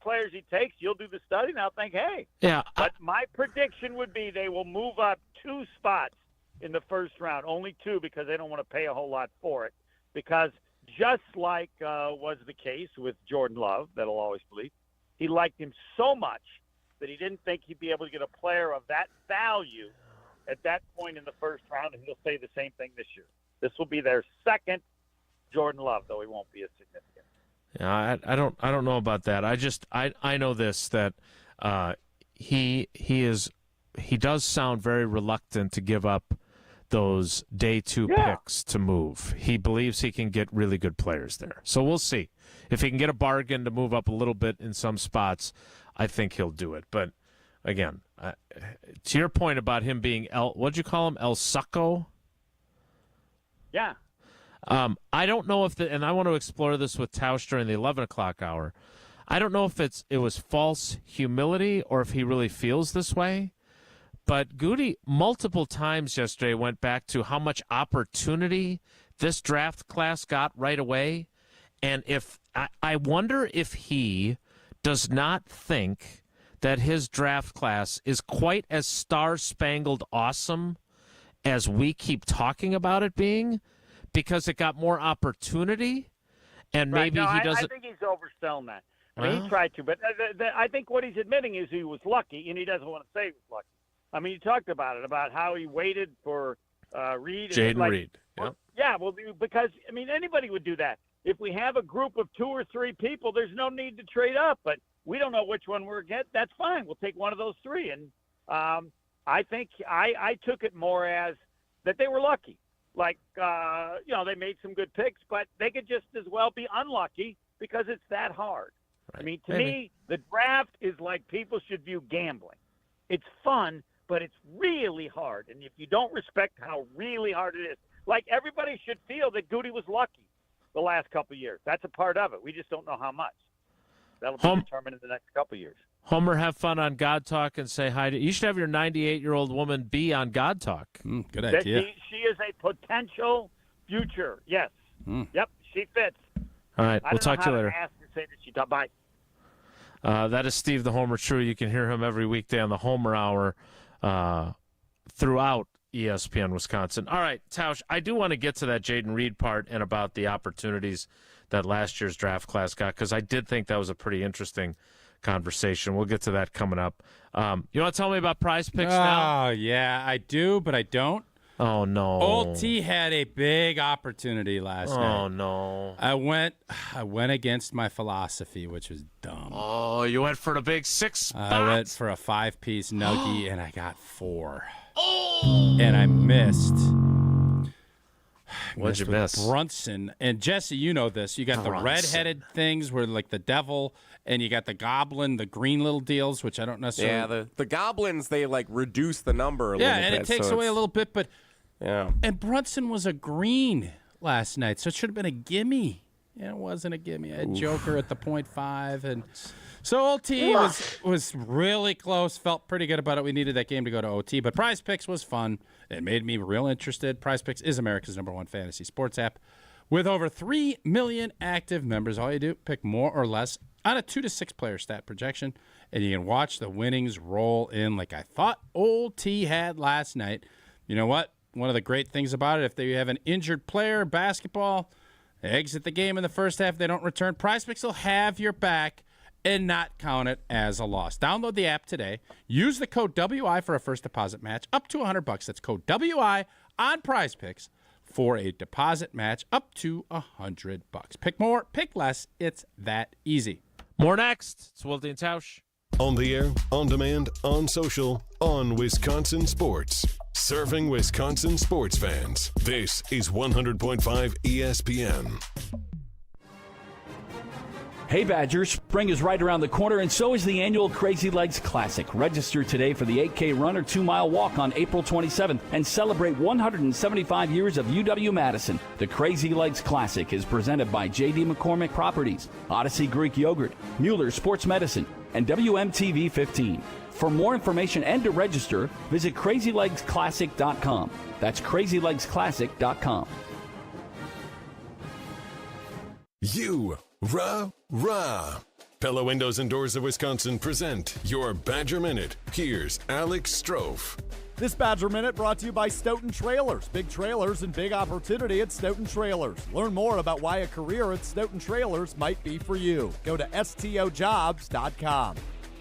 players he takes, you'll do the study, and I'll think, hey. Yeah. But my prediction would be they will move up 2 spots in the first round, only 2, because they don't want to pay a whole lot for it. Because just like was the case with Jordan Love, that I'll always believe, he liked him so much that he didn't think he'd be able to get a player of that value at that point in the first round, and he'll say the same thing this year. This will be their second Jordan Love, though he won't be as significant. Yeah, I don't know about that. I know this, that he does sound very reluctant to give up those day 2 picks to move. He believes he can get really good players there. So we'll see. If he can get a bargain to move up a little bit in some spots, I think he'll do it. But again, to your point about him being what'd you call him? El Succo? Yeah. I don't know if and I want to explore this with Tausch during the 11 o'clock hour. I don't know if it was false humility or if he really feels this way. But Goody multiple times yesterday went back to how much opportunity this draft class got right away. And I wonder if he does not think that his draft class is quite as star-spangled awesome as we keep talking about it being, because it got more opportunity, and maybe he doesn't. I think he's overselling that. I mean, he tried to, but I think what he's admitting is he was lucky, and he doesn't want to say he was lucky. I mean, you talked about it, about how he waited for Reed. Jaden Reed. Well, yeah, well, because, I mean, anybody would do that. If we have a group of 2 or 3 people, there's no need to trade up, but we don't know which one we're getting. That's fine. We'll take one of those 3. And I think I took it more as that they were lucky. like, they made some good picks, but they could just as well be unlucky because it's that hard. Right. I mean, to me, the draft is like people should view gambling. It's fun, but it's really hard. And if you don't respect how really hard it is, like everybody should feel that Goody was lucky the last couple of years. That's a part of it. We just don't know how much. That'll be determined in the next couple of years. Homer, have fun on God Talk and say hi to. You should have your 98-year-old woman be on God Talk. Good idea. She is a potential future. Yes. Yep. She fits. All right. We'll talk to you later. Ask her, say that she talk. Bye. That is Steve the Homer True. You can hear him every weekday on the Homer Hour throughout ESPN Wisconsin. All right, Tausch, I do want to get to that Jaden Reed part and about the opportunities that last year's draft class got, because I did think that was a pretty interesting conversation. We'll get to that coming up. You want to tell me about Prize Picks now? Oh, yeah, I do, but I don't. Oh, no. Old T had a big opportunity last night. Oh, no. I went against my philosophy, which was dumb. Oh, you went for the big 6 spot? I went for a 5-piece nuggie, and I got 4. Oh! And I missed. What'd you miss? Brunson. And Jesse, you know this. You got the red-headed things where like the devil, and you got the goblin, the green little deals, which I don't necessarily. Yeah, the goblins, they like reduce the number a little bit. Yeah, and it takes away a little bit, but. Yeah. And Brunson was a green last night, so it should have been a gimme. Yeah, it wasn't a gimme. I had Joker at the 0.5, and so OT was really close. Felt pretty good about it. We needed that game to go to OT, but Prize Picks was fun. It made me real interested. Prize Picks is America's #1 fantasy sports app with over 3 million active members. All you do, pick more or less on a 2 to 6 player stat projection, and you can watch the winnings roll in like I thought old T had last night. You know what? One of the great things about it, if they have an injured player, basketball, they exit the game in the first half, they don't return, Prize Picks will have your back and not count it as a loss. Download the app today. Use the code WI for a first deposit match up to $100. That's code WI on Prize Picks for a deposit match up to $100. Pick more, pick less. It's that easy. More next. It's Wilde and Tausch. On the air, on demand, on social, on Wisconsin Sports. Serving Wisconsin sports fans. This is 100.5 ESPN. Hey Badgers, spring is right around the corner and so is the annual Crazy Legs Classic. Register today for the 8K run or 2-mile walk on April 27th and celebrate 175 years of UW-Madison. The Crazy Legs Classic is presented by J.D. McCormick Properties, Odyssey Greek Yogurt, Mueller Sports Medicine, and WMTV 15. For more information and to register, visit crazylegsclassic.com. That's crazylegsclassic.com. Rah. Pella Windows and Doors of Wisconsin present your Badger Minute. Here's Alex Strofe. This Badger Minute brought to you by Stoughton Trailers. Big trailers and big opportunity at Stoughton Trailers. Learn more about why a career at Stoughton Trailers might be for you. Go to stojobs.com.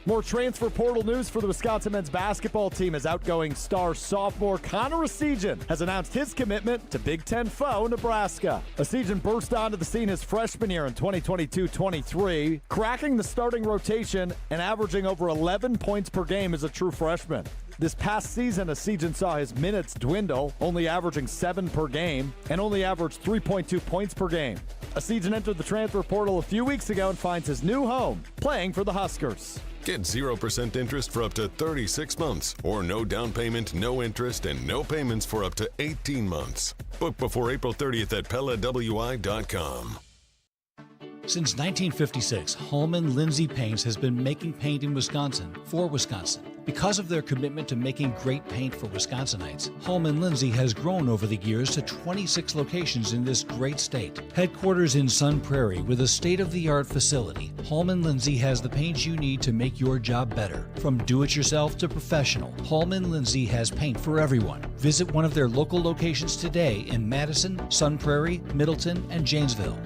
More transfer portal news for the Wisconsin men's basketball team as outgoing star sophomore Connor Essegian has announced his commitment to Big Ten foe Nebraska. Essegian burst onto the scene his freshman year in 2022-23, cracking the starting rotation and averaging over 11 points per game as a true freshman. This past season, Essegian saw his minutes dwindle, only averaging 7 per game, and only averaged 3.2 points per game. Essegian entered the transfer portal a few weeks ago and finds his new home, playing for the Huskers. Get 0% interest for up to 36 months, or no down payment, no interest, and no payments for up to 18 months. Book before April 30th at PellaWI.com. Since 1956, Holman Lindsay Paints has been making paint in Wisconsin for Wisconsin. Because of their commitment to making great paint for Wisconsinites, Holman Lindsay has grown over the years to 26 locations in this great state. Headquarters in Sun Prairie with a state-of-the-art facility, Holman Lindsay has the paint you need to make your job better. From do-it-yourself to professional, Holman Lindsay has paint for everyone. Visit one of their local locations today in Madison, Sun Prairie, Middleton, and Janesville.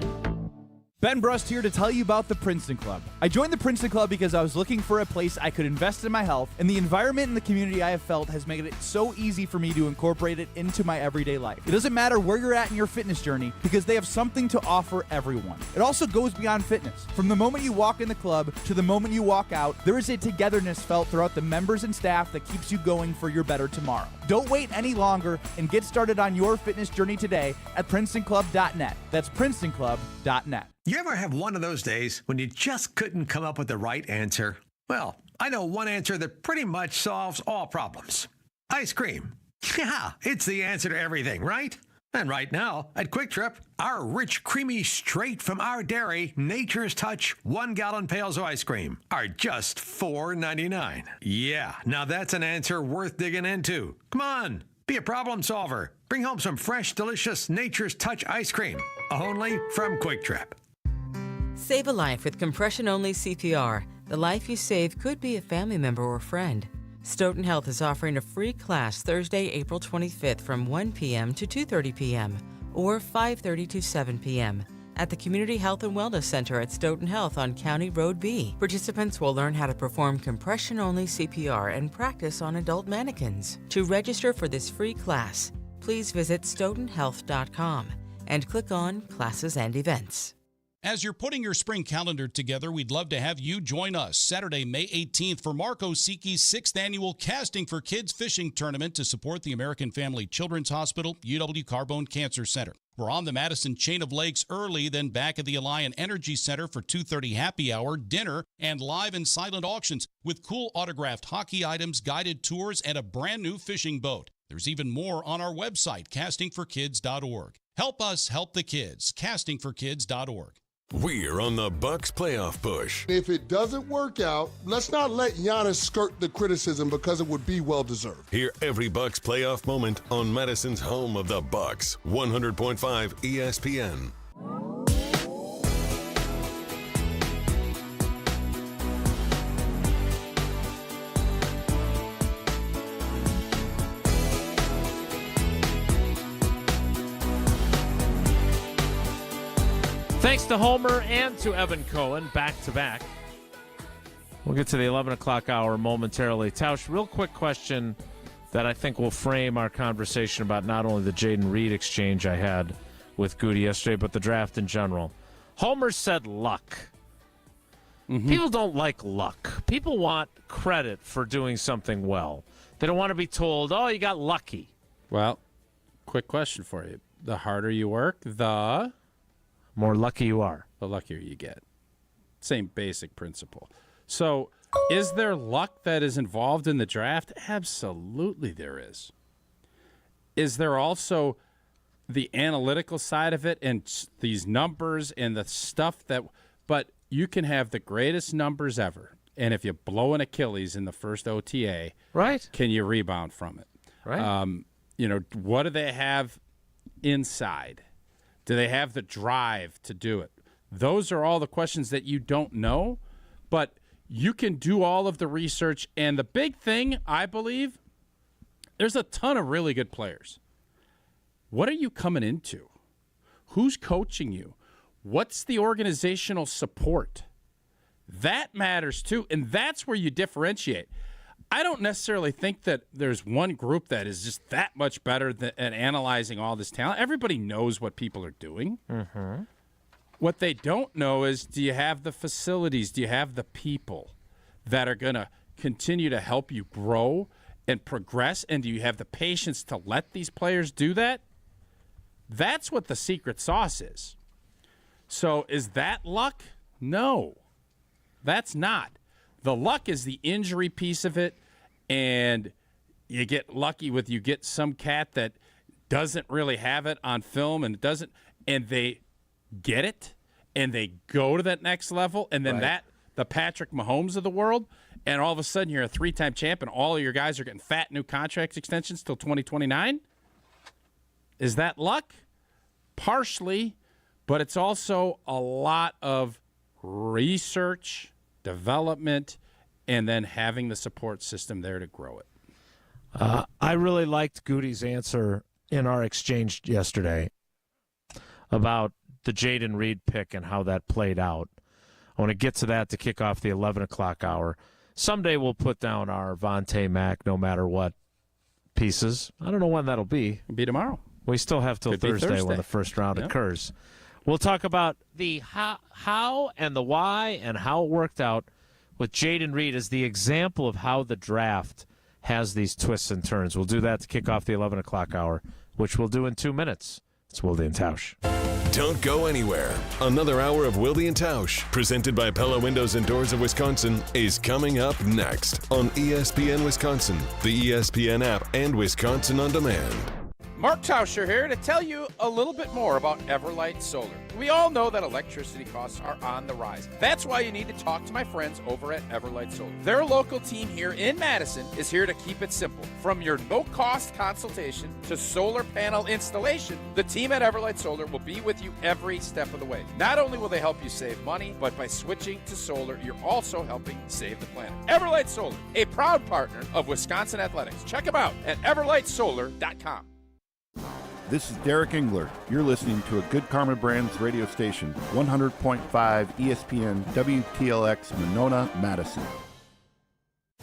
Ben Brust here to tell you about the Princeton Club. I joined the Princeton Club because I was looking for a place I could invest in my health, and the environment and the community I have felt has made it so easy for me to incorporate it into my everyday life. It doesn't matter where you're at in your fitness journey because they have something to offer everyone. It also goes beyond fitness. From the moment you walk in the club to the moment you walk out, there is a togetherness felt throughout the members and staff that keeps you going for your better tomorrow. Don't wait any longer and get started on your fitness journey today at PrincetonClub.net. That's PrincetonClub.net. You ever have one of those days when you just couldn't come up with the right answer? Well, I know one answer that pretty much solves all problems. Ice cream. Yeah, it's the answer to everything, right? And right now, at Quick Trip, our rich, creamy, straight from our dairy, Nature's Touch 1-gallon pails of ice cream are just $4.99. Yeah, now that's an answer worth digging into. Come on, be a problem solver. Bring home some fresh, delicious Nature's Touch ice cream, only from Quick Trip. Save a life with compression-only CPR. The life you save could be a family member or friend. Stoughton Health is offering a free class Thursday, April 25th from 1 p.m. to 2:30 p.m. or 5:30 to 7 p.m. at the Community Health and Wellness Center at Stoughton Health on County Road B. Participants will learn how to perform compression-only CPR and practice on adult mannequins. To register for this free class, please visit stoughtonhealth.com and click on Classes and Events. As you're putting your spring calendar together, we'd love to have you join us Saturday, May 18th for Mark Osiki's 6th annual Casting for Kids Fishing Tournament to support the American Family Children's Hospital, UW Carbone Cancer Center. We're on the Madison Chain of Lakes early, then back at the Alliant Energy Center for 2:30 happy hour, dinner, and live and silent auctions with cool autographed hockey items, guided tours, and a brand new fishing boat. There's even more on our website, castingforkids.org. Help us help the kids, castingforkids.org. We're on the Bucks playoff push. If it doesn't work out, let's not let Giannis skirt the criticism because it would be well-deserved. Hear every Bucks playoff moment on Madison's home of the Bucks, 100.5 ESPN. Thanks to Homer and to Evan Cohen, back-to-back. We'll get to the 11 o'clock hour momentarily. Tausch, real quick question that I think will frame our conversation about not only the Jaden Reed exchange I had with Goody yesterday, but the draft in general. Homer said luck. Mm-hmm. People don't like luck. People want credit for doing something well. They don't want to be told, oh, you got lucky. Well, quick question for you. The harder you work, the more lucky you are. The luckier you get. Same basic principle. So, is there luck that is involved in the draft? Absolutely there is. Is there also the analytical side of it and these numbers and the stuff that... But you can have the greatest numbers ever, and if you blow an Achilles in the first OTA, right? Can you rebound from it? Right. What do they have inside? Do they have the drive to do it? Those are all the questions that you don't know, but you can do all of the research. And the big thing, I believe, there's a ton of really good players. What are you coming into? Who's coaching you? What's the organizational support? That matters too, and that's where you differentiate. I don't necessarily think that there's one group that is just that much better at analyzing all this talent. Everybody knows what people are doing. Mm-hmm. What they don't know is, do you have the facilities? Do you have the people that are going to continue to help you grow and progress? And do you have the patience to let these players do that? That's what the secret sauce is. So is that luck? No, that's not. The luck is the injury piece of it, and you get lucky with you get some cat that doesn't really have it on film and they get it, and they go to that next level, and then the Patrick Mahomes of the world, and all of a sudden you're a three-time champ, and all of your guys are getting fat new contract extensions till 2029? Is that luck? Partially, but it's also a lot of research, development, and then having the support system there to grow it. I really liked Goody's answer in our exchange yesterday about the Jaden Reed pick and how that played out. I want to get to that to kick off the 11 o'clock hour. Someday we'll put down our Vontae Mack no matter what pieces. I don't know when that'll be. It'll be tomorrow. We still have till Could be Thursday when Thursday. the first round Yep. occurs. We'll talk about the how and the why and how it worked out with Jaden Reed as the example of how the draft has these twists and turns. We'll do that to kick off the 11 o'clock hour, which we'll do in 2 minutes. It's Wilde and Tausch. Don't go anywhere. Another hour of Wilde and Tausch, presented by Pella Windows and Doors of Wisconsin, is coming up next on ESPN Wisconsin, the ESPN app, and Wisconsin On Demand. Mark Tauscher here to tell you a little bit more about Everlight Solar. We all know that electricity costs are on the rise. That's why you need to talk to my friends over at Everlight Solar. Their local team here in Madison is here to keep it simple. From your no-cost consultation to solar panel installation, the team at Everlight Solar will be with you every step of the way. Not only will they help you save money, but by switching to solar, you're also helping save the planet. Everlight Solar, a proud partner of Wisconsin Athletics. Check them out at everlightsolar.com. This is Derek Engler. You're listening to a Good Karma Brands radio station, 100.5 ESPN WTLX Monona, Madison.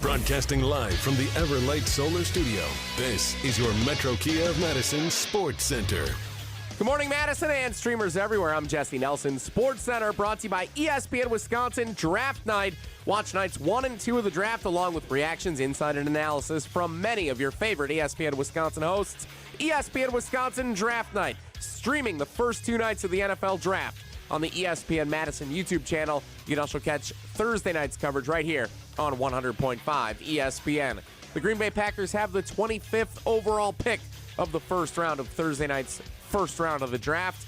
Broadcasting live from the Everlight Solar Studio, this is your Metro Kia of Madison Sports Center. Good morning, Madison and streamers everywhere. I'm Jesse Nelson. Sports Center brought to you by ESPN Wisconsin Draft Night. Watch nights 1 and 2 of the draft along with reactions, insight, and analysis from many of your favorite ESPN Wisconsin hosts. ESPN Wisconsin Draft Night, streaming the first 2 nights of the NFL Draft on the ESPN Madison YouTube channel. You can also catch Thursday night's coverage right here on 100.5 ESPN. The Green Bay Packers have the 25th overall pick of the first round of Thursday night's first round of the draft.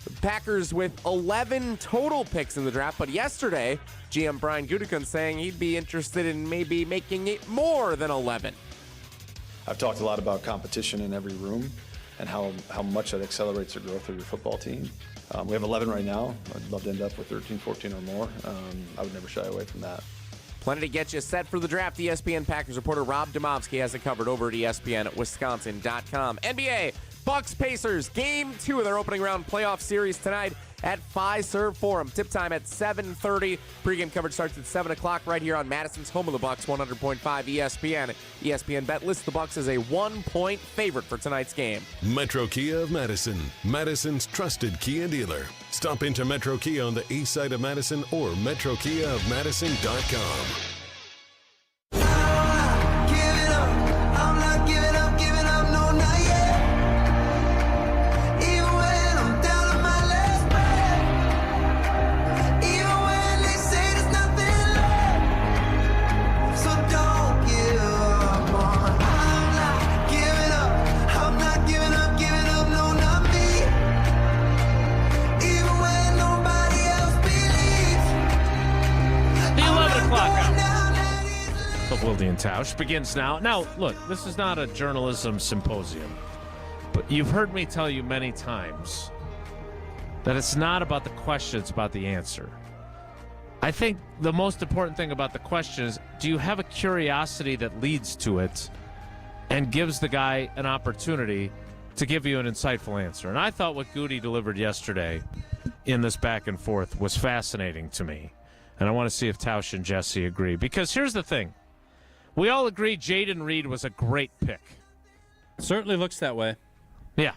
The Packers with 11 total picks in the draft, but yesterday, GM Brian Gutekunst saying he'd be interested in maybe making it more than 11. I've talked a lot about competition in every room and how much that accelerates the growth of your football team. We have 11 right now. I'd love to end up with 13, 14 or more. I would never shy away from that. Plenty to get you set for the draft. ESPN Packers reporter Rob Domofsky has it covered over at ESPNWisconsin.com. NBA, Bucks Pacers, Game 2 of their opening round playoff series tonight at Fiserv Forum. Tip time at 7:30. Pre-game coverage starts at 7 o'clock right here on Madison's home of the Bucks, 100.5 ESPN. ESPN Bet lists the Bucks as a 1-point favorite for tonight's game. Metro Kia of Madison, Madison's trusted Kia dealer. Stop into Metro Kia on the east side of Madison or metrokiaofmadison.com. Wilde and Tausch begins now. Now, look, this is not a journalism symposium, but you've heard me tell you many times that it's not about the question, it's about the answer. I think the most important thing about the question is, do you have a curiosity that leads to it and gives the guy an opportunity to give you an insightful answer? And I thought what Goody delivered yesterday in this back and forth was fascinating to me. And I want to see if Tausch and Jesse agree. Because here's the thing. We all agree Jaden Reed was a great pick. Certainly looks that way. Yeah.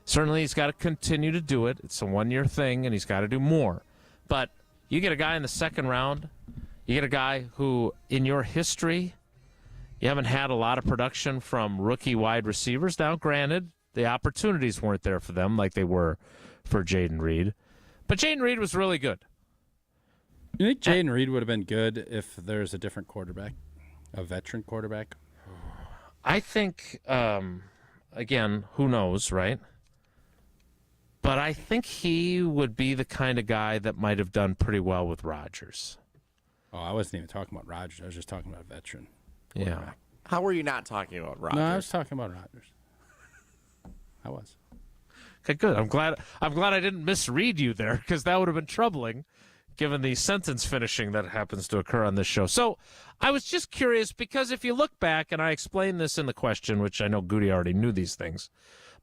Certainly he's got to continue to do it. It's a one-year thing, and he's got to do more. But you get a guy in the second round, you get a guy who, in your history, you haven't had a lot of production from rookie wide receivers. Now, granted, the opportunities weren't there for them like they were for Jaden Reed. But Jaden Reed was really good. You think Jaden Reed would have been good if there's a different quarterback? A veteran quarterback? I think, again, who knows, right? But I think he would be the kind of guy that might have done pretty well with Rodgers. Oh, I wasn't even talking about Rodgers. I was just talking about a veteran. Yeah. How were you not talking about Rodgers? No, I was talking about Rodgers. I was. Okay, good. I'm glad I didn't misread you there, because that would have been troubling, given the sentence finishing that happens to occur on this show. So I was just curious, because if you look back, and I explained this in the question, which I know Goody already knew these things,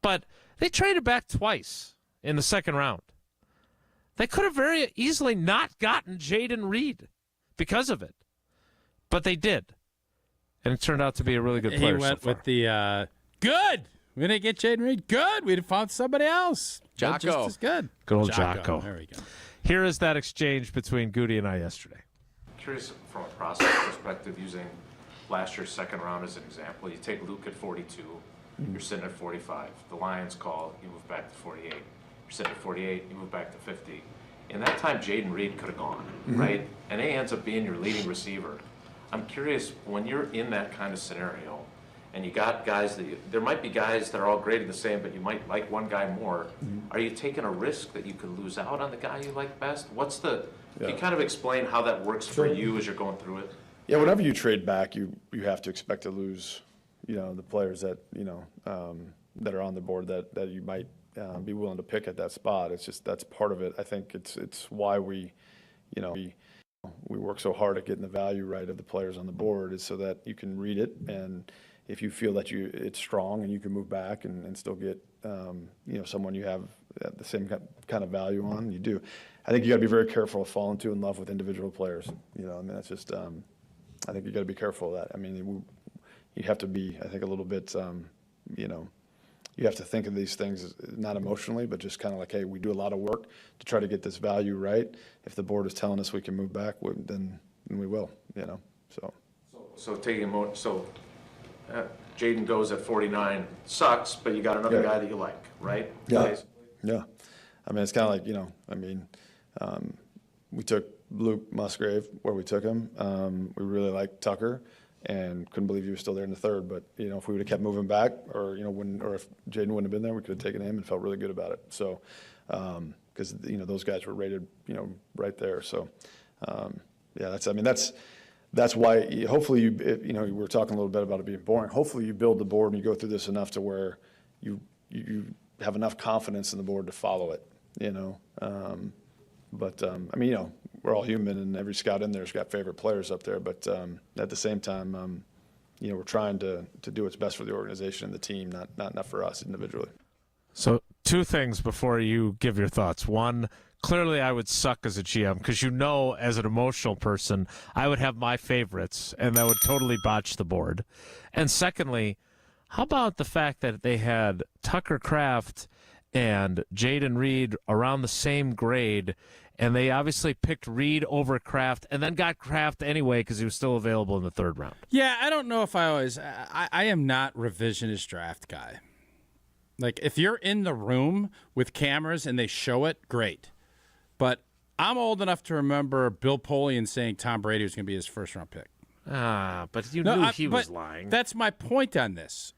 but they traded back twice in the second round. They could have very easily not gotten Jaden Reed because of it, but they did, and it turned out to be a really good player. He went so far. with the good. We didn't get Jaden Reed. Good. We'd have found somebody else. Jocko. Just as good. Good old Jocko. There we go. Here is that exchange between Goody and I yesterday. Curious from a process perspective, using last year's second round as an example. You take Luke at 42, you're sitting at 45. The Lions call, you move back to 48. You're sitting at 48, you move back to 50. In that time, Jaden Reed could have gone, right? And he ends up being your leading receiver. I'm curious, when you're in that kind of scenario, and you got guys there might be guys that are all graded the same, but you might like one guy more. Are you taking a risk that you could lose out on the guy you like best? Can you kind of explain how that works for you as you're going through it? Yeah, whenever you trade back, you have to expect to lose, the players that, that are on the board that you might be willing to pick at that spot. It's just, that's part of it. I think it's why we work so hard at getting the value right of the players on the board, is so that you can read it, and if you feel that it's strong and you can move back and still get, someone you have the same kind of value on, you do. I think you got to be very careful of falling too in love with individual players. That's just, I think you got to be careful of that. I mean, you have to be, I think, a little bit, you have to think of these things not emotionally, but just kind of like, hey, we do a lot of work to try to get this value right. If the board is telling us we can move back, then we will, So taking Jaden goes at 49, sucks, but you got another guy that you like, right? Yeah. Yeah. I mean, it's kind of like, we took Luke Musgrave where we took him. We really liked Tucker and couldn't believe he was still there in the third. But, if we would have kept moving back or if Jaden wouldn't have been there, we could have taken him and felt really good about it. So, because, those guys were rated, right there. So, that's why hopefully we were talking a little bit about it being boring. Hopefully you build the board and you go through this enough to where you have enough confidence in the board to follow it, we're all human, and every scout in there's got favorite players up there. But at the same time, we're trying to do what's best for the organization and the team, not for us individually. So 2 things before you give your thoughts. One, clearly I would suck as a GM because as an emotional person, I would have my favorites, and that would totally botch the board. And secondly, how about the fact that they had Tucker Kraft and Jaden Reed around the same grade, and they obviously picked Reed over Kraft and then got Kraft anyway because he was still available in the third round? Yeah, I don't know if I am not revisionist draft guy. Like, if you're in the room with cameras and they show it, great. But I'm old enough to remember Bill Polian saying Tom Brady was going to be his first-round pick. But you knew he was lying. That's my point on this.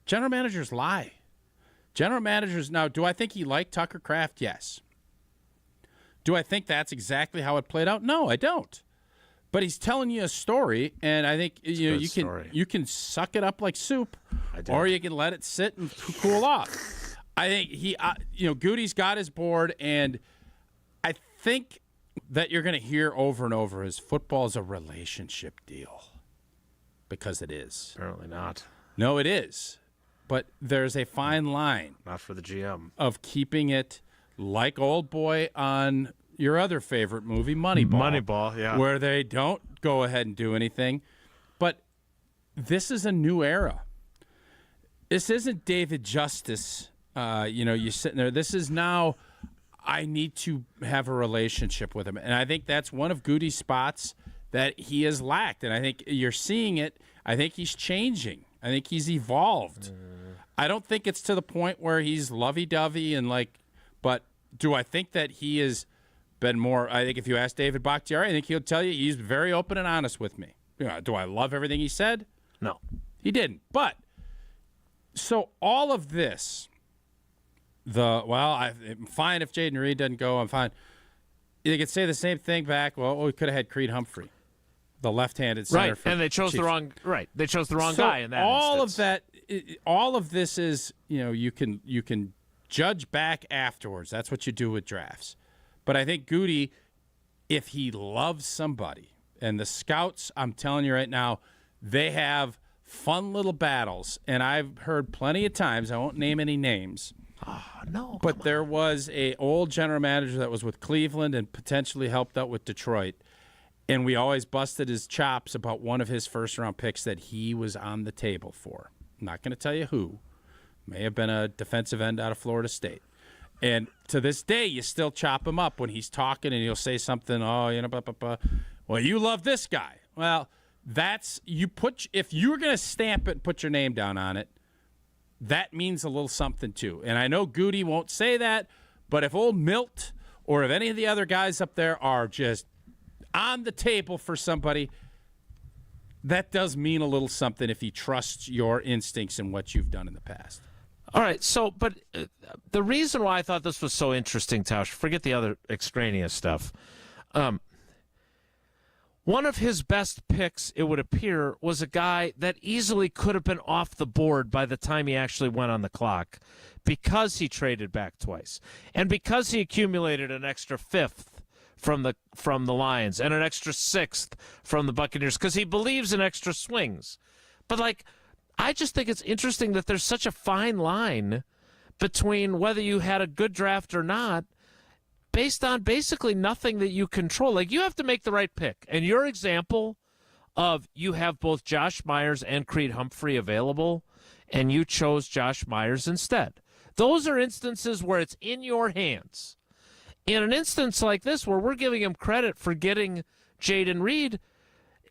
General managers lie. General managers, now, do I think he liked Tucker Kraft? Yes. Do I think that's exactly how it played out? No, I don't. But he's telling you a story, and I think you can suck it up like soup, or you can let it sit and cool off. I think Goody's got his board, and I think that you're going to hear over and over is football is a relationship deal, because it is. Apparently not. No, it is. But there's a fine line. Not for the GM. Of keeping it like Old Boy on your other favorite movie, Moneyball. Moneyball, yeah. Where they don't go ahead and do anything. But this is a new era. This isn't David Justice. You're sitting there. This is now, I need to have a relationship with him. And I think that's one of Goody's spots that he has lacked. And I think you're seeing it. I think he's changing. I think he's evolved. I don't think it's to the point where he's lovey-dovey but do I think that he has been more? I think if you ask David Bakhtiari, I think he'll tell you he's very open and honest with me. Do I love everything he said? No. He didn't. But, so all of this, I'm fine if Jaden Reed doesn't go, I'm fine. You could say the same thing back, we could have had Creed Humphrey, the left-handed center. Right, and they chose the wrong. Right, they chose the wrong guy in that. All of this is, you can judge back afterwards. That's what you do with drafts. But I think Goody, if he loves somebody, and the scouts, I'm telling you right now, they have fun little battles, and I've heard plenty of times. I won't name any names. No. But there was a old general manager that was with Cleveland and potentially helped out with Detroit. And we always busted his chops about one of his first-round picks that he was on the table for. I'm not going to tell you who. May have been a defensive end out of Florida State. And to this day, you still chop him up when he's talking and he'll say something, blah, blah, blah. Well, you love this guy. Well, if you're going to stamp it and put your name down on it, that means a little something too. And I know Goody won't say that, but if old Milt or if any of the other guys up there are just on the table for somebody, that does mean a little something if he trusts your instincts and what you've done in the past. All right, but the reason why I thought this was so interesting, Tausch, forget the other extraneous stuff. One of his best picks, it would appear, was a guy that easily could have been off the board by the time he actually went on the clock because he traded back twice and because he accumulated an extra fifth from the Lions and an extra sixth from the Buccaneers because he believes in extra swings. But, I just think it's interesting that there's such a fine line between whether you had a good draft or not based on basically nothing that you control. You have to make the right pick. And your example of you have both Josh Myers and Creed Humphrey available, and you chose Josh Myers instead. Those are instances where it's in your hands. In an instance like this where we're giving him credit for getting Jaden Reed,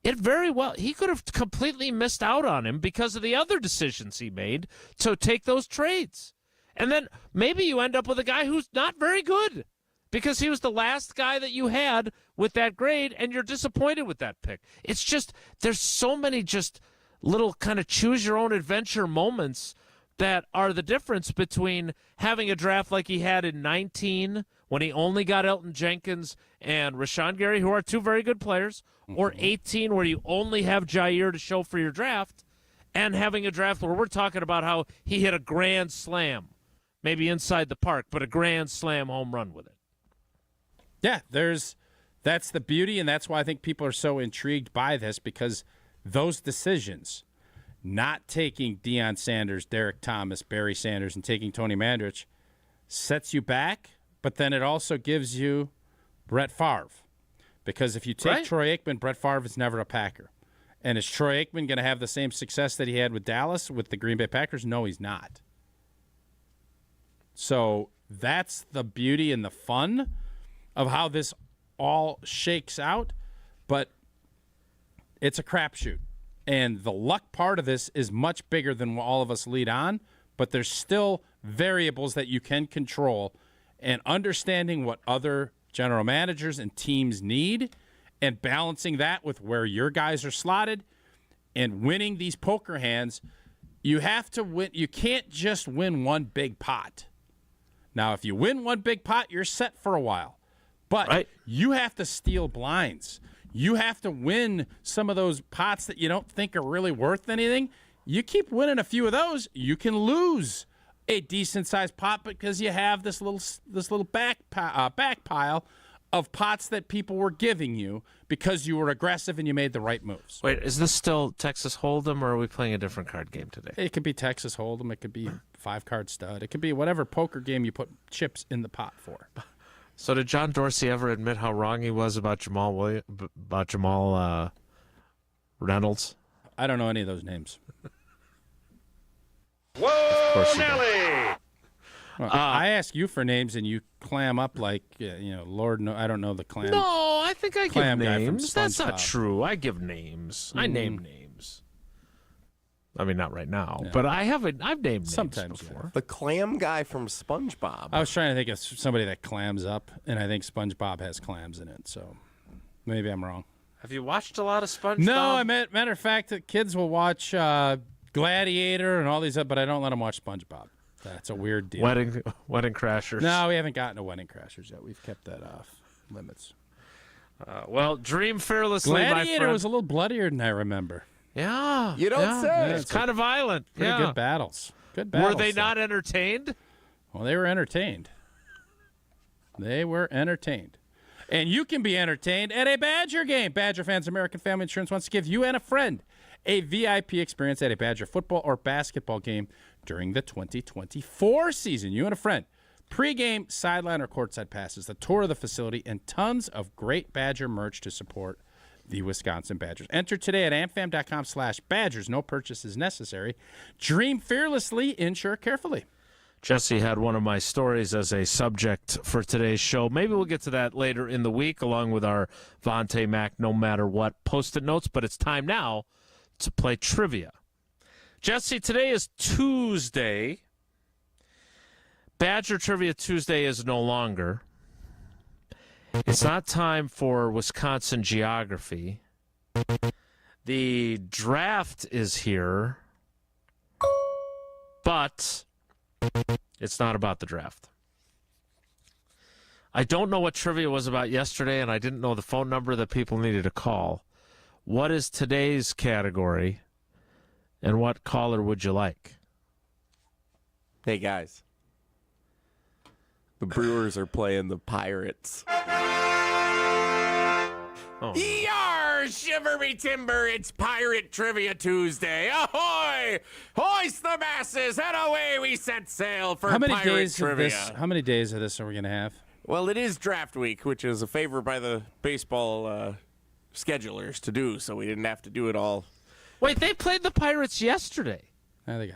it very well, he could have completely missed out on him because of the other decisions he made to take those trades. And then maybe you end up with a guy who's not very good because he was the last guy that you had with that grade and you're disappointed with that pick. It's just, there's so many just little kind of choose your own adventure moments that are the difference between having a draft like he had in 19 when he only got Elton Jenkins and Rashawn Gary, who are two very good players, or 18 where you only have Jair to show for your draft, and having a draft where we're talking about how he hit a grand slam, maybe inside the park, but a grand slam home run with it. Yeah, that's the beauty, and that's why I think people are so intrigued by this, because those decisions, not taking Deion Sanders, Derek Thomas, Barry Sanders, and taking Tony Mandrich, sets you back, but then it also gives you Brett Favre. Because if you take Troy Aikman, Brett Favre is never a Packer. And is Troy Aikman going to have the same success that he had with Dallas, with the Green Bay Packers? No, he's not. So that's the beauty and the fun of how this all shakes out. But it's a crapshoot. And the luck part of this is much bigger than what all of us lead on. But there's still variables that you can control. And understanding what other general managers and teams need and balancing that with where your guys are slotted and winning these poker hands, you have to win. You can't just win one big pot. Now, if you win one big pot, you're set for a while. But you have to steal blinds. You have to win some of those pots that you don't think are really worth anything. You keep winning a few of those, you can lose a decent-sized pot because you have this little back pile of pots that people were giving you because you were aggressive and you made the right moves. Wait, is this still Texas Hold'em, or are we playing a different card game today? It could be Texas Hold'em. It could be 5-card stud. It could be whatever poker game you put chips in the pot for. So did John Dorsey ever admit how wrong he was about Jamal Reynolds? I don't know any of those names. Whoa, Nelly! Well, I ask you for names and you clam up like, Lord, no, I don't know the clam. No, I think I give names. That's not true. I give names. I name names. I mean, not right now, but I've named names sometimes before. The clam guy from SpongeBob. I was trying to think of somebody that clams up, and I think SpongeBob has clams in it, so maybe I'm wrong. Have you watched a lot of SpongeBob? No, matter of fact, that kids will watch Gladiator and all these, but I don't let them watch SpongeBob. That's a weird deal. Wedding Crashers. No, we haven't gotten to Wedding Crashers yet. We've kept that off limits. Well, dream fearlessly, Gladiator my friend. was a little bloodier than I remember. Yeah. You don't say. It's kind of violent. Pretty good battles. Good battles. Were they not entertained? Well, they were entertained. They were entertained. And you can be entertained at a Badger game. Badger fans, American Family Insurance wants to give you and a friend a VIP experience at a Badger football or basketball game during the 2024 season. You and a friend. Pre-game, sideline, or courtside passes, the tour of the facility, and tons of great Badger merch to support the Wisconsin Badgers. Enter today at amfam.com/Badgers. No purchase is necessary. Dream fearlessly, insure carefully. Jesse had one of my stories as a subject for today's show. Maybe we'll get to that later in the week, along with our Vontae Mac no matter what Post-it notes, but it's time now to play trivia. Jesse, today is Tuesday. Badger Trivia Tuesday is no longer. It's not time for Wisconsin geography. The draft is here, but it's not about the draft. I don't know what trivia was about yesterday, and I didn't know the phone number that people needed to call. What is today's category, and what caller would you like? Hey, guys. The Brewers are playing the Pirates. Oh. Yar, shiver me timber, it's Pirate Trivia Tuesday. Ahoy! Hoist the masses, and away we set sail for Pirate Trivia. How many days of this are we going to have? Well, it is draft week, which is a favor by the baseball schedulers to do, so we didn't have to do it all. Wait, they played the Pirates yesterday.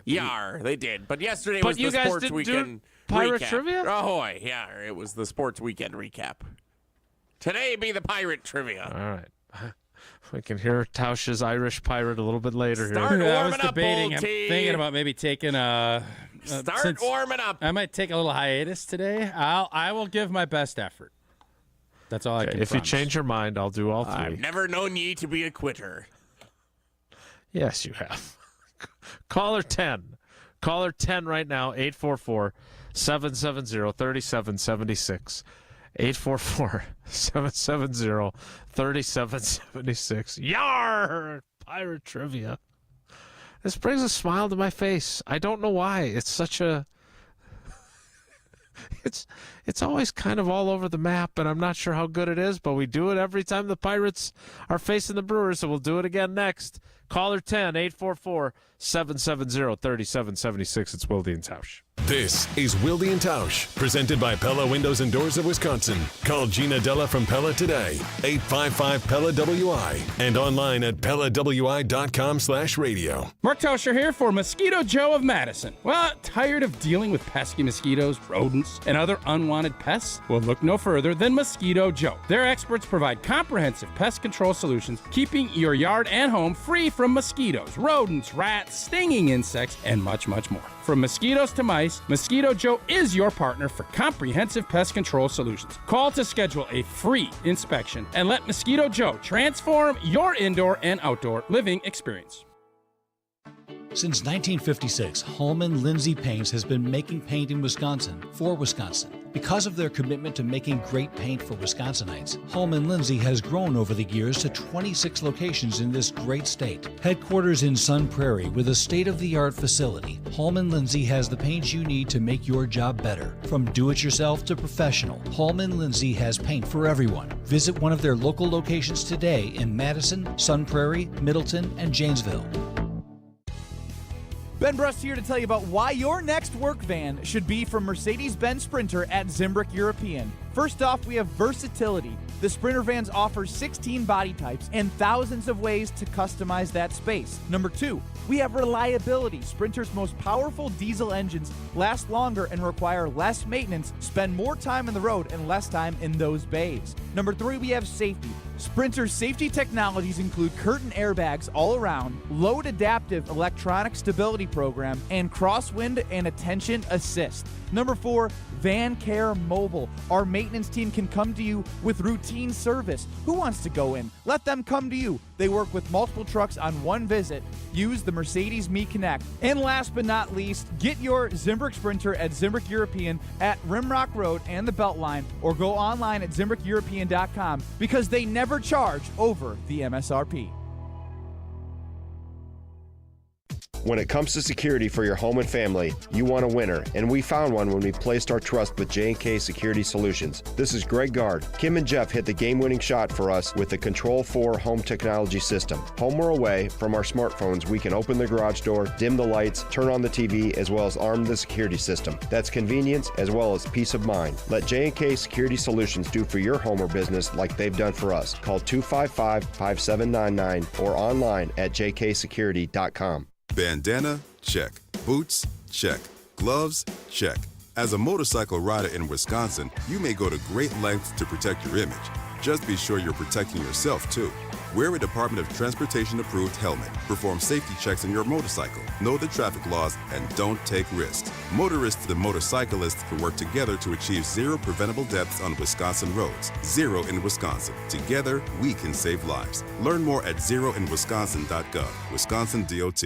Yar, they did. But yesterday was the sports weekend Pirate recap. Trivia? Ahoy, yeah, it was the sports weekend recap. Today be the Pirate Trivia. All right. We can hear Tausch's Irish Pirate a little bit later. Start here. warming up, debating. old I'm team. thinking about maybe taking Start warming up. I might take a little hiatus today. I will give my best effort. That's all I can If promise. you change your mind, I'll do all three. I've never known ye to be a quitter. Yes, you have. Caller 10. Caller 10 right now, 844-770-3776. 844-770-3776. Yar! Pirate Trivia. This brings a smile to my face. I don't know why. It's such a... It's always kind of all over the map, and I'm not sure how good it is, but we do it every time the Pirates are facing the Brewers, so we'll do it again next. Caller 10, 844-770-3776. It's Wilde and Tausch. This is Wilde and Tausch, presented by Pella Windows and Doors of Wisconsin. Call Gina Della from Pella today, 855-PELLA-WI, and online at PellaWI.com/radio. Mark Tauscher here for Mosquito Joe of Madison. Well, tired of dealing with pesky mosquitoes, rodents, and other unwanted pests? Well, look no further than Mosquito Joe. Their experts provide comprehensive pest control solutions, keeping your yard and home free from mosquitoes, rodents, rats, stinging insects, and much, much more. From mosquitoes to mice, Mosquito Joe is your partner for comprehensive pest control solutions. Call to schedule a free inspection and let Mosquito Joe transform your indoor and outdoor living experience. Since 1956, Holman Lindsay Paints has been making paint in Wisconsin for Wisconsin. Because of their commitment to making great paint for Wisconsinites, Holman Lindsay has grown over the years to 26 locations in this great state. Headquarters in Sun Prairie with a state-of-the-art facility, Holman Lindsay has the paint you need to make your job better. From do-it-yourself to professional, Holman Lindsay has paint for everyone. Visit one of their local locations today in Madison, Sun Prairie, Middleton, and Janesville. Ben Brust here to tell you about why your next work van should be from Mercedes-Benz Sprinter at Zimbrick European. First off, we have versatility. The Sprinter vans offer 16 body types and thousands of ways to customize that space. Number 2, we have reliability. Sprinter's most powerful diesel engines last longer and require less maintenance, spend more time on the road and less time in those bays. Number 3, we have safety. Sprinter's safety technologies include curtain airbags all around, load adaptive electronic stability program, and crosswind and attention assist. Number 4, Van Care Mobile. Our maintenance team can come to you with routine service. Who wants to go in? Let them come to you. They work with multiple trucks on one visit. Use the Mercedes Me Connect. And last but not least, get your Zimbrick Sprinter at Zimbrick European at Rimrock Road and the Beltline, or go online at ZimbrickEuropean.com because they never charge over the MSRP. When it comes to security for your home and family, you want a winner, and we found one when we placed our trust with J&K Security Solutions. This is Greg Gard. Kim and Jeff hit the game-winning shot for us with the Control 4 home technology system. Home or away, from our smartphones, we can open the garage door, dim the lights, turn on the TV, as well as arm the security system. That's convenience as well as peace of mind. Let J&K Security Solutions do for your home or business like they've done for us. Call 255-5799 or online at jksecurity.com. Bandana? Check. Boots? Check. Gloves? Check. As a motorcycle rider in Wisconsin, you may go to great lengths to protect your image. Just be sure you're protecting yourself, too. Wear a Department of Transportation-approved helmet. Perform safety checks on your motorcycle. Know the traffic laws and don't take risks. Motorists and motorcyclists can work together to achieve zero preventable deaths on Wisconsin roads. Zero in Wisconsin. Together, we can save lives. Learn more at zeroinwisconsin.gov. Wisconsin DOT.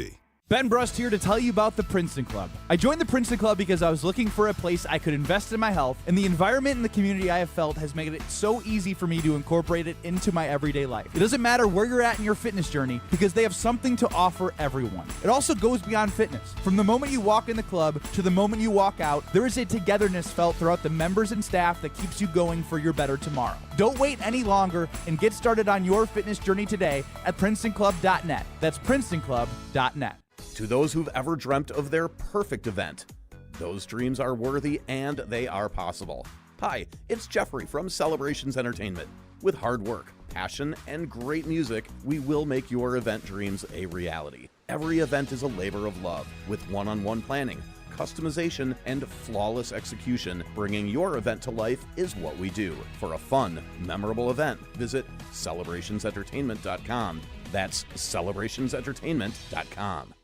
Ben Brust here to tell you about the Princeton Club. I joined the Princeton Club because I was looking for a place I could invest in my health, and the environment and the community I have felt has made it so easy for me to incorporate it into my everyday life. It doesn't matter where you're at in your fitness journey because they have something to offer everyone. It also goes beyond fitness. From the moment you walk in the club to the moment you walk out, there is a togetherness felt throughout the members and staff that keeps you going for your better tomorrow. Don't wait any longer and get started on your fitness journey today at PrincetonClub.net. That's PrincetonClub.net. To those who've ever dreamt of their perfect event, those dreams are worthy and they are possible. Hi, it's Jeffrey from Celebrations Entertainment. With hard work, passion, and great music, we will make your event dreams a reality. Every event is a labor of love, with one-on-one planning, customization, and flawless execution. Bringing your event to life is what we do. For a fun, memorable event, visit celebrationsentertainment.com. That's celebrationsentertainment.com.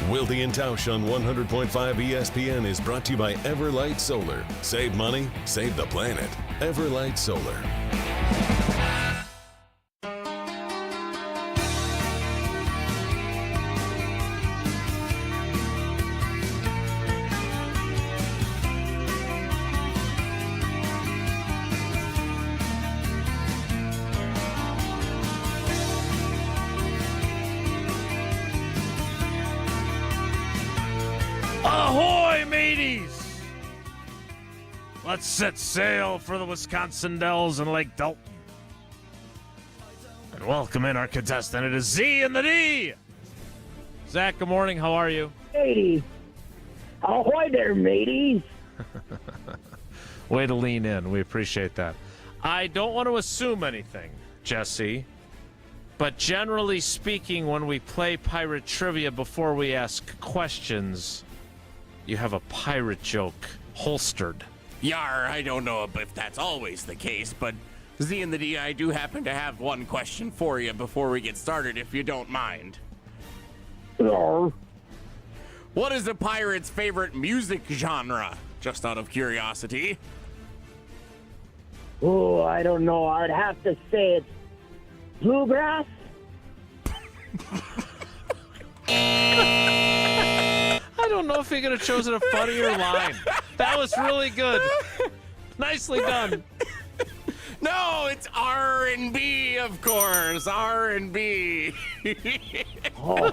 Wilde and Tausch on 100.5 ESPN is brought to you by Everlight Solar. Save money, save the planet. Everlight Solar. Ahoy, mateys! Let's set sail for the Wisconsin Dells and Lake Dalton. And welcome in our contestant. It is Z and the D. Zach, good morning. How are you? Hey. Ahoy there, mateys. Way to lean in. We appreciate that. I don't want to assume anything, Jesse, but generally speaking, when we play pirate trivia before we ask questions, you have a pirate joke holstered. Yar, I don't know if that's always the case, but Z and the D, I do happen to have one question for you before we get started, if you don't mind. Yar. What is a pirate's favorite music genre? Just out of curiosity. Oh, I don't know. I'd have to say it's bluegrass. I don't know if he could have chosen a funnier line. That was really good. Nicely done. No, it's R&B, of course. R&B. Oh,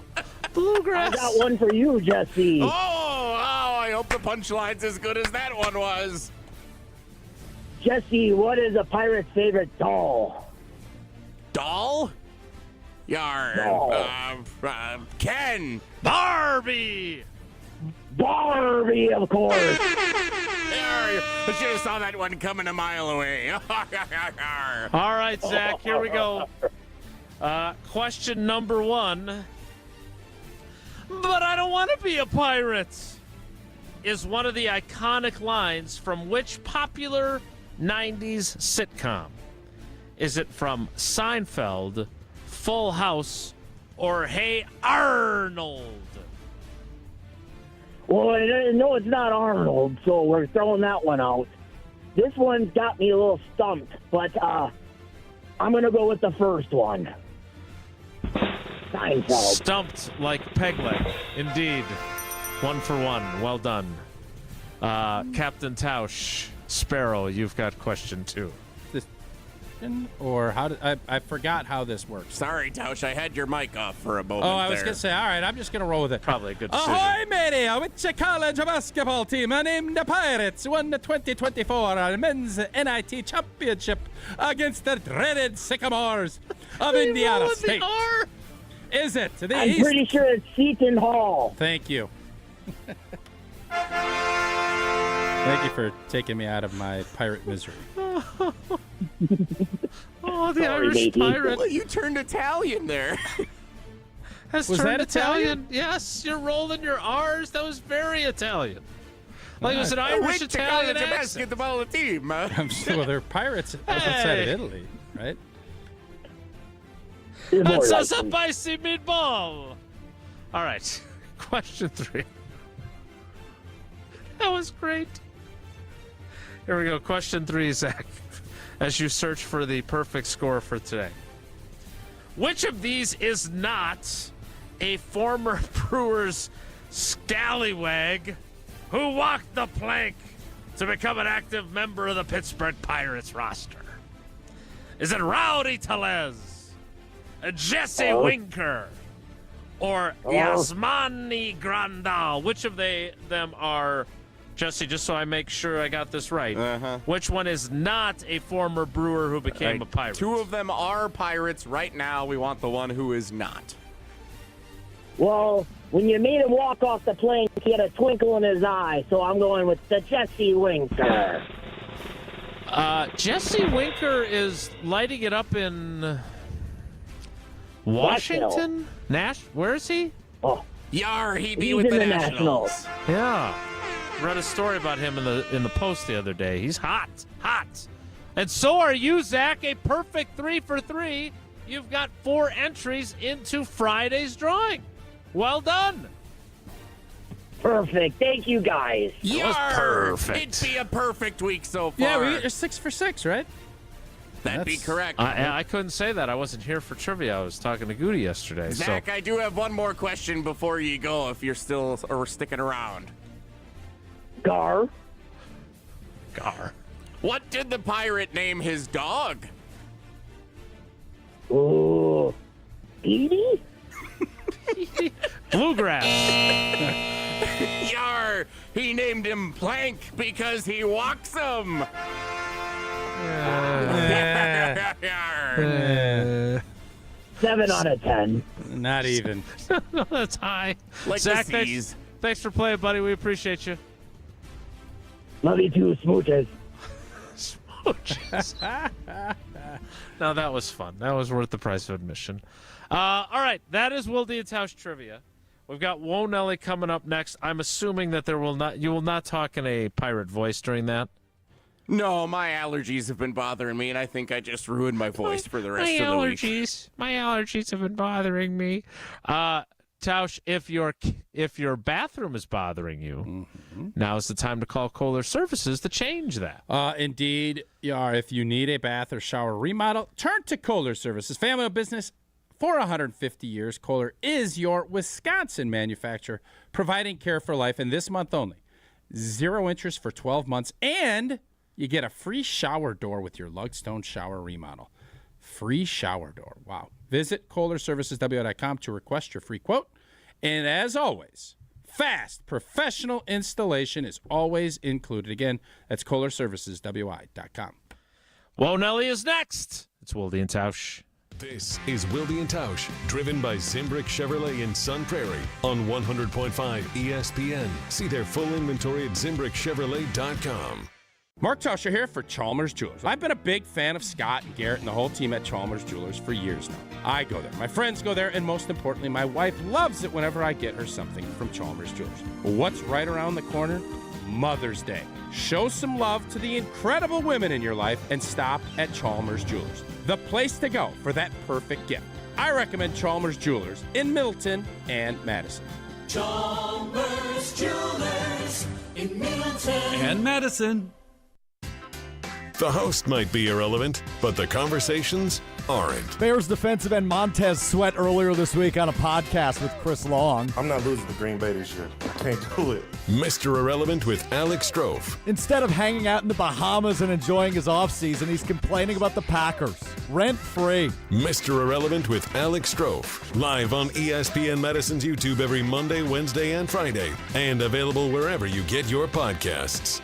bluegrass. I got one for you, Jesse. Oh, I hope the punchline's as good as that one was. Jesse, what is a pirate's favorite doll? Doll? Yar. No. Ken. Barbie. Barbie, of course. I should have saw that one coming a mile away. All right, Zach, here we go. Question number one. But I don't want to be a pirate. Is one of the iconic lines from which popular 90s sitcom? Is it from Seinfeld, Full House, or Hey Arnold? Well, no, it's not Arnold, so we're throwing that one out. This one's got me a little stumped, but I'm going to go with the first one. Seinfeld. Stumped like peg leg. Indeed. 1 for 1. Well done. Captain Tausch, Sparrow, you've got question 2. question, or how? I forgot how this works. Sorry, Tausch, I had your mic off for a moment. Oh, I was going to say, all right, I'm just going to roll with it. Probably a good decision. Ahoy, matey! Which college basketball team named the Pirates won the 2024 Men's NIT Championship against the dreaded Sycamores of Indiana State? Is it the I'm East? pretty sure it's Seton Hall. Thank you. Thank you for taking me out of my pirate misery. Oh, the Irish pirate. Well, you turned Italian there. Was that Italian? Yes, you're rolling your R's. That was very Italian. Like it was an Irish Italian accent. Basketball team. Well, they're pirates outside of Italy, right? That's a spicy meatball. All right, question 3. That was great. Here we go. Question 3, Zach, as you search for the perfect score for today. Which of these is not a former Brewers scallywag who walked the plank to become an active member of the Pittsburgh Pirates roster? Is it Rowdy Tellez, Jesse Winker, or Yasmani Grandal? Which of them are... Jesse, just so I make sure I got this right, which one is not a former Brewer who became a Pirate? 2 of them are Pirates. Right now, we want the one who is not. Well, when you made him walk off the plank, he had a twinkle in his eye, so I'm going with the Jesse Winker. Jesse Winker is lighting it up in Washington? Where is he? Oh, Yar, he be he's with in the Nationals. Yeah. Read a story about him in the Post the other day. He's hot. And so are you, Zach. A perfect 3 for 3. You've got 4 entries into Friday's drawing. Well done. Perfect. Thank you, guys. That was perfect. It'd be a perfect week so far. Yeah, we're 6 for 6, right? That'd be correct. I couldn't say that. I wasn't here for trivia. I was talking to Goody yesterday. Zach, I do have one more question before you go, if you're still sticking around. Gar. What did the pirate name his dog? Ooh. Edie? Bluegrass. Yar, he named him Plank because he walks him. 7 out of 10. Not even. No, that's high. Like Zach, the C's. thanks for playing, buddy. We appreciate you. Love you too, smooches. No, that was fun. That was worth the price of admission. All right, that is Wilde and Tausch trivia. We've got Whoa Nelly coming up next. I'm assuming that you will not talk in a pirate voice during that. No, my allergies have been bothering me, and I think I just ruined my voice for the rest of the week. My allergies have been bothering me. Tausch, if your bathroom is bothering you, now is the time to call Kohler Services to change that. Indeed, if you need a bath or shower remodel, turn to Kohler Services. Family business for 150 years. Kohler is your Wisconsin manufacturer, providing care for life. And this month only, 0 interest for 12 months, and you get a free shower door with your Lugstone shower remodel. Free shower door. Wow. Visit KohlerServicesWI.com to request your free quote. And as always, fast professional installation is always included. Again, that's KohlerServicesWI.com. Whoa Nelly is next. It's Wilde and Tausch. This is Wilde and Tausch, driven by Zimbrick Chevrolet in Sun Prairie on 100.5 ESPN. See their full inventory at ZimbrickChevrolet.com. Mark Tauscher here for Chalmers Jewelers. I've been a big fan of Scott and Garrett and the whole team at Chalmers Jewelers for years now. I go there. My friends go there, and most importantly, my wife loves it whenever I get her something from Chalmers Jewelers. What's right around the corner? Mother's Day. Show some love to the incredible women in your life and stop at Chalmers Jewelers, the place to go for that perfect gift. I recommend Chalmers Jewelers in Middleton and Madison. Chalmers Jewelers in Middleton and Madison. The host might be irrelevant, but the conversations aren't. Bears defensive end Montez Sweat earlier this week on a podcast with Chris Long. I'm not losing to Green Bay this year. Can't do it. Mr. Irrelevant with Alex Strofe. Instead of hanging out in the Bahamas and enjoying his offseason, he's complaining about the Packers. Rent-free. Mr. Irrelevant with Alex Strofe. Live on ESPN Madison's YouTube every Monday, Wednesday, and Friday. And available wherever you get your podcasts.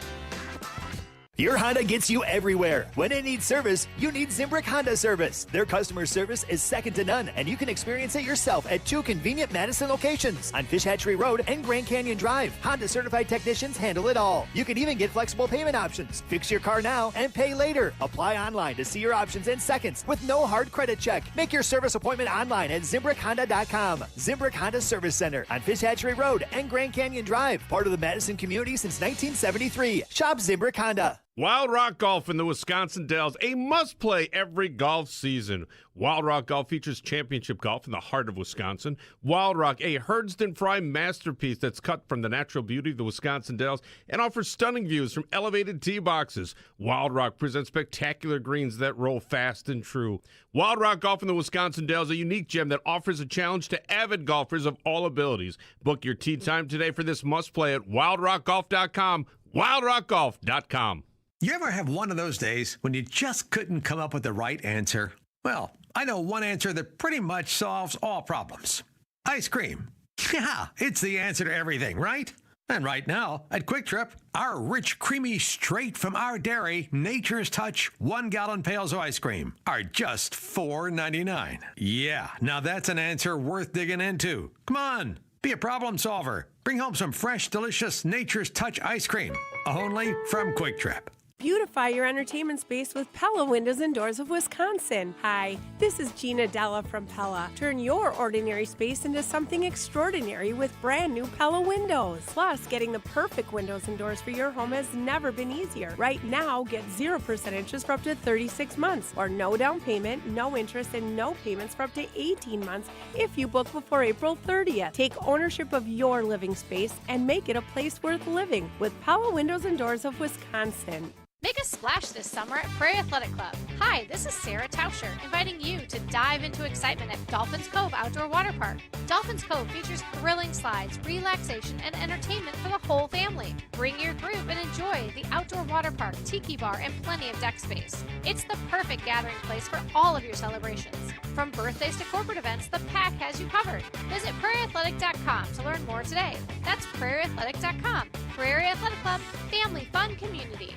Your Honda gets you everywhere. When it needs service, you need Zimbrick Honda service. Their customer service is second to none, and you can experience it yourself at 2 convenient Madison locations on Fish Hatchery Road and Grand Canyon Drive. Honda certified technicians handle it all. You can even get flexible payment options. Fix your car now and pay later. Apply online to see your options in seconds with no hard credit check. Make your service appointment online at ZimbrickHonda.com. Zimbrick Honda Service Center on Fish Hatchery Road and Grand Canyon Drive. Part of the Madison community since 1973. Shop Zimbrick Honda. Wild Rock Golf in the Wisconsin Dells, a must-play every golf season. Wild Rock Golf features championship golf in the heart of Wisconsin. Wild Rock, a Herdston Fry masterpiece that's cut from the natural beauty of the Wisconsin Dells and offers stunning views from elevated tee boxes. Wild Rock presents spectacular greens that roll fast and true. Wild Rock Golf in the Wisconsin Dells, a unique gem that offers a challenge to avid golfers of all abilities. Book your tee time today for this must-play at wildrockgolf.com, wildrockgolf.com. You ever have one of those days when you just couldn't come up with the right answer? Well, I know one answer that pretty much solves all problems. Ice cream. Yeah, it's the answer to everything, right? And right now, at Quick Trip, our rich, creamy, straight from our dairy, Nature's Touch 1-gallon pails of ice cream are just $4.99. Yeah, now that's an answer worth digging into. Come on, be a problem solver. Bring home some fresh, delicious Nature's Touch ice cream, only from Quick Trip. Beautify your entertainment space with Pella Windows and Doors of Wisconsin. Hi, this is Gina Della from Pella. Turn your ordinary space into something extraordinary with brand new Pella windows. Plus, getting the perfect windows and doors for your home has never been easier. Right now, get 0% interest for up to 36 months, or no down payment, no interest, and no payments for up to 18 months if you book before April 30th. Take ownership of your living space and make it a place worth living with Pella Windows and Doors of Wisconsin. Make a splash this summer at Prairie Athletic Club. Hi, this is Sarah Tauscher, inviting you to dive into excitement at Dolphins Cove Outdoor Water Park. Dolphins Cove features thrilling slides, relaxation, and entertainment for the whole family. Bring your group and enjoy the outdoor water park, tiki bar, and plenty of deck space. It's the perfect gathering place for all of your celebrations. From birthdays to corporate events, the Pack has you covered. Visit prairieathletic.com to learn more today. That's prairieathletic.com. Prairie Athletic Club, family fun community.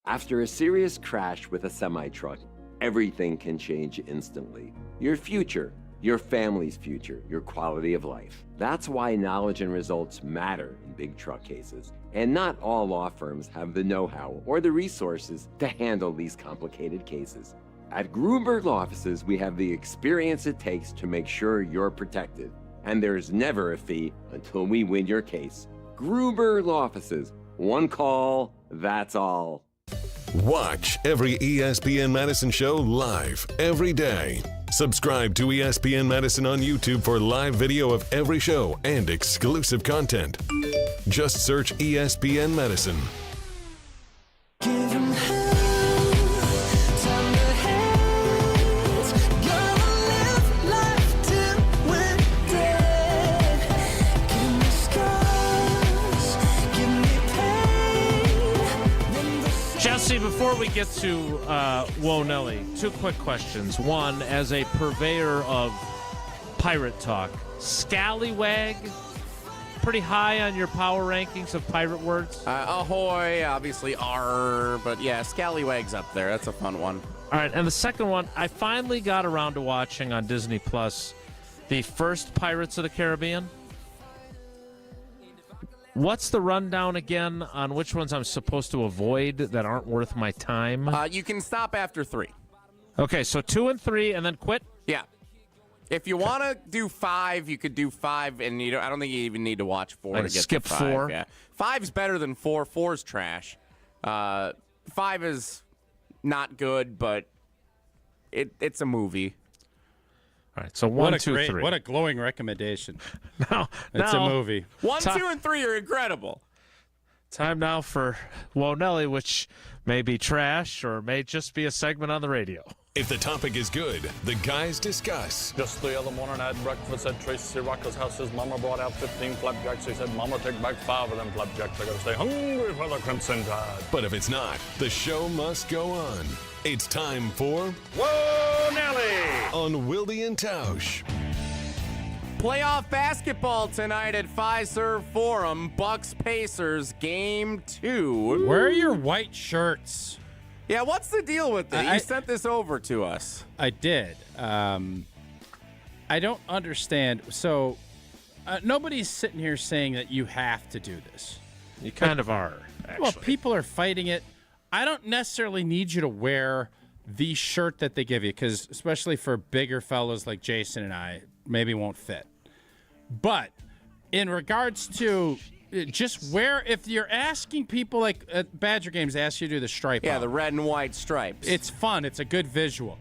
After a serious crash with a semi-truck, everything can change instantly. Your future, your family's future, your quality of life. That's why knowledge and results matter in big truck cases. And not all law firms have the know-how or the resources to handle these complicated cases. At Gruberg Law Offices, we have the experience it takes to make sure you're protected. And there's never a fee until we win your case. Gruberg Law Offices. One call, that's all. Watch every ESPN Madison show live every day. Subscribe to ESPN Madison on YouTube for live video of every show and exclusive content. Just search ESPN Madison. Jesse, before we get to Whoa Nelly, 2 quick questions. One, as a purveyor of pirate talk, scallywag, pretty high on your power rankings of pirate words? Ahoy, obviously R, but yeah, scallywag's up there. That's a fun one. All right, and the second one, I finally got around to watching on Disney Plus the first Pirates of the Caribbean. What's the rundown again on which ones I'm supposed to avoid that aren't worth my time? You can stop after 3. Okay, so 2 and 3 and then quit? Yeah. If you want to do 5, you could do 5, and I don't think you even need to watch 4 to get skip to 5. 4? Yeah. 5's better than 4. 4's trash. 5 is not good, but it's a movie. All right, so 1, 2, 3. What a glowing recommendation. Now, it's a movie. 1, 2, and 3 are incredible. Time now for Whoa Nelly, which may be trash or may just be a segment on the radio. If the topic is good, the guys discuss. Just the other morning I had breakfast at Tracy Rocker's house. His mama brought out 15 flapjacks. He said, Mama, take back 5 of them flapjacks. I gotta stay hungry for the Crimson Tide. But if it's not, the show must go on. It's time for Whoa, Nelly! On Wilde and Tausch. Playoff basketball tonight at Fiserv Forum. Bucks Pacers Game 2. Where are your white shirts? Yeah, what's the deal with it? You sent this over to us. I did. I don't understand. So nobody's sitting here saying that you have to do this. You kind of are, actually. Well, people are fighting it. I don't necessarily need you to wear the shirt that they give you, because especially for bigger fellows like Jason and I, maybe won't fit. But in regards to just wear, if you're asking people like at Badger games, ask you to do the stripe. Yeah, out. the red and white stripes. It's fun. It's a good visual.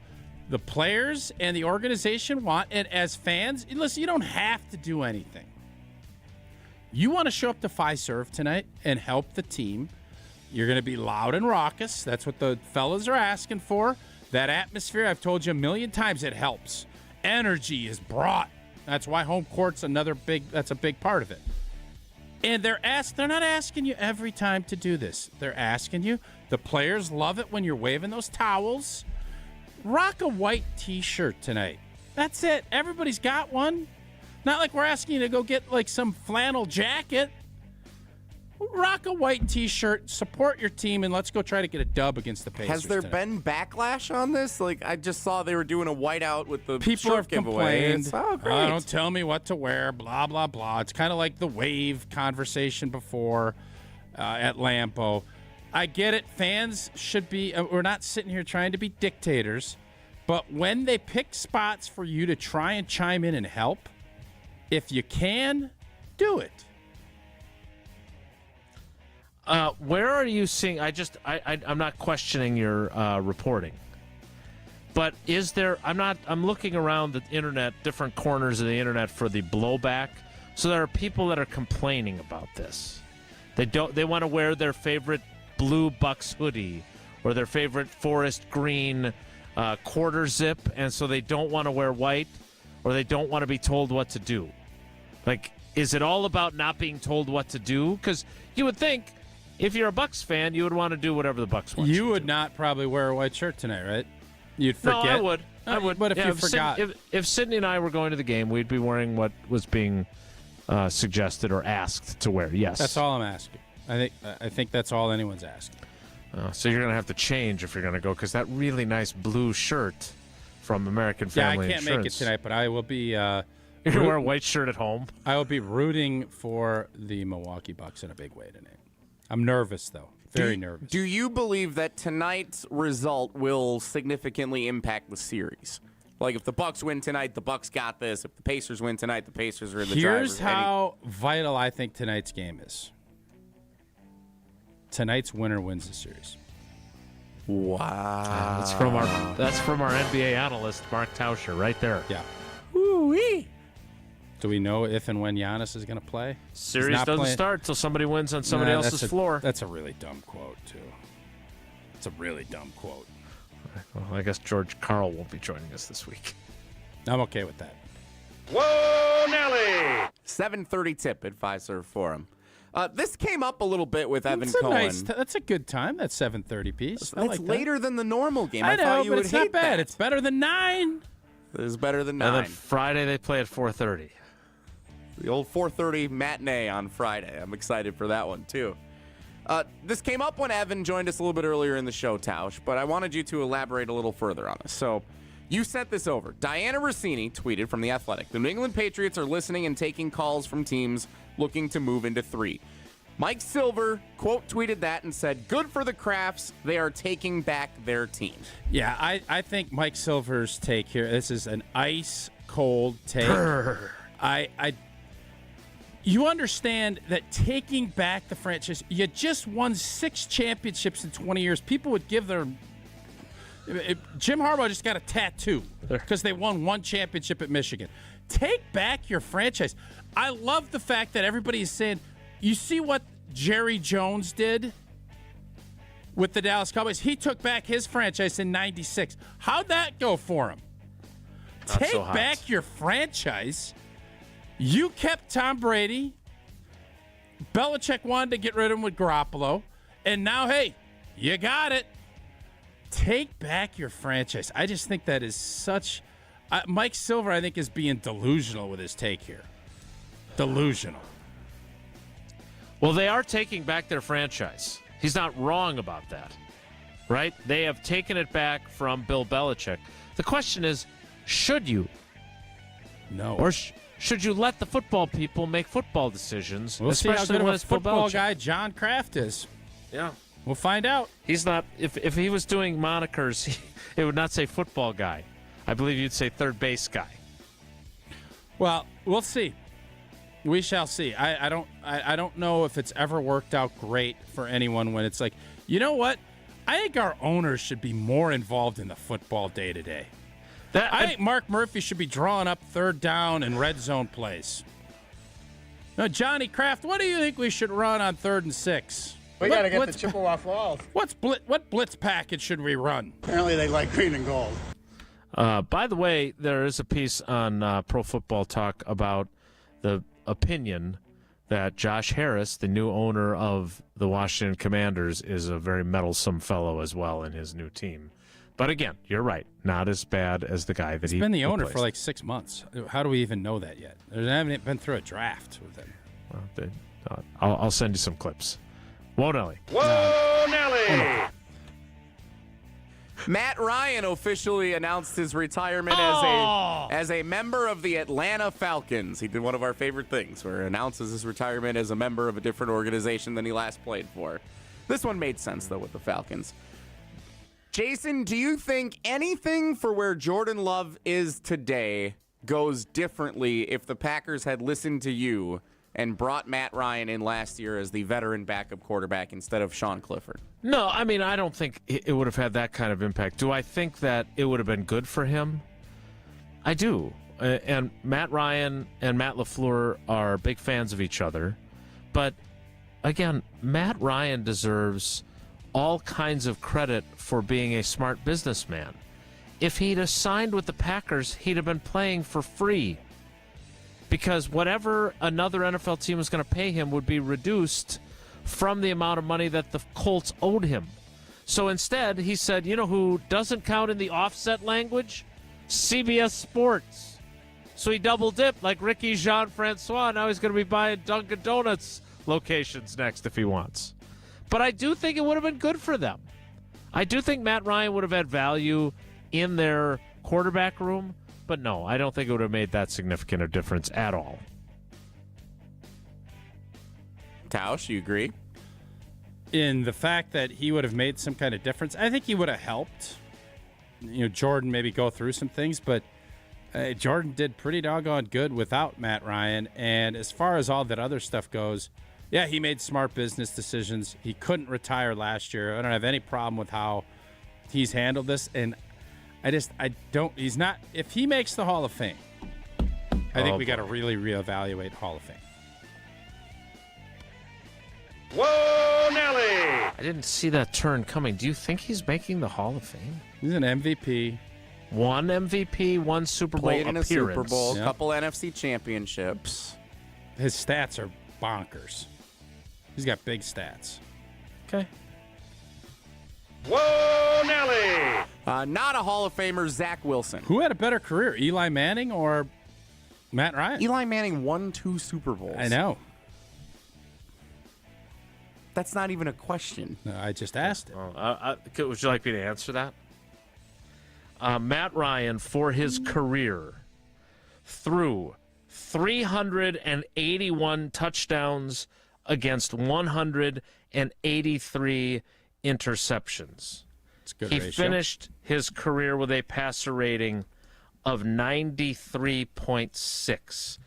The players and the organization want, and as fans, listen, you don't have to do anything. You want to show up to Fiserv tonight and help the team. You're going to be loud and raucous. That's what the fellas are asking for. That atmosphere, I've told you a million times, it helps. Energy is brought. That's why home court's that's a big part of it. And they're not asking you every time to do this. They're asking you. The players love it when you're waving those towels. Rock a white T-shirt tonight. That's it. Everybody's got one. Not like we're asking you to go get like some flannel jacket. Rock a white T-shirt, support your team, and let's go try to get a dub against the Pacers. Has there tonight. been backlash on this? Like, I just saw they were doing a whiteout with the people shirt have giveaway. complained. Don't tell me what to wear. Blah blah blah. It's kind of like the wave conversation before at Lambeau. I get it. Fans should be. We're not sitting here trying to be dictators, but when they pick spots for you to try and chime in and help, if you can, do it. Where are you seeing? I'm not questioning your reporting, but is there? I'm looking around the internet, different corners of the internet for the blowback. So there are people that are complaining about this. They want to wear their favorite blue Bucks hoodie or their favorite forest green quarter zip, and so they don't want to wear white, or they don't want to be told what to do. Like, is it all about not being told what to do? Because you would think, if you're a Bucks fan, you would want to do whatever the Bucks want. You would not probably wear a white shirt tonight, right? You'd forget. No, I would. I would. But if you forgot, if Sydney and I were going to the game, we'd be wearing what was being suggested or asked to wear. Yes, that's all I'm asking. I think that's all anyone's asking. So you're gonna have to change if you're gonna go, because that really nice blue shirt from American Family I can't Insurance. make it tonight, but I will be. You're gonna wear a white shirt at home. I will be rooting for the Milwaukee Bucks in a big way tonight. I'm nervous, though. Very nervous. Do you believe that tonight's result will significantly impact the series? Like, if the Bucks win tonight, the Bucks got this. If the Pacers win tonight, the Pacers are in the driver's. Here's how vital I think tonight's game is. Tonight's winner wins the series. Wow. That's from our NBA analyst, Mark Tauscher, right there. Yeah. Woo-wee. Do we know if and when Giannis is going to play? Series doesn't start till somebody wins on somebody else's floor. That's a really dumb quote, too. It's a really dumb quote. Well, I guess George Karl won't be joining us this week. I'm okay with that. Whoa, Nelly! 7:30 tip at Fiserv Forum. This came up a little bit with Evan That's Cohen. That's a good time, that 7:30 piece. It's like later than the normal game. I know, thought you but would it's not hate bad. that. It's better than 9. It is better than 9. And then Friday they play at 4:30. The old 4:30 matinee on Friday. I'm excited for that one, too. This came up when Evan joined us a little bit earlier in the show, Tausch, but I wanted you to elaborate a little further on this. So you sent this over. Diana Rossini tweeted from The Athletic. The New England Patriots are listening and taking calls from teams looking to move into 3. Mike Silver, quote, tweeted that and said, good for the Crafts. They are taking back their team. Yeah, I think Mike Silver's take here, this is an ice-cold take. You understand that taking back the franchise, you just won 6 championships in 20 years. People would give their... Jim Harbaugh just got a tattoo because they won 1 championship at Michigan. Take back your franchise. I love the fact that everybody is saying, you see what Jerry Jones did with the Dallas Cowboys. He took back his franchise in 96. How'd that go for him? Not Take so hot. back your franchise. You kept Tom Brady. Belichick wanted to get rid of him with Garoppolo. And now, hey, you got it. Take back your franchise. I just think that is such... Mike Silver, I think, is being delusional with his take here. Delusional. Well, they are taking back their franchise. He's not wrong about that, right? They have taken it back from Bill Belichick. The question is, should you? No. Or should you let the football people make football decisions? We'll see how especially good of when a it's Bill football Belichick? guy John Kraft is. Yeah. We'll find out. He's not. If he was doing monikers, it would not say football guy. I believe you'd say third base guy. Well, we'll see. We shall see. I don't know if it's ever worked out great for anyone when it's like, you know what? I think our owners should be more involved in the football day to day. I think Mark Murphy should be drawing up third down and red zone plays. Now, Johnny Kraft, what do you think we should run on 3rd and 6? We got to get the Chippewa Falls. What blitz package should we run? Apparently they like green and gold. By the way, there is a piece on Pro Football Talk about the opinion that Josh Harris, the new owner of the Washington Commanders, is a very meddlesome fellow as well in his new team. But again, you're right. Not as bad as the guy that He's been the owner for like 6 months. How do we even know that yet? They haven't been through a draft with him. Well, I'll send you some clips. Whoa, Nelly. Whoa, Nelly! Matt Ryan officially announced his retirement as a member of the Atlanta Falcons. He did one of our favorite things, where he announces his retirement as a member of a different organization than he last played for. This one made sense, though, with the Falcons. Jason, do you think anything for where Jordan Love is today goes differently if the Packers had listened to you and brought Matt Ryan in last year as the veteran backup quarterback instead of Sean Clifford? No, I mean, I don't think it would have had that kind of impact. Do I think that it would have been good for him? I do. And Matt Ryan and Matt LaFleur are big fans of each other. But, again, Matt Ryan deserves all kinds of credit for being a smart businessman. If he'd have signed with the Packers, he'd have been playing for free. Because whatever another NFL team was going to pay him would be reduced from the amount of money that the Colts owed him. So instead, he said, you know who doesn't count in the offset language? CBS Sports. So he double-dipped like Ricky Jean-Francois. Now he's going to be buying Dunkin' Donuts locations next if he wants. But I do think it would have been good for them. I do think Matt Ryan would have had value in their quarterback room. But no, I don't think it would have made that significant a difference at all. Tausch, you agree? In the fact that he would have made some kind of difference, I think he would have helped. You know, Jordan maybe go through some things, but Jordan did pretty doggone good without Matt Ryan. And as far as all that other stuff goes, yeah, he made smart business decisions. He couldn't retire last year. I don't have any problem with how he's handled this. And he's not, if he makes the Hall of Fame, I think we got to really reevaluate Hall of Fame. Whoa, Nelly! I didn't see that turn coming. Do you think he's making the Hall of Fame? He's an MVP. One MVP, one Super Bowl Played in a appearance. Super Bowl, Yep. couple NFC championships. His stats are bonkers. He's got big stats. Okay. Whoa, Nelly! Not a Hall of Famer, Zach Wilson. Who had a better career, Eli Manning or Matt Ryan? Eli Manning won 2 Super Bowls. I know. That's not even a question. No, I just asked it. Would you like me to answer that? Matt Ryan, for his career, threw 381 touchdowns against 183 interceptions. It's a good he ratio. finished his career with a passer rating of 93.6.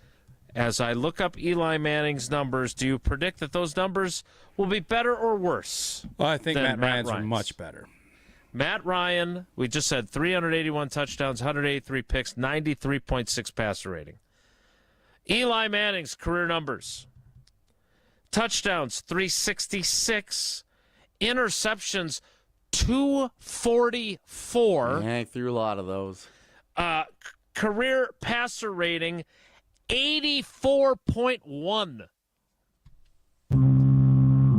As I look up Eli Manning's numbers, do you predict that those numbers will be better or worse? Well, I think than Matt Ryan's are Ryan's? much better. Matt Ryan, we just said 381 touchdowns, 183 picks, 93.6 passer rating. Eli Manning's career numbers: touchdowns 366, interceptions, 244. Yeah, he threw a lot of those. Career passer rating, 84.1.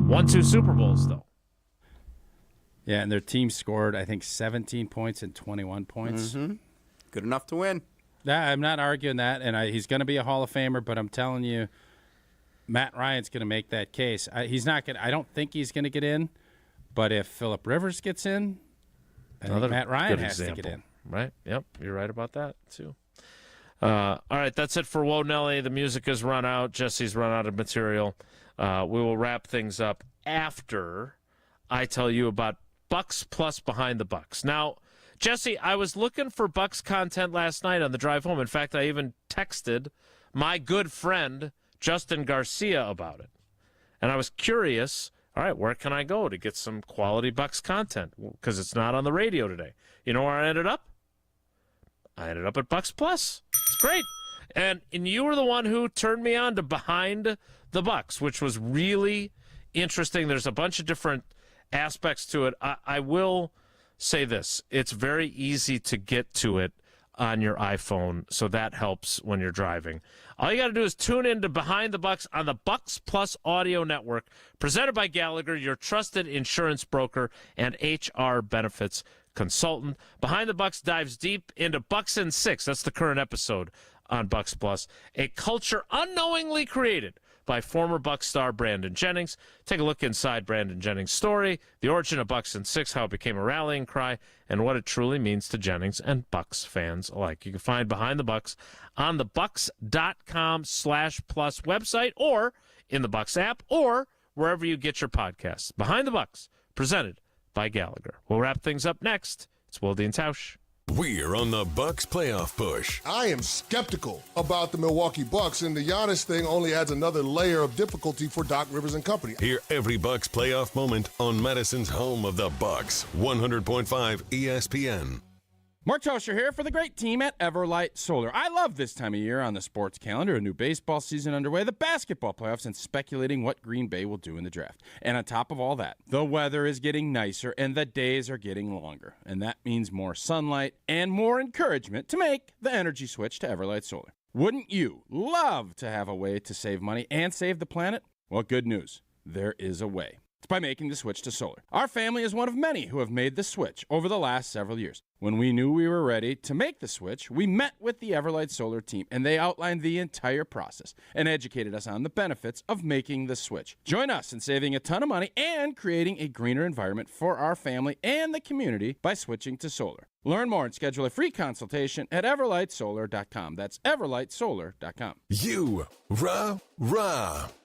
Won 2 Super Bowls, though. Yeah, and their team scored, I think, 17 points and 21 points. Mm-hmm. Good enough to win. Yeah, I'm not arguing that, and he's going to be a Hall of Famer, but I'm telling you, Matt Ryan's going to make that case. He's not going. I don't think he's going to get in, but if Phillip Rivers gets in, I think Matt Ryan has to get in. Right? Yep, you're right about that, too. All right, that's it for Whoa Nelly. The music has run out. Jesse's run out of material. We will wrap things up after I tell you about Bucks Plus Behind the Bucks. Now, Jesse, I was looking for Bucks content last night on the drive home. In fact, I even texted my good friend Justin Garcia about it. And I was curious, all right, where can I go to get some quality Bucks content? Because it's not on the radio today. You know where I ended up? I ended up at Bucks Plus. It's great. And you were the one who turned me on to Behind the Bucks, which was really interesting. There's a bunch of different aspects to it. I will say this. It's very easy to get to it on your iPhone, so that helps when you're driving. All you got to do is tune in to Behind the Bucks on the Bucks Plus Audio Network, presented by Gallagher, your trusted insurance broker and HR benefits consultant. Behind the Bucks dives deep into Bucks in 6. That's the current episode on Bucks Plus, a culture unknowingly created by former Bucks star Brandon Jennings. Take a look inside Brandon Jennings' story, the origin of Bucks in 6, how it became a rallying cry, and what it truly means to Jennings and Bucks fans alike. You can find Behind the Bucks on the Bucks.com/plus website, or in the Bucks app, or wherever you get your podcasts. Behind the Bucks, presented by Gallagher. We'll wrap things up next. It's Wilde and Tausch. We're on the Bucks playoff push. I am skeptical about the Milwaukee Bucks, and the Giannis thing only adds another layer of difficulty for Doc Rivers and company. Hear every Bucks playoff moment on Madison's home of the Bucks, 100.5 ESPN. Mark Tauscher here for the great team at Everlight Solar. I love this time of year on the sports calendar. A new baseball season underway, the basketball playoffs, and speculating what Green Bay will do in the draft. And on top of all that, the weather is getting nicer and the days are getting longer. And that means more sunlight and more encouragement to make the energy switch to Everlight Solar. Wouldn't you love to have a way to save money and save the planet? Well, good news. There is a way. It's by making the switch to solar. Our family is one of many who have made the switch over the last several years. When we knew we were ready to make the switch, we met with the Everlight Solar team, and they outlined the entire process and educated us on the benefits of making the switch. Join us in saving a ton of money and creating a greener environment for our family and the community by switching to solar. Learn more and schedule a free consultation at everlightsolar.com. That's everlightsolar.com. You, rah.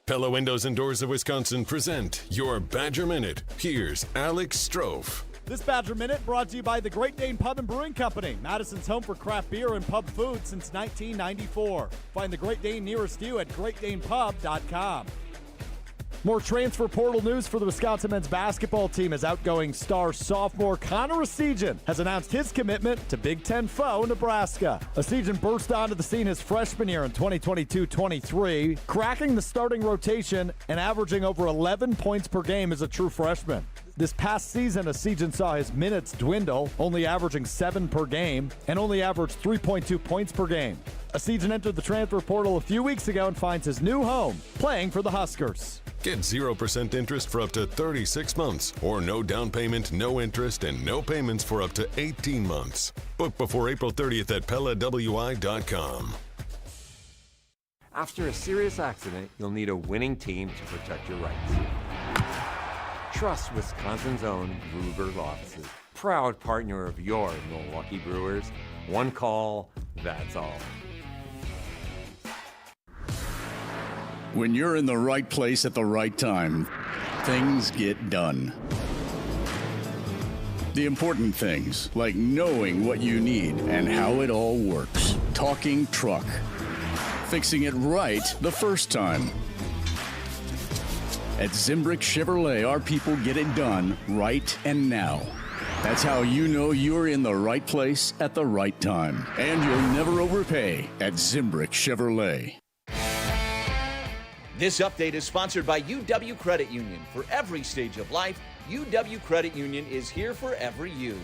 Pella Windows and Doors of Wisconsin present your Badger Minute. Here's Alex Strofe. This Badger Minute brought to you by the Great Dane Pub and Brewing Company, Madison's home for craft beer and pub food since 1994. Find the Great Dane nearest you at greatdanepub.com. More transfer portal news for the Wisconsin men's basketball team as outgoing star sophomore Connor Essegian has announced his commitment to Big Ten foe Nebraska. Essegian burst onto the scene his freshman year in 2022-23, cracking the starting rotation and averaging over 11 points per game as a true freshman. This past season, Essegian saw his minutes dwindle, only averaging 7 per game, and only averaged 3.2 points per game. Essegian entered the transfer portal a few weeks ago and finds his new home, playing for the Huskers. Get 0% interest for up to 36 months, or no down payment, no interest, and no payments for up to 18 months. Book before April 30th at PellaWI.com. After a serious accident, you'll need a winning team to protect your rights. Trust Wisconsin's own Ruger Law Offices, proud partner of your Milwaukee Brewers. One call, that's all. When you're in the right place at the right time, things get done. The important things, like knowing what you need and how it all works. Talking truck. Fixing it right the first time. At Zimbrick Chevrolet, our people get it done right and now. That's how you know you're in the right place at the right time. And you'll never overpay at Zimbrick Chevrolet. This update is sponsored by UW Credit Union. For every stage of life, UW Credit Union is here for every you.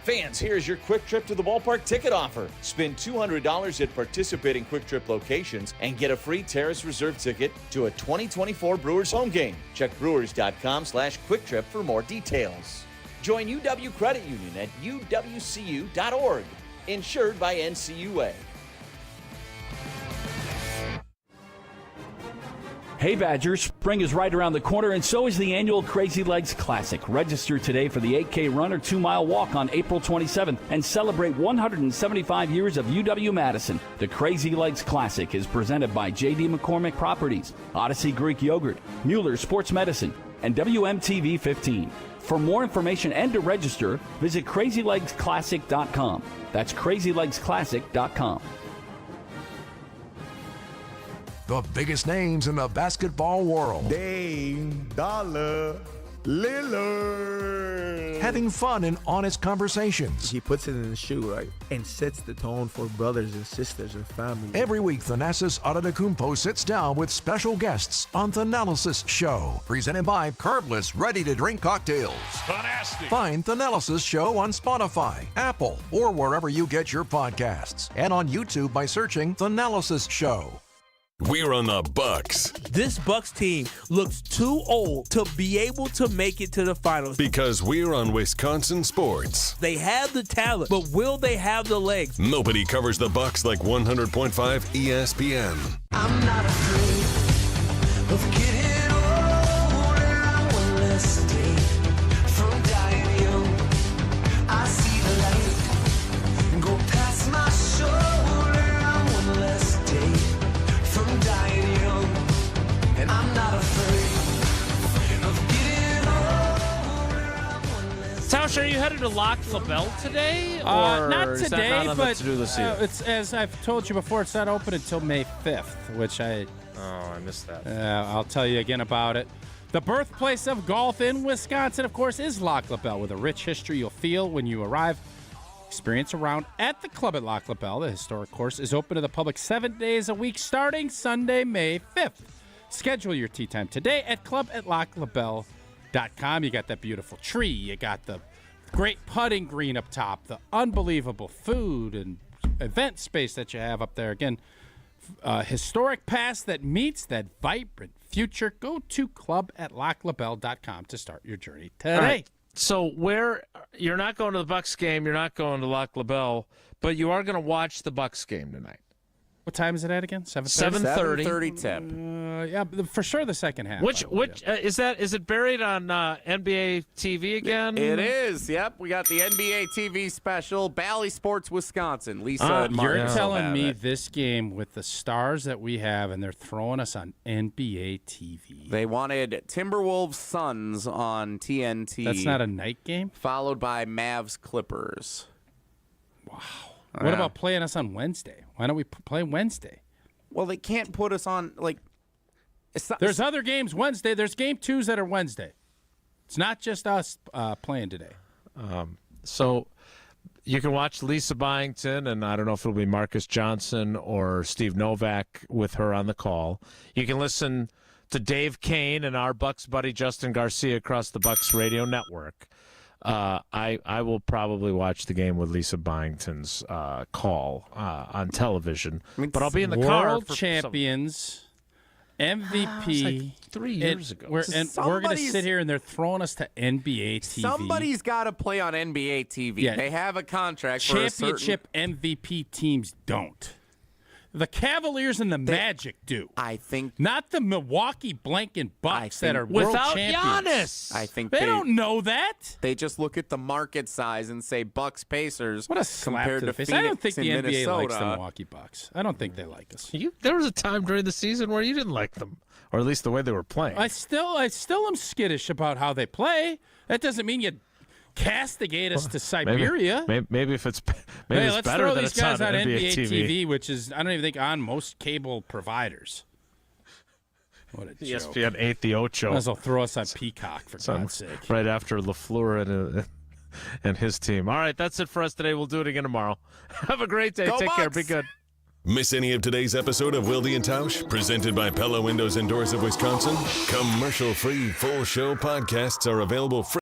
Fans, here's your Quick Trip to the Ballpark ticket offer. Spend $200 at participating Quick Trip locations and get a free Terrace Reserve ticket to a 2024 Brewers home game. Check brewers.com/quicktrip for more details. Join UW Credit Union at uwcu.org. Insured by NCUA. Hey Badgers, spring is right around the corner and so is the annual Crazy Legs Classic. Register today for the 8K run or 2-mile walk on April 27th and celebrate 175 years of UW-Madison. The Crazy Legs Classic is presented by J.D. McCormick Properties, Odyssey Greek Yogurt, Mueller Sports Medicine, and WMTV 15. For more information and to register, visit crazylegsclassic.com. That's crazylegsclassic.com. The biggest names in the basketball world. Dame, Dollar, Lillard. Having fun and honest conversations. He puts it in the shoe, right? And sets the tone for brothers and sisters and family. Every week, Thanasis Adetokounmpo sits down with special guests on Thanalysis Show. Presented by Carbless Ready-to-Drink Cocktails. Fantastic. Find Thanalysis Show on Spotify, Apple, or wherever you get your podcasts. And on YouTube by searching Thanalysis Show. We're on the Bucks. This Bucks team looks too old to be able to make it to the finals. Because we're on Wisconsin sports. They have the talent, but will they have the legs? Nobody covers the Bucks like 100.5 ESPN. I'm not afraid of getting older. I will escape from dying young. I see the light and go past my shoulder. I will escape from dying young, and I'm not afraid of getting older. Tausch, are you headed to Lac LaBelle today? Or Not is today, that not on the but to-do list yet? it's as I've told you before, it's not open until May 5th, which I missed that. I'll tell you again about it. The birthplace of golf in Wisconsin, of course, is Lac LaBelle, with a rich history you'll feel when you arrive. Experience a round at the club at Lac LaBelle. The historic course is open to the public 7 days a week starting Sunday, May 5th. Schedule your tee time today at club@laclabelle.com. You got that beautiful tree. You got the great putting green up top, the unbelievable food and event space that you have up there. Again, historic past that meets that vibrant future. Go to club@laclabelle.com to start your journey today. All right. So you're not going to the Bucks game, you're not going to Lac LaBelle, but you are going to watch the Bucks game tonight. What time is it at again? 7:30? 7:30 tip. Yeah, for sure the second half. Which is that? Is it buried on NBA TV again? It is. Yep, we got the NBA TV special, Bally Sports Wisconsin. Lisa and Mark. You're telling me this game with the stars that we have, and they're throwing us on NBA TV. They wanted Timberwolves Suns on TNT. That's not a night game? Followed by Mavs Clippers. Wow. What about playing us on Wednesday? Why don't we play Wednesday? Well, they can't put us on, like... There's other games Wednesday. There's game twos that are Wednesday. It's not just us playing today. So you can watch Lisa Byington, and I don't know if it'll be Marcus Johnson or Steve Novak with her on the call. You can listen to Dave Kane and our Bucks buddy Justin Garcia across the Bucks radio network. I will probably watch the game with Lisa Byington's call on television, but I'll be in the car. World champions, MVP. Like 3 years ago. We're going to sit here, and they're throwing us to NBA TV. Somebody's got to play on NBA TV. Yeah. They have a contract Championship for a certain... MVP teams don't. The Cavaliers and the Magic do. I think not the Milwaukee Blanket Bucks that are world without champions. Giannis. I think they don't know that. They just look at the market size and say Bucks Pacers. What a slap compared to the to face. I don't think Phoenix the and NBA Minnesota. likes the Milwaukee Bucks. I don't think they like us. There was a time during the season where you didn't like them, or at least the way they were playing. I still am skittish about how they play. That doesn't mean you castigate us to Siberia. Maybe if it's let's better throw that these it's guys on on NBA TV, which is I don't even think on most cable providers. What a joke. ESPN 8 the Ocho. Might as well throw us on Peacock for God's sake. Right after LaFleur and his team. All right, that's it for us today. We'll do it again tomorrow. Have a great day. Go Take Bucks. care. Be good. Miss any of today's episode of Wilde and Tausch, presented by Pella Windows and Doors of Wisconsin? Commercial-free full show podcasts are available free